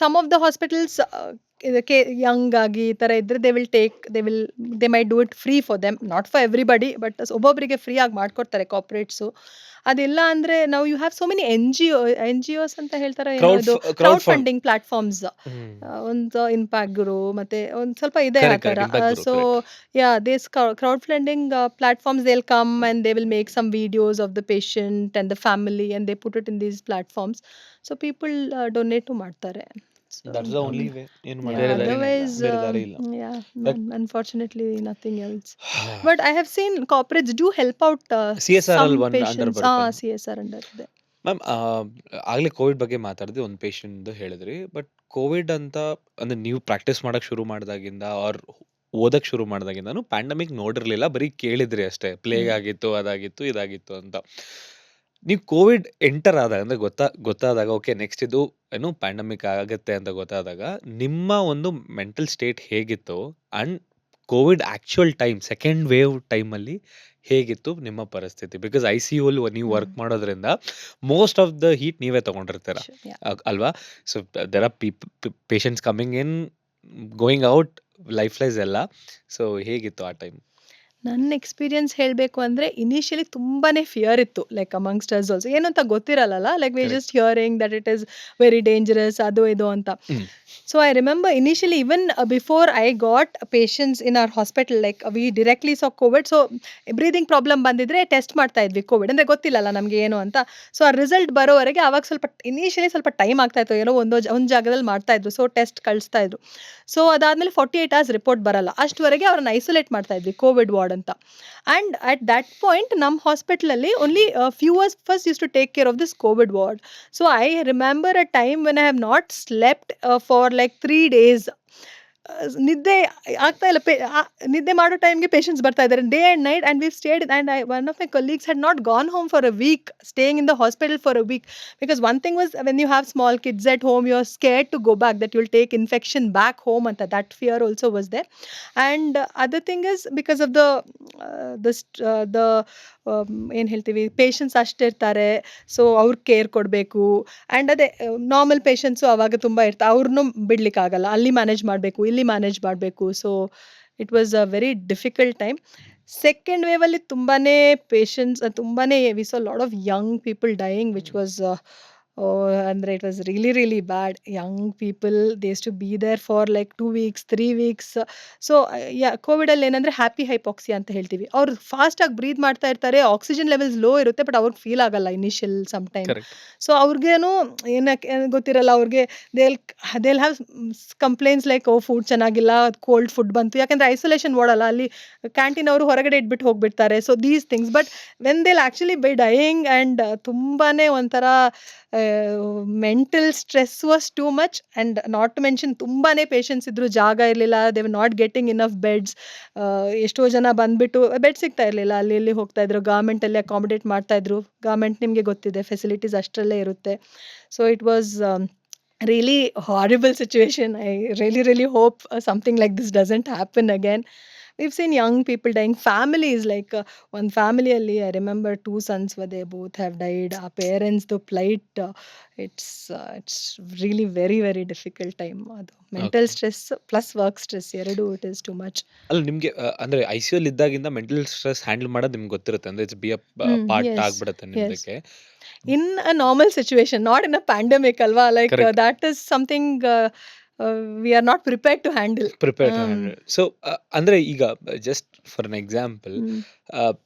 ಸಮ್ ಆಫ್ ದ ಹಾಸ್ಪಿಟಲ್ಸ್ ಇದಕ್ಕೆ ಯಂಗ್ ಆಗಿ ಈ ತರ ಇದ್ರೆ they might do it free for them, not for everybody, but ಒಬ್ಬೊಬ್ಬರಿಗೆ ಫ್ರೀ ಆಗಿ ಮಾಡ್ಕೊಡ್ತಾರೆ ಕಾರ್ಪೊರೇಟ್ಸು. ಅದಿಲ್ಲ ಅಂದ್ರೆ ನಾವು you have so many NGOs ಅಂತ ಹೇಳ್ತಾರೆ, ಕ್ರೌಡ್ ಫಂಡಿಂಗ್ ಪ್ಲಾಟ್ಫಾರ್ಮ್ಸ್. ಒಂದು ಇಂಪ್ಯಾಕ್ಟ್ ಗುರು ಮತ್ತೆ ಒಂದ್ ಸ್ವಲ್ಪ ಇದೆ ಆ Correct, ತರ. Impact Guru, so yeah, this crowdfunding platforms, they'll come and they will make some videos of the patient and the family and they put it in these platforms. So people donate to ಮಾಡ್ತಾರೆ. So, that's the only way. ಏನು yeah, ಬೇರೆ ಮಾಡೋದು? ದಾರಿ ಇಲ್ಲ. otherwise, ಬೇರೆ ದಾರಿ ಇಲ್ಲ. yeah, That- unfortunately nothing else. But I have seen corporates do help out CSR some ಅಲ್ಲಿ ಒಂದು under patients. ಬರುತ್ತೆ. CSR under ಇದೆ. ಮ್ಯಾಮ್, ಆಗಲೇ ಕೋವಿಡ್ ಬಗ್ಗೆ ಮಾತಾಡಿದ್ವಿ, ಒಂದು ಪೇಷಂಟ್ ಹೇಳಿದ್ರಿ. ಬಟ್ ಕೋವಿಡ್ ಅಂತ ಅಂದ್ರೆ ನೀವು ಪ್ರಾಕ್ಟೀಸ್ ಮಾಡಕ್ ಶುರು ಮಾಡಿದಾಗಿಂದ ಆರ್ ಓದಕ್ ಶುರು ಮಾಡಿದಾಗಿಂದನು ಪ್ಯಾಂಡಮಿಕ್ ನೋಡಿರ್ಲಿಲ್ಲ, ಬರೀ ಕೇಳಿದ್ರಿ ಅಷ್ಟೇ. ಪ್ಲೇಗ್ ಆಗಿತ್ತು, ಅದಾಗಿತ್ತು, ಇದಾಗಿತ್ತು ಅಂತ. ನೀವು ಕೋವಿಡ್ ಎಂಟರ್ ಆದಾಗ ಅಂದ್ರೆ ಗೊತ್ತಾದಾಗ ಓಕೆ ನೆಕ್ಸ್ಟ್ ಇದು ಏನು ಪ್ಯಾಂಡಮಿಕ್ ಆಗತ್ತೆ ಅಂತ ಗೊತ್ತಾದಾಗ ನಿಮ್ಮ ಒಂದು ಮೆಂಟಲ್ ಸ್ಟೇಟ್ ಹೇಗಿತ್ತು, and Covid actual time second wave ಟೈಮಲ್ಲಿ ಹೇಗಿತ್ತು ನಿಮ್ಮ ಪರಿಸ್ಥಿತಿ? ಬಿಕಾಸ್ ICU ಅಲ್ಲಿ ನೀವು ವರ್ಕ್ ಮಾಡೋದ್ರಿಂದ ಮೋಸ್ಟ್ ಆಫ್ ದ ಹೀಟ್ ನೀವೇ ತಗೊಂಡಿರ್ತೀರ, Sure, yeah. ಅಲ್ವಾ? So there are patients coming in, going out life lies ಎಲ್ಲ. ಸೊ ಹೇಗಿತ್ತು ಆ ಟೈಮ್? ನನ್ನ ಎಕ್ಸ್ಪೀರಿಯನ್ಸ್ ಹೇಳಬೇಕು ಅಂದರೆ ಇನಿಷಿಯಲಿ ತುಂಬಾ ಫಿಯರ್ ಇತ್ತು, ಲೈಕ್ ಅಮಂಗ್ಸ್ಟ್ ಅಸ್ ಆಲ್ಸೋ. ಏನು ಅಂತ ಗೊತ್ತಿರಲ್ಲ, like we correct. Just hearing that it is very dangerous, ಅದು ಇದು ಅಂತ. Hmm. So I remember initially even before I got patients in our hospital, like we directly saw Covid. So breathing problem ಬಂದಿದ್ರೆ ಟೆಸ್ಟ್ ಮಾಡ್ತಾ ಇದ್ವಿ ಕೋವಿಡ್ ಅಂದರೆ, ಗೊತ್ತಿಲ್ಲಲ್ಲ ನಮಗೆ ಏನು ಅಂತ. ಸೊ ಆ ರಿಸಲ್ಟ್ ಬರೋವರೆಗೆ ಆವಾಗ ಸ್ವಲ್ಪ ಇನಿಷಿಯಲಿ ಸ್ವಲ್ಪ ಟೈಮ್ ಆಗ್ತಾ ಇತ್ತು, ಏನೋ ಒಂದು ಜಾಗದಲ್ಲಿ ಮಾಡ್ತಾ ಇದ್ರು, ಸೊ ಟೆಸ್ಟ್ ಕಳಿಸ್ತಾ ಇದ್ರು. ಸೊ ಅದಾದಮೇಲೆ 48 hours ರಿಪೋರ್ಟ್ ಬರಲ್ಲ, ಅಷ್ಟುವರೆಗೆ ಅವ್ರನ್ನ ಐಸೋಲೇಟ್ ಮಾಡ್ತಾ ಇದ್ವಿ ಕೋವಿಡ್ ವಾರ್ಡ್ ಅಂತ. ಆ್ಯಂಡ್ ಅಟ್ ದಟ್ ಪಾಯಿಂಟ್ ನಮ್ಮ ಹಾಸ್ಪಿಟಲಲ್ಲಿ only few hours first use to take care of this covid ward. So I remember a time when I have not slept for like 3 days. ನಿದ್ದೆ ಆಗ್ತಾ ಇಲ್ಲ, ನಿದ್ದೆ ಮಾಡೋ ಟೈಮ್ಗೆ ಪೇಷಂಟ್ಸ್ ಬರ್ತಾ ಇದ್ದಾರೆ day and night. And we stayed and one of my colleagues had not gone home for a week, staying in the hospital for a week. Because one thing was when you have small kids at home, you are scared to go back, that you will take infection back home ಅಂತ. That fear also was there. And other thing is because of the ಏನು ಹೇಳ್ತೀವಿ, ಪೇಷಂಟ್ಸ್ ಅಷ್ಟಿರ್ತಾರೆ, ಸೊ ಅವ್ರಿಗೆ ಕೇರ್ ಕೊಡಬೇಕು. ಆ್ಯಂಡ್ ಅದೇ ನಾರ್ಮಲ್ ಪೇಷಂಟ್ಸು ಆವಾಗ ತುಂಬ ಇರ್ತಾರೆ, ಅವ್ರನ್ನೂ ಬಿಡ್ಲಿಕ್ಕಾಗಲ್ಲ, ಅಲ್ಲಿ ಮ್ಯಾನೇಜ್ ಮಾಡಬೇಕು, ಇಲ್ಲಿ ಮ್ಯಾನೇಜ್ ಮಾಡಬೇಕು. So it was a very difficult time. Second ವೇವಲ್ಲಿ ತುಂಬಾ ಪೇಷಂಟ್ಸ್, ತುಂಬಾ we saw lot of young people dying, which was ಅಂದರೆ it was really really bad. Young people they used to be there for like 2 weeks 3 weeks. So ಕೋವಿಡಲ್ಲಿ ಏನಂದರೆ ಹ್ಯಾಪಿ ಹೈಪಾಕ್ಸಿಯಾ ಅಂತ ಹೇಳ್ತೀವಿ, ಅವ್ರು ಫಾಸ್ಟಾಗಿ ಬ್ರೀದ್ ಮಾಡ್ತಾ ಇರ್ತಾರೆ, ಆಕ್ಸಿಜನ್ ಲೆವೆಲ್ಸ್ ಲೋ ಇರುತ್ತೆ, ಬಟ್ ಅವ್ರಿಗೆ ಫೀಲ್ ಆಗಲ್ಲ initial some time. Correct. So ಅವ್ರಿಗೇನು ಏನಕ್ಕೆ ಗೊತ್ತಿರಲ್ಲ, ಅವ್ರಿಗೆ they'll have complaints like oh food ಚೆನ್ನಾಗಿಲ್ಲ, ಕೋಲ್ಡ್ ಫುಡ್ ಬಂತು, ಯಾಕಂದರೆ ಐಸೋಲೇಷನ್ ವಾರ್ಡಲ್ಲ, ಅಲ್ಲಿ ಕ್ಯಾಂಟೀನ್ ಅವರು ಹೊರಗಡೆ ಇಟ್ಬಿಟ್ಟು ಹೋಗ್ಬಿಡ್ತಾರೆ. So these things, but when they'll actually by dying and ತುಂಬಾ ಒಂಥರ mental stress was too much. And not to mention ತುಂಬಾ ಪೇಷಂಟ್ಸ್ ಇದ್ದರು, ಜಾಗ ಇರಲಿಲ್ಲ, they were not getting enough beds. ಎಷ್ಟೋ ಜನ ಬಂದುಬಿಟ್ಟು ಬೆಡ್ ಸಿಗ್ತಾ ಇರಲಿಲ್ಲ, ಅಲ್ಲಿ ಇಲ್ಲಿ ಹೋಗ್ತಾ ಇದ್ರು, ಗೌರ್ಮೆಂಟಲ್ಲಿ ಅಕಾಮಿಡೇಟ್ ಮಾಡ್ತಾ ಇದ್ರು. ಗೌರ್ಮೆಂಟ್ ನಿಮಗೆ ಗೊತ್ತಿದೆ, ಫೆಸಿಲಿಟೀಸ್ ಅಷ್ಟರಲ್ಲೇ ಇರುತ್ತೆ. So it was really horrible situation. I really hope something like this doesn't happen again. We've seen young people dying, families like one family alli I remember 2 sons were they both have died. Our parents the plight, it's really very difficult time. Adu mental okay. stress plus work stress eradu, it is too much. ಅಲ್ಲ ನಿಮ್ಗೆ ಅಂದ್ರೆ ಐ.ಸಿ.ಯು ಅಲ್ಲಿ ಇದ್ದಾಗಿಂದ ಮೆಂಟಲ್ ಸ್ಟ್ರೆಸ್ ಹ್ಯಾಂಡಲ್ ಮಾಡೋದು ನಿಮ್ಗೆ ಗೊತ್ತಿರುತ್ತೆ, ಅಂದ್ರೆ it's be a part Yes, ಆಗ್ಬಿಡುತ್ತೆ yes. ನಿಮ್ದಕ್ಕೆ. In a normal situation, not in a pandemic alva, like correct. that is something we are not prepared to handle. Prepare to Um, handle. So ಅಂದ್ರೆ ಈಗ just for an example, mm.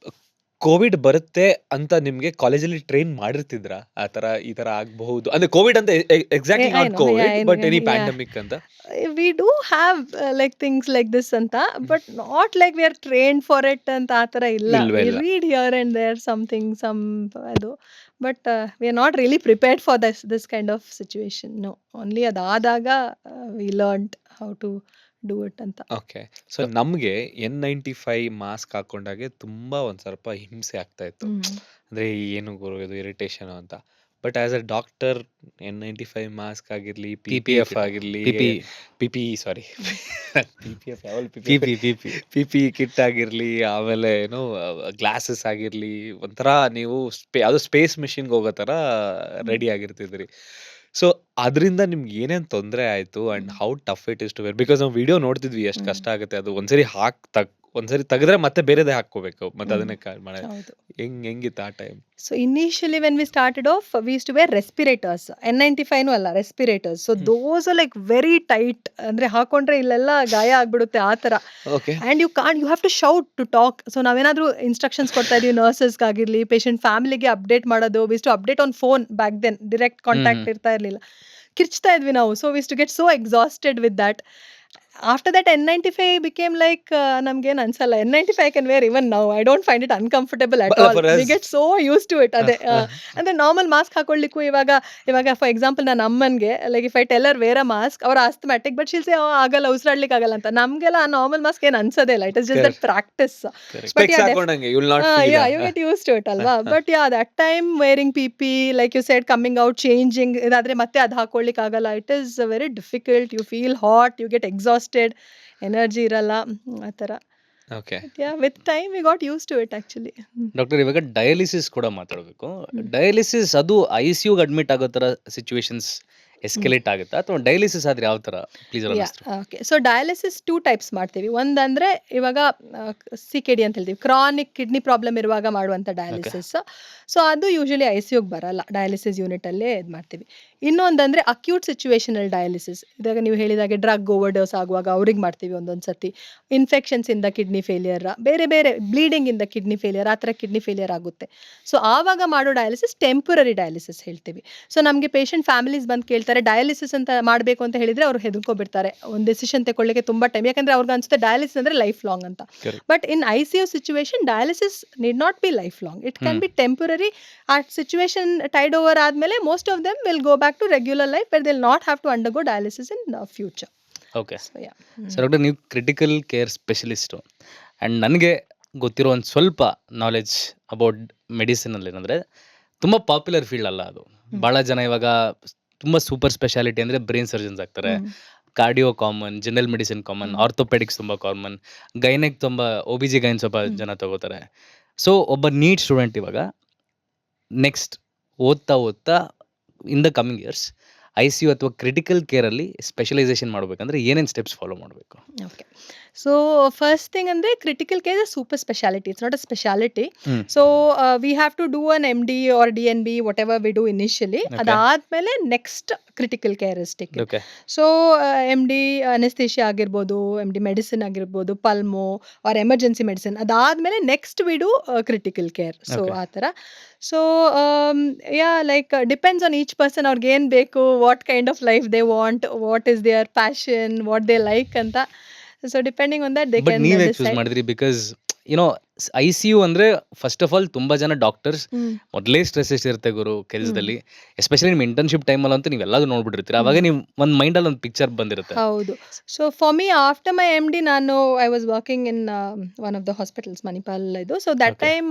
Covid ಬರುತ್ತೆ ಅಂತ ನಿಮ್ಗೆ ಕಾಲೇಜಲ್ಲಿ ಟ್ರೈನ್ ಮಾಡಿರ್ತಿದ್ರಾ? ಆ ತರ ಈ ತರ ಆಗಬಹುದು ಅಂದ್ರೆ ಕೋವಿಡ್ ಅಂತ exactly I not know, Covid I but know, any yeah. Pandemic ಅಂತ. We do have like things like this anta, but not like we are trained for it anta ಆ ಥರ ಇಲ್ಲ. ಇಲ್ವೇ We ಇಲ್ಲ. read here and there something, some ಅದು, but we are not really prepared for this kind of situation. No, only ಅದಾದಾಗ we learned how to do it ಅಂತ. ಓಕೆ. ಸೊ ನಮ್ಗೆ N95 ಮಾಸ್ಕ್ ಹಾಕೊಂಡಾಗೆ ತುಂಬಾ ಒಂದ್ ಸ್ವಲ್ಪ ಹಿಂಸೆ ಆಗ್ತಾ ಇತ್ತು. ಅಂದ್ರೆ ಏನು ಗುರು ಇದು ಇರಿಟೇಷನ್ ಅಂತ. But as a doctor N95 mask ಆಗಿರ್ಲಿ, PPF ಆಗಿರ್ಲಿ, PPE ಸಾರಿ PPF ಯಾವಲ್ಲಿ PPE ಕಿಟ್ ಆಗಿರ್ಲಿ, ಆಮೇಲೆ ಏನು ಗ್ಲಾಸಸ್ ಆಗಿರ್ಲಿ, ಒಂಥರ ನೀವು ಯಾವ್ದೋ ಸ್ಪೇಸ್ ಮಿಷಿನ್ಗೆ ಹೋಗೋ ತರ ರೆಡಿ ಆಗಿರ್ತಿದ್ರಿ. ಸೊ ಅದರಿಂದ ನಿಮ್ಗೆ ಏನೇನ್ ತೊಂದರೆ ಆಯ್ತು and how tough it is to wear? Because ನಾವು ವಿಡಿಯೋ ನೋಡ್ತಿದ್ವಿ ಎಷ್ಟು ಕಷ್ಟ ಆಗುತ್ತೆ ಅದು. ಒಂದ್ಸರಿ ತೆಗೆದ್ರೆ ಮತ್ತೆ ಬೇರೆದೇ ಹಾಕೋಬೇಕು, ಮತ್ತೆ ಅದನ್ನೇ ಮಾಡೋದು. ಹೌದು. ಹೆಂಗಿತ್ತು ಆ time? So initially when we started off, we used to wear respirators. N95 ನು ಅಲ್ಲ, respirators. So those are like very tight. ಅಂದ್ರೆ ಹಾಕೊಂಡ್ರೆ ಇಲ್ಲೆಲ್ಲ ಗಾಯ ಆಗ್ಬಿಡುತ್ತೆ ಆ ಥರ. Okay. And you have to shout to talk. So ನಾವೇನಾದರೂ ಇನ್ಸ್ಟ್ರಕ್ಷನ್ಸ್ ಕೊಡ್ತಾ ಇದೀವಿ ನರ್ಸಸ್ಗಾಗಿರಲಿ, ಪೇಷಂಟ್ ಫ್ಯಾಮಿಲಿಗೆ ಅಪ್ಡೇಟ್ ಮಾಡೋದು, was to update on phone back then, direct contact ಇರ್ತಾ ಇರಲಿಲ್ಲ, ಕಿರ್ಚ್ತಾ ಇದ್ವಿ ನಾವು. So was to get so exhausted with that. After that N95 became like ನಮ್ಗೇನು ಅನ್ಸಲ್ಲ. N95 I can wear even now. I don't find it uncomfortable at all. For We us, get so used to it. ಅದೇ ಅಂದ್ರೆ ನಾರ್ಮಲ್ ಮಾಸ್ಕ್ ಹಾಕೊಳ್ಳಿಕ್ಕೂ ಇವಾಗ ಫಾರ್ ಎಕ್ಸಾಂಪಲ್ ನನ್ನ ಅಮ್ಮನ್ಗೆ like if I tell her wear a mask, ಅವ್ರ ಆಸ್ಥಮ್ಯಾಟಿಕ್, ಬಟ್ ಶೀಲ್ ಸೇ ಆಗಲ್ಲ, ಉಸಿರಾಡ್ಲಿಕ್ಕೆ ಆಗಲ್ಲ ಅಂತ. ನಮ್ಗೆಲ್ಲ ಆ ನಾರ್ಮಲ್ ಮಾಸ್ಕ್ ಏನು ಅನ್ಸೋದೇ ಇಲ್ಲ. It is just that practice. But specs ಹಾಕೊಂಡಂಗೆ you will not feel. you get used to it ಅಲ್ವಾ. But that time wearing PP, like you said, coming out, changing, ಇದಾದ್ರೆ ಮತ್ತೆ ಅದು ಹಾಕೊಳ್ಳಿಕ್ಕೆ ಆಗಲ್ಲ. It is very difficult. You feel hot, you get exhausted, energy ಇರಲ್ಲ, ಆ ಥರ. Okay. With time we got use to it actually. Doctor, ಇವಾಗ ಡಯಾಲಿಸಿಸ್ ಕೂಡ ಮಾತಾಡಬೇಕು. ಡಯಾಲಿಸಿಸ್ ಅದು ICUಗೆ ಅಡ್ಮಿಟ್ ಆಗೋ ಥರ ಸಿಚುವೇಶನ್ಸ್ ಎಸ್ಕಲೇಟ್ ಆಗುತ್ತಾ ಅಥವಾ ಡಯಾಲಿಸಿಸ್ ಆದ್ರೆ ಯಾವ ತರ please okay. So dialysis 2 types ಮಾಡ್ತೀವಿ. ಒಂದಂದ್ರೆ ಇವಾಗ CKD ಅಂತ ಹೇಳ್ತೀವಿ, ಕ್ರಾನಿಕ್ ಕಿಡ್ನಿ ಪ್ರಾಬ್ಲಮ್ ಇರುವಾಗ ಮಾಡುವಂಥ ಡಯಾಲಿಸಿಸ್. ಸೊ ಅದು ಯೂಶಲಿ ICUಗೆ ಬರಲ್ಲ, ಡಯಾಲಿಸಿಸ್ ಯೂನಿಟಲ್ಲೇ ಇದು ಮಾಡ್ತೀವಿ. ಇನ್ನೊಂದಂದ್ರೆ ಅಕ್ಯೂಟ್ ಸಿಚುವೇಶನಲ್ ಡಯಾಲಿಸಿಸ್. ಇದಾಗ ನೀವು ಹೇಳಿದಾಗೆ ಡ್ರಗ್ ಓವರ್ಡೋಸ್ ಆಗುವಾಗ ಅವ್ರಿಗೆ ಮಾಡ್ತೀವಿ ಒಂದೊಂದು ಸತಿ. ಇನ್ಫೆಕ್ಷನ್ಸ್ ಇಂದ ಕಿಡ್ನಿ ಫೇಲಿಯರ್, ಬೇರೆ ಬೇರೆ ಬ್ಲೀಡಿಂಗ್ ಇಂದ ಕಿಡ್ನಿ ಫೇಲಿಯರ್, ಆ ಥರ ಕಿಡ್ನಿ ಫೇಲಿಯರ್ ಆಗುತ್ತೆ. ಸೊ ಆವಾಗ ಮಾಡೋ ಡಯಾಲಿಸಿಸ್ ಟೆಂಪರರಿ ಡಯಾಲಿಸಿಸ್ ಹೇಳ್ತೀವಿ. ಸೊ ನಮಗೆ ಪೇಷಂಟ್ ಫ್ಯಾಮಿಲೀಸ್ ಬಂದು ಕೇಳ್ತಾರೆ ಡಯಾಲಿಸಿಸ್ ಅಂತ ಮಾಡಬೇಕು ಅಂತ ಹೇಳಿದ್ರೆ ಅವ್ರು ಹೆದರ್ಕೊಬಿಡ್ತಾರೆ, ಒಂದು ಡೆಸಿಷನ್ ತಗೊಳ್ಳಿಕ್ಕೆ ತುಂಬ ಟೈಮ್, ಯಾಕಂದ್ರೆ ಅವ್ರಿಗೆ ಅನ್ಸುತ್ತೆ ಡಯಾಲಿಸಿಸ್ ಅಂದ್ರೆ ಲೈಫ್ ಲಾಂಗ್ ಅಂತ. But in ICU situation dialysis need not be life long, it can be temporary. ಆ ಸಿಚುವೇಶನ್ ಟೈಡ್ ಓವರ್ ಆದ್ಮೇಲೆ most of them will go back to regular life, where they will not have to undergo dialysis in future. Okay sir, doctor ನೀವು ಕ್ರಿಟಿಕಲ್ ಕೇರ್ ಸ್ಪೆಷಲಿಸ್ಟು ಆ್ಯಂಡ್ ನನಗೆ ಗೊತ್ತಿರೋ ಒಂದು ಸ್ವಲ್ಪ ನಾಲೆಡ್ಜ್ ಅಬೌಟ್ ಮೆಡಿಸಿನಲ್ಲಿ ಏನಂದರೆ ತುಂಬ ಪಾಪ್ಯುಲರ್ ಫೀಲ್ಡ್ ಅಲ್ಲ ಅದು. ಭಾಳ ಜನ ಇವಾಗ ತುಂಬ ಸೂಪರ್ ಸ್ಪೆಷಾಲಿಟಿ ಅಂದರೆ ಬ್ರೈನ್ ಸರ್ಜನ್ಸ್ ಆಗ್ತಾರೆ, cardio common, general medicine common, orthopaedics ತುಂಬ ಕಾಮನ್, ಗೈನೆಕ್ ತುಂಬ OBG ಗೈನ್ ಸ್ವಲ್ಪ ಜನ ತಗೋತಾರೆ. ಸೊ ಒಬ್ಬ ನೀಟ್ ಸ್ಟೂಡೆಂಟ್ ಇವಾಗ ನೆಕ್ಸ್ಟ್ ಓದ್ತಾ in the coming years ICU ಅಥವಾ ಕ್ರಿಟಿಕಲ್ ಕೇರಲ್ಲಿ ಸ್ಪೆಷಲೈಸೇಷನ್ ಮಾಡಬೇಕಂದ್ರೆ ಏನೇನು ಸ್ಟೆಪ್ಸ್ ಫಾಲೋ ಮಾಡಬೇಕು? ಓಕೆ. ಸೊ ಫಸ್ಟ್ ಥಿಂಗ್ ಅಂದರೆ critical care is super speciality, it's not a speciality. So we have to do an MD or DNB whatever we do initially. ಅದಾದಮೇಲೆ next critical care is taken. Okay. So MD anaesthesia ಆಗಿರ್ಬೋದು, MD ಮೆಡಿಸಿನ್ ಆಗಿರ್ಬೋದು, ಪಲ್ಮೋ ಆರ್ ಎಮರ್ಜೆನ್ಸಿ ಮೆಡಿಸಿನ್, ಅದಾದಮೇಲೆ next we do critical care. So ಆ ಥರ. So like depends on each person, ಅವ್ರಿಗೆ ಏನು ಬೇಕು, what kind of life they want, what is their passion, what they like ಅಂತ. So depending on that they but can ನೀವೇ ಚೂಸ್ ಡಿಸೈಡ್. ಮಾಡಿದ್ರಿ ಬಿಕಾಸ್ ICU ಅಂದರೆ ಫಸ್ಟ್ ಆಫ್ ಆಲ್ ತುಂಬ ಜನ ಡಾಕ್ಟರ್ಸ್ ಮೊದಲೇ ಸ್ಟ್ರೆಸ್ ಇರುತ್ತೆ ಗುರು ಕೆಲಸದಲ್ಲಿ, ಎಸ್ಪೆಷಲಿ ನಿಮ್ಮ ಇಂಟರ್ನ್ಶಿಪ್ ಟೈಮಲ್ಲಂತೂ ನೀವೆಲ್ಲದೂ ನೋಡ್ಬಿಟ್ಟಿರ್ತೀರ, ಅವಾಗ ನೀವು ಒಂದು ಮೈಂಡಲ್ಲಿ ಒಂದು ಪಿಕ್ಚರ್ ಬಂದಿರುತ್ತೆ. ಹೌದು. So for me after my MD ನಾನು I was working in one of the hospitals Manipal ಇದು. So that time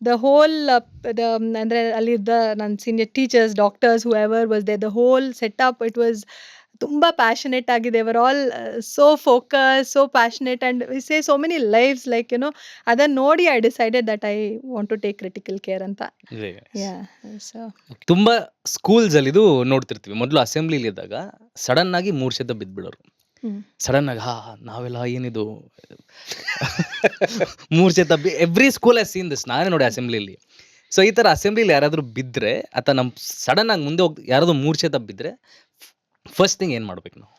the whole ಅಂದರೆ ಅಲ್ಲಿದ್ದ ನನ್ನ senior teachers, doctors, whoever was they, the whole setup it was ತುಂಬ ಪ್ಯಾಷನೇಟ್ ಆಗಿದೆ. Were all so focus, so passionate and we say so many lives like ಅದನ್ನು ನೋಡಿ I decided that I want to take critical care ಅಂತ. ಯಾ. ಸೊ ತುಂಬ ಸ್ಕೂಲ್ಸಲ್ಲಿ ಇದು ನೋಡ್ತಿರ್ತೀವಿ, ಮೊದಲು ಅಸೆಂಬ್ಲಿಲಿ ಇದ್ದಾಗ ಸಡನ್ ಆಗಿ 3 ಶತ ಬಿದ್ದುಬಿಡೋರು. ಸಡನ್ ಆಗಿ ನಾವೆಲ್ಲ ಏನಿದು 3 ಶತ every school has seen this. ನಾನೇ ನೋಡಿ ಅಸೆಂಬ್ಲಿಲಿ. ಸೊ ಈ ಥರ ಅಸೆಂಬ್ಲಿಲಿ ಯಾರಾದರೂ ಬಿದ್ದರೆ ಅಥವಾ ನಮ್ಮ ಸಡನ್ ಆಗಿ ಮುಂದೆ ಹೋಗಿ ಯಾರಾದರೂ 3 ಶತ ಬಿದ್ದರೆ ಫಸ್ಟ್ ಥಿಂಗ್ ಏನು ಮಾಡ್ಬೇಕು ನಾವು?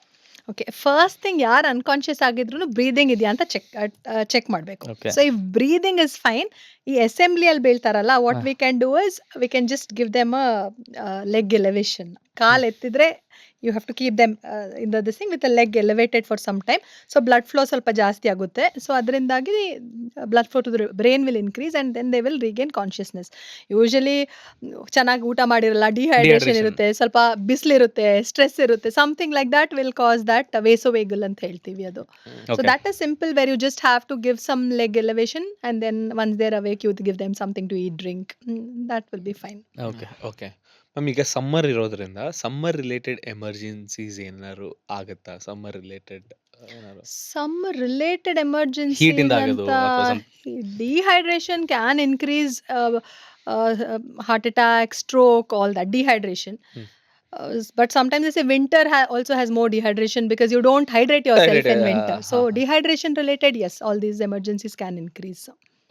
ಓಕೆ. ಫಸ್ಟ್ ಥಿಂಗ್ ಯಾರು ಅನ್ಕಾನ್ಷಿಯಸ್ ಆಗಿದ್ರು ಬ್ರೀದಿಂಗ್ ಇದೆಯಾ ಅಂತ ಚೆಕ್ ಮಾಡಬೇಕು. Okay. So if breathing is fine, ಈ ಅಸೆಂಬ್ಲಿಯಲ್ಲಿ ಬೀಳ್ತಾರಲ್ಲ, what we can do is we can just give them a leg elevation. ಕಾಲು ಎತ್ತಿದ್ರೆ you have to keep them in this thing with a leg elevated for some time. So blood flow ಸ್ವಲ್ಪ ಜಾಸ್ತಿ ಆಗುತ್ತೆ. ಸೊ ಅದರಿಂದಾಗಿ blood flow to the brain will increase and then they will regain consciousness. Usually ಚೆನ್ನಾಗಿ ಊಟ ಮಾಡಿರಲ್ಲ, ಡಿಹೈಡ್ರೇಷನ್ ಇರುತ್ತೆ, ಸ್ವಲ್ಪ ಬಿಸಿಲಿರುತ್ತೆ, ಸ್ಟ್ರೆಸ್ ಇರುತ್ತೆ, something like that will cause that vasovagal ಅಂತ ಹೇಳ್ತೀವಿ ಅದು. So Okay. That is simple, where you just have to give some leg elevation and then once they're awake you give them something to eat, drink, that will be fine. Okay. Okay ma'am, ಈಗ ಸಮ್ಮರ್ ಇರೋದ್ರಿಂದ ಸಮ್ಮರ್ ರಿಲೇಟೆಡ್ ಎಮರ್ಜೆನ್ಸೀಸ್ ಏನಾದ್ರು ಆಗುತ್ತಾ? ಸಮ್ಮರ್ ರಿಲೇಟೆಡ್ ಏನಾದ್ರು? Some related emergencies Heat ಇಂದ ಆಗೋದು ಅಂತ ಅಥವಾ some- dehydration can increase heart attack, stroke, all that dehydration. But sometimes they say winter also has more dehydration because you don't hydrate yourself in Hydrate, winter. So dehydration related, yes, all these emergencies can increase.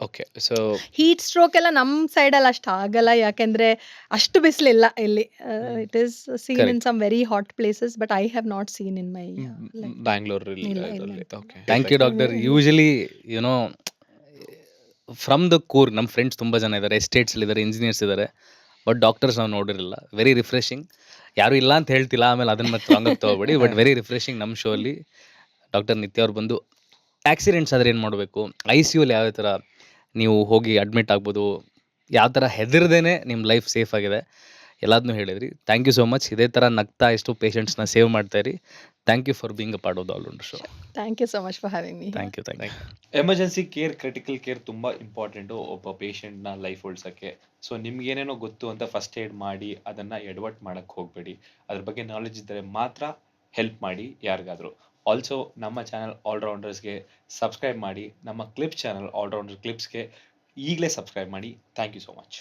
Okay. So heat stroke ಎಲ್ಲ ನಮ್ಮ ಸೈಡಲ್ಲಿ ಅಷ್ಟು ಆಗಲ್ಲ, ಯಾಕೆಂದ್ರೆ ಅಷ್ಟು ಬಿಸಿಲಿಲ್ಲ ಇಲ್ಲಿ. It is seen in some very hot places, but I have not seen in my ಬ್ಯಾಂಗ್ಳೂರಲ್ಲಿ ಇಲ್ಲ. Okay. Thank you doctor. Usually from the core ನಮ್ಮ ಫ್ರೆಂಡ್ಸ್ ತುಂಬ ಜನ ಇದ್ದಾರೆ, ಎಸ್ಟೇಟ್ಸಲ್ಲಿದ್ದಾರೆ, ಇಂಜಿನಿಯರ್ಸ್ ಇದ್ದಾರೆ, ಬಟ್ ಡಾಕ್ಟರ್ಸ್ ನಾವು ನೋಡಿರಲಿಲ್ಲ. Very refreshing. ಯಾರು ಇಲ್ಲ ಅಂತ ಹೇಳ್ತಿಲ್ಲ, ಆಮೇಲೆ ಅದನ್ನ ಮತ್ತೆ ರಾಂಗಾಗಿ ತಗೋಬೇಡಿ, ಬಟ್ ವೆರಿ ರಿಫ್ರೆಶಿಂಗ್. ನಮ್ಮ ಶೋ ಅಲ್ಲಿ ಡಾಕ್ಟರ್ ನಿತ್ಯ ಅವ್ರು ಬಂದು ಆಕ್ಸಿಡೆಂಟ್ಸ್ ಆದರೆ ಏನು ಮಾಡಬೇಕು, ICUಲಿ ಯಾವ ಥರ ನೀವು ಹೋಗಿ ಅಡ್ಮಿಟ್ ಆಗ್ಬೋದು, ಯಾವ ಥರ ಹೆದರ್ದೇನೆ ನಿಮ್ಮ ಲೈಫ್ ಸೇಫ್ ಆಗಿದೆ, ಎಲ್ಲದನ್ನೂ ಹೇಳಿದ್ರಿ. Thank you so much. ಇದೇ ಥರ ನಗ್ತಾ ಎಷ್ಟು ಪೇಷಂಟ್ಸ್ನ ಸೇವ್ ಮಾಡ್ತಾ ಇರಿ. Thank you for being a part of the all rounder show. Thank you so much for having me. Thank you. Emergency care, critical care ತುಂಬ ಇಂಪಾರ್ಟೆಂಟು ಒಬ್ಬ ಪೇಷಂಟ್ನ ಲೈಫ್ ಉಳ್ಸೋಕ್ಕೆ. ಸೊ ನಿಮ್ಗೇನೇನೋ ಗೊತ್ತು ಅಂತ ಫಸ್ಟ್ ಏಡ್ ಮಾಡಿ ಅದನ್ನು ಎಡವಟ್ ಮಾಡೋಕ್ಕೆ ಹೋಗಬೇಡಿ. ಅದ್ರ ಬಗ್ಗೆ ನಾಲೆಜ್ ಇದ್ದರೆ ಮಾತ್ರ ಹೆಲ್ಪ್ ಮಾಡಿ ಯಾರಿಗಾದರೂ. ಆಲ್ಸೋ ನಮ್ಮ ಚಾನಲ್ ಆಲ್ರೌಂಡರ್ಸ್ಗೆ ಸಬ್ಸ್ಕ್ರೈಬ್ ಮಾಡಿ. ನಮ್ಮ ಕ್ಲಿಪ್ಸ್ ಚಾನಲ್ ಆಲ್ರೌಂಡರ್ ಕ್ಲಿಪ್ಸ್ಗೆ ಈಗಲೇ ಸಬ್ಸ್ಕ್ರೈಬ್ ಮಾಡಿ. Thank you so much.